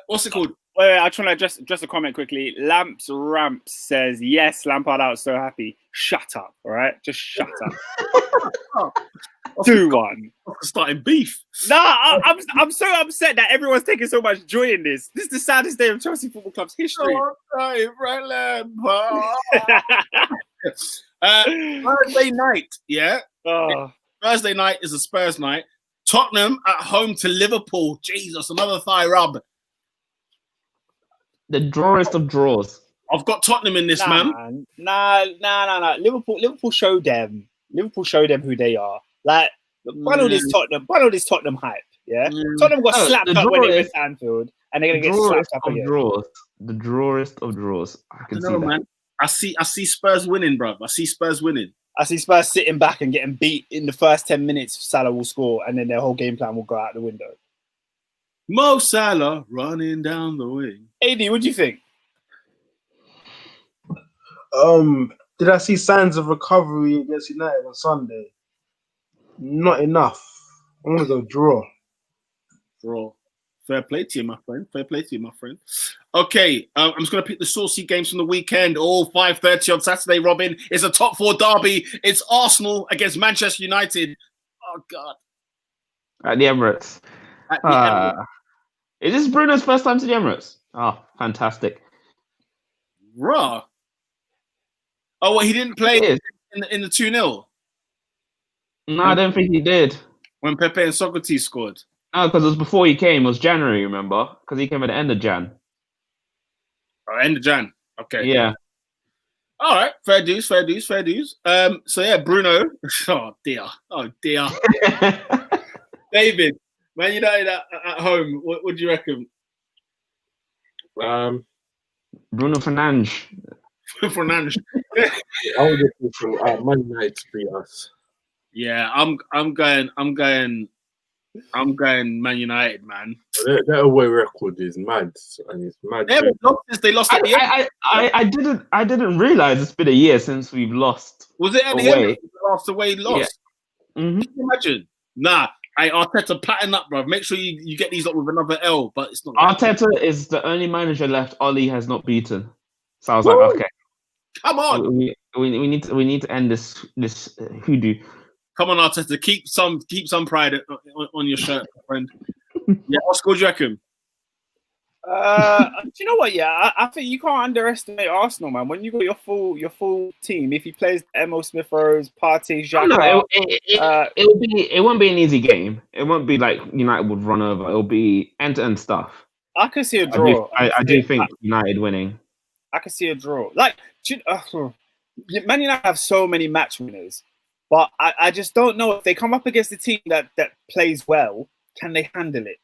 What's it called? Wait, I try to address a comment quickly. Lamps Ramp says, yes, Lampard out, so happy. Shut up, all right? Just shut up. 2-1. Starting beef. Nah, I'm so upset that everyone's taking so much joy in this. This is the saddest day of Chelsea Football Club's history. Right, Lampard. Thursday night, yeah? Thursday night is a Spurs night. Tottenham at home to Liverpool. Jesus, another thigh rub. The drawest of draws. I've got Tottenham in this, man. Nah. Liverpool showed them. Liverpool showed them who they are. Like, why all this Tottenham hype? Yeah, Tottenham got slapped up when they went to Anfield, and they're gonna get slapped up again. The drawest of draws. I can see that. Man. I see Spurs winning, bro. I see Spurs winning. I see Spurs sitting back and getting beat in the first 10 minutes. Salah will score, and then their whole game plan will go out the window. Mo Salah running down the wing. AD, what do you think? Did I see signs of recovery against United on Sunday? Not enough. I'm gonna go draw. Draw. Fair play to you, my friend. Fair play to you, my friend. Okay, I'm just going to pick the saucy games from the weekend. All 5:30 on Saturday, Robin. It's a top 4 derby. It's Arsenal against Manchester United. Oh, God. At the Emirates. At the Emirates. Is this Bruno's first time to the Emirates? Oh, fantastic. Raw. Oh, well, he didn't play It is. in the 2-0 No, I don't think he did. when Pepe and Socrates scored. No, because it was before he came. It was January, remember? Because he came at the end of Jan. Oh, end of Jan. Okay. Yeah. All right. Fair dues. So, yeah, Bruno. Oh, dear. David, Man United at home. What do you reckon? I Bruno Fernandes. Fernandes. would go for Man United to beat us. Yeah, I'm going Man United, man. Their away record is mad, and it's mad. They haven't lost since they lost at the end. I didn't realize it's been a year since we've lost. Was it at the away. end? Last away lost. Yeah. Mm-hmm. Can you imagine? Nah, Arteta pattern up, bro. Make sure you get these up with another L, but it's not. Arteta is the only manager left Ollie has not beaten. So I was like, okay, Come on, we need to end this hoodoo. come on, Arteta. Keep some pride on your shirt, my friend. Yeah, Oscar, what do you reckon? Do you know what? Yeah, I think you can't underestimate Arsenal, man. When you got your full team, if he plays Emil Smith Rose, Partey, Xhaka, it won't be an easy game. It won't be like United would run over. It'll be end-to-end stuff. I can see a draw. I do think United winning. I can see a draw. Like, Man United have so many match winners, but I just don't know if they come up against a team that plays well, can they handle it?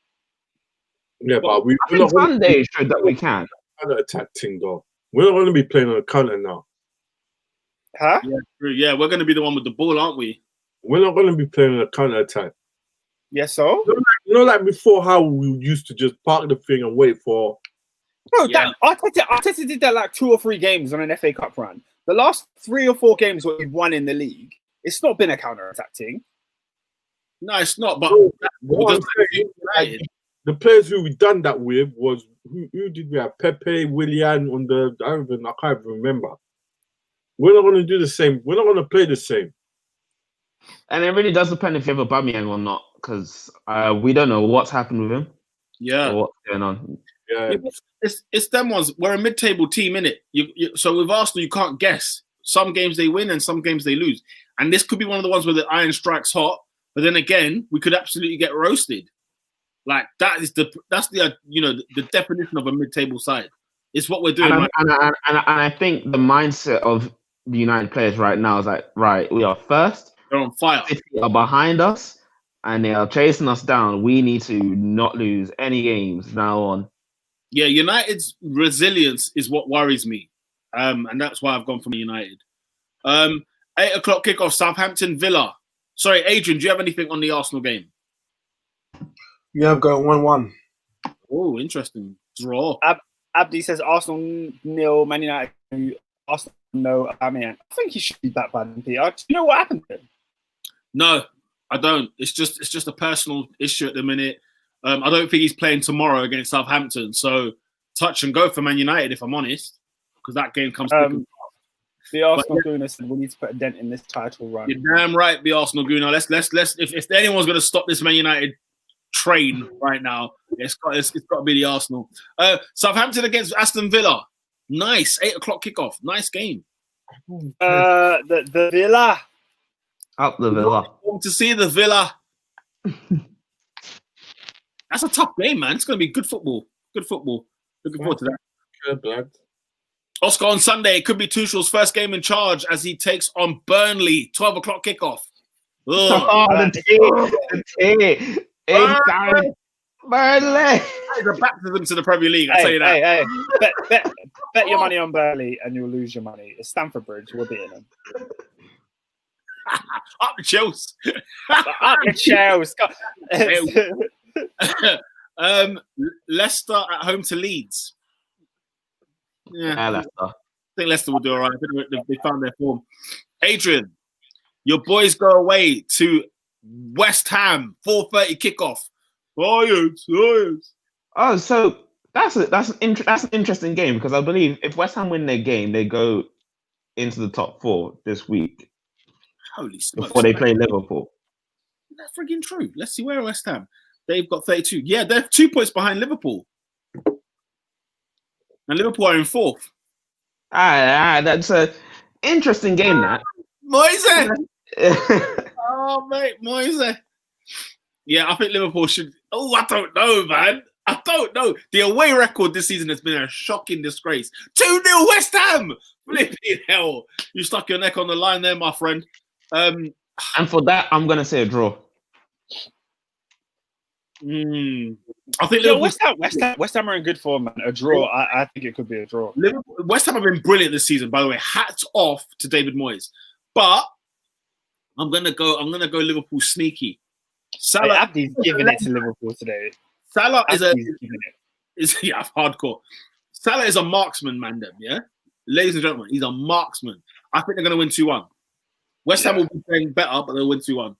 Yeah, but we're I think not going Sunday showed that we can. to attack thing though. We're not going to be playing on a counter now. Huh? Yeah, true. Yeah, we're going to be the one with the ball, aren't we? We're not going to be playing on a counter attack. Yes, so? Like before, how we used to just park the thing and wait for. Bro, Yeah. Arteta did that like 2 or 3 games on an FA Cup run. The last 3 or 4 games what we've won in the league, it's not been a counter-attack team. No, it's not. But What I'm saying, like, the players who we done that with was who did we have? Pepe, Willian on the I can't even remember. We're not going to do the same. We're not going to play the same. And it really does depend if you have Aubameyang or not, because we don't know what's happened with him yeah, or what's going on. Yeah, it's them ones. We're a mid-table team, innit? So with Arsenal, you can't guess. Some games they win and some games they lose. And this could be one of the ones where the iron strikes hot. But then again, we could absolutely get roasted. Like that's the definition of a mid-table side. It's what we're doing. And I think the mindset of the United players right now is like, right, we are first. They're on fire. City are behind us, and they are chasing us down. We need to not lose any games now on. Yeah, United's resilience is what worries me, and that's why I've gone from United. 8:00 kickoff, Southampton Villa. Sorry, Adrian, do you have anything on the Arsenal game? Yeah, I'm going 1-1. Oh, interesting draw. Abdi says Arsenal 0, Man United 2, Arsenal no. I think he should be back by then. Do you know what happened to him? No, I don't. It's just a personal issue at the minute. I don't think he's playing tomorrow against Southampton. So touch and go for Man United, if I'm honest, because that game comes. The Arsenal Gooner said we need to put a dent in this title run. You're damn right, the Arsenal Gooner. Let's. If anyone's going to stop this Man United train right now, it's got to be the Arsenal. Southampton against Aston Villa. Nice 8:00 kickoff. Nice game. The Villa. Up the Villa. Want to see the Villa. That's a tough game, man. It's going to be good football. Good football. Looking forward to that. Good blood. Oscar on Sunday. It could be Tuchel's first game in charge as he takes on Burnley. 12:00 kickoff. Oh, the tea. Burnley. It's a baptism to the Premier League. I'll tell you that. Hey. Bet your money on Burnley and you'll lose your money. It's Stamford Bridge. We're beating them. Up the Chelsea. Up the Chelsea. Leicester at home to Leeds. Yeah, Leicester. I think Leicester will do all right. I think they found their form. Adrian, your boys go away to West Ham. 4:30 kickoff. Lions. Oh, so that's an interesting game because I believe if West Ham win their game, they go into the top 4 this week. Holy smokes! Before they play Liverpool. That's frigging true. Let's see where West Ham. They've got 32. Yeah, they're 2 points behind Liverpool, and Liverpool are in 4th. That's an interesting game. That Moise. Oh mate, Moise. Yeah, I think Liverpool should. Oh, I don't know, man. I don't know. The away record this season has been a shocking disgrace. 2-0 West Ham. Flipping hell. You stuck your neck on the line there, my friend. And for that, I'm going to say a draw. I think West Ham are in good form, man. A draw, I think it could be a draw. West Ham have been brilliant this season, by the way. Hats off to David Moyes. But I'm gonna go Liverpool sneaky. Salah, Abdi's giving it to Liverpool today. Salah is hardcore. Salah is a marksman, man. Yeah, ladies and gentlemen, he's a marksman. I think they're gonna win 2-1. West Ham will be playing better, but they'll win 2-1.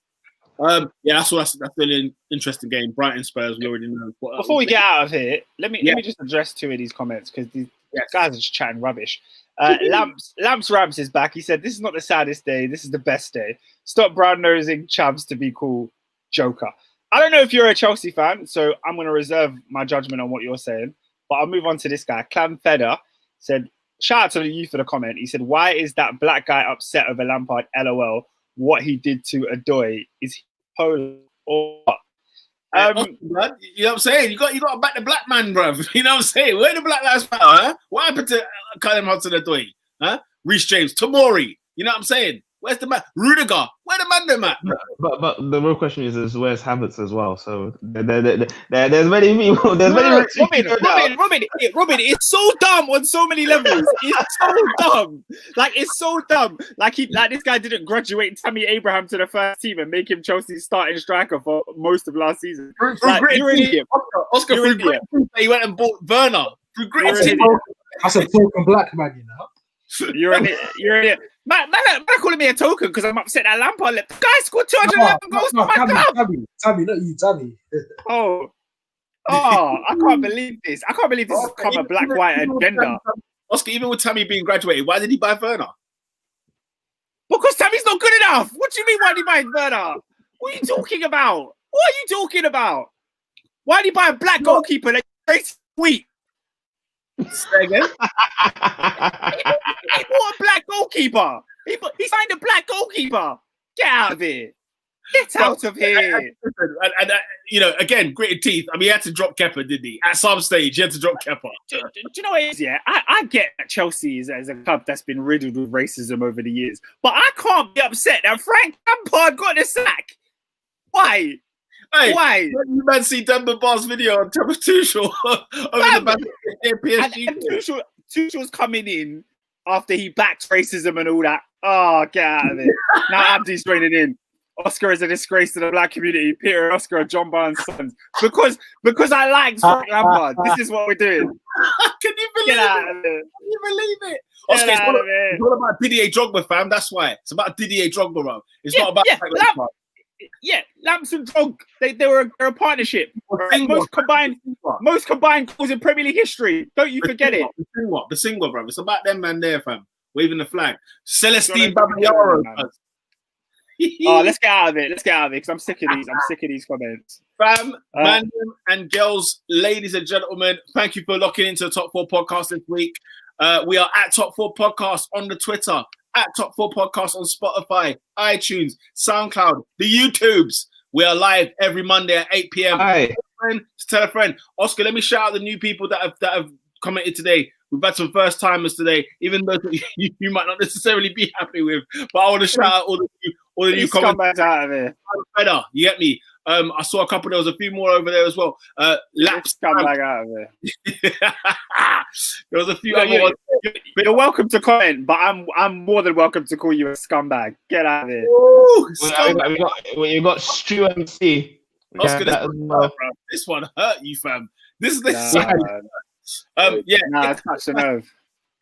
That's really an interesting game. Brighton Spurs, we already know. Before we get out of here, let me just address 2 of these comments because these guys are just chatting rubbish. Lamps Rams is back. He said, "This is not the saddest day. This is the best day. Stop brown nosing chavs to be cool, Joker." I don't know if you're a Chelsea fan, so I'm going to reserve my judgment on what you're saying. But I'll move on to this guy. Clam Feder said, "Shout out to you for the comment." He said, "Why is that black guy upset over Lampard? LOL. What he did to Adoy is he Polar or what?" You know what I'm saying? You got to back the black man, bruv. You know what I'm saying? Where the Black Lives Matter, huh? What happened to Callum Hudson-Odoi? Huh? Reece James, Tomori. You know what I'm saying? Where's the man? Rudiger. Where the man them at? But the real question is where's Havertz as well? So there's many people. There's many. Robin, it's so dumb on so many levels. It's so dumb. It's so dumb. This guy didn't graduate Tammy Abraham to the first team and make him Chelsea's starting striker for most of last season. You're an idiot. Oscar, you're an idiot. He went and bought Werner. That's a token black man, you know. You're an idiot. Man calling me a token because I'm upset that Lampard left. The guy scored 211 goals for my club. Tammy, not you, Tammy. Oh, I can't believe this. I can't believe this has become a black-white agenda. Oscar, even with Tammy being graduated, why did he buy Werner? Because Tammy's not good enough. What do you mean, why did he buy Werner? What are you talking about? Why did he buy a black goalkeeper that is sweet? Say again? He bought a black goalkeeper. He signed a black goalkeeper. Get out of here. Get out of here. And again, gritted teeth. I mean, he had to drop Kepa, didn't he? At some stage, he had to drop Kepa. Do you know what it is? Yeah, I get that Chelsea is as a club that's been riddled with racism over the years, but I can't be upset that Frank Lampard got the sack. Why? Hey, why? You man see Denver Bar's video on Thomas Tuchel over the back of PSG. And Tuchel's coming in after he backed racism and all that. Oh, get out of it. Now Abdi's joining in. Oscar is a disgrace to the black community. Peter and Oscar are John Barnes' sons. Because I like Frank Lampard. This is what we're doing. Can you believe it? Can you believe it? Oscar, it's not about Didier Drogba, fam. That's why. It's about Didier Drogba, bro. It's not about Frank Lampard. Yeah, Lamps and Drog. They're a partnership. Most combined goals in Premier League history. Don't you forget it. The single, bro. It's about them man there, fam. Waving the flag. Celestine Babayaro. Let's get out of it because I'm sick of these. I'm sick of these comments. Fam, man and girls, ladies and gentlemen, thank you for locking into the Top 4 podcast this week. We are at Top 4 Podcast on the Twitter, at Top 4 Podcast on Spotify, iTunes, SoundCloud, the YouTubes. We are live every Monday at 8 p.m. Tell a friend. Oscar, let me shout out the new people that have commented today. We've had some first timers today, even though you might not necessarily be happy with. But I want to shout out all the new comments out of here. Better, you get me. I saw a couple. There was a few more over there as well. Laps come back out of there. There was a few other ones. You're welcome to comment, but I'm more than welcome to call you a scumbag. Get out of here. You got Stu MC. Oscar, this one hurt you, fam. This is the touch the nerve.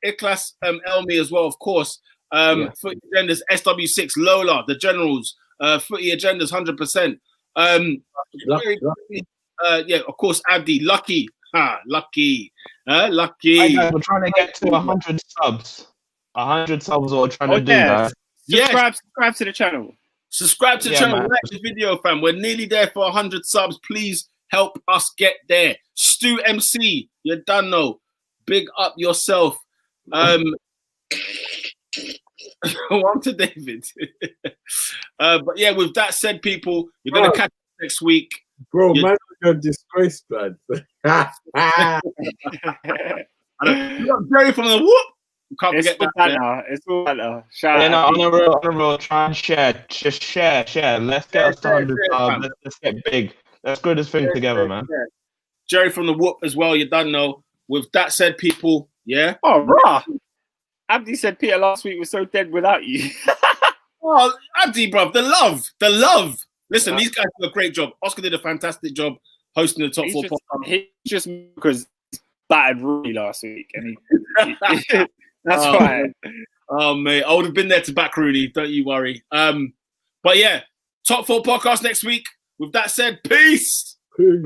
Iklas Elmi as well, of course. Footy Agendas, SW6, Lola, the Generals, Footy Agendas, 100%. Of course, Abdi, Lucky, Lucky. Hey Lucky. guys, we're trying to get to 100 subs. 100 subs, what we're trying to do, guys. Subscribe to the channel. Subscribe to the channel. Man. Like the video, fam. We're nearly there for 100 subs. Please help us get there. Stu MC, you done know. Big up yourself. One to David. But yeah, with that said, people, you're gonna catch us next week. Bro, man, you're a disgrace, man. I don't, Jerry from the whoop. You can't It's forget all that. banter. It's all banter. Shout Yeah, no, out. on the real, try and share. Just share. Let's get us to 100 subs. Let's get big. Let's grow this thing together, man. Jerry from the whoop as well, you done know. With that said, people, yeah. Oh, rah. Abdi said Peter last week was so dead without you. Oh, Abdi, bruv, the love. Listen, these guys did a great job. Oscar did a fantastic job hosting the top four podcast. He just because battered Rooney last week, and that's why. Oh mate, I would have been there to back Rooney. Don't you worry. But yeah, top four podcast next week. With that said, peace. Peace.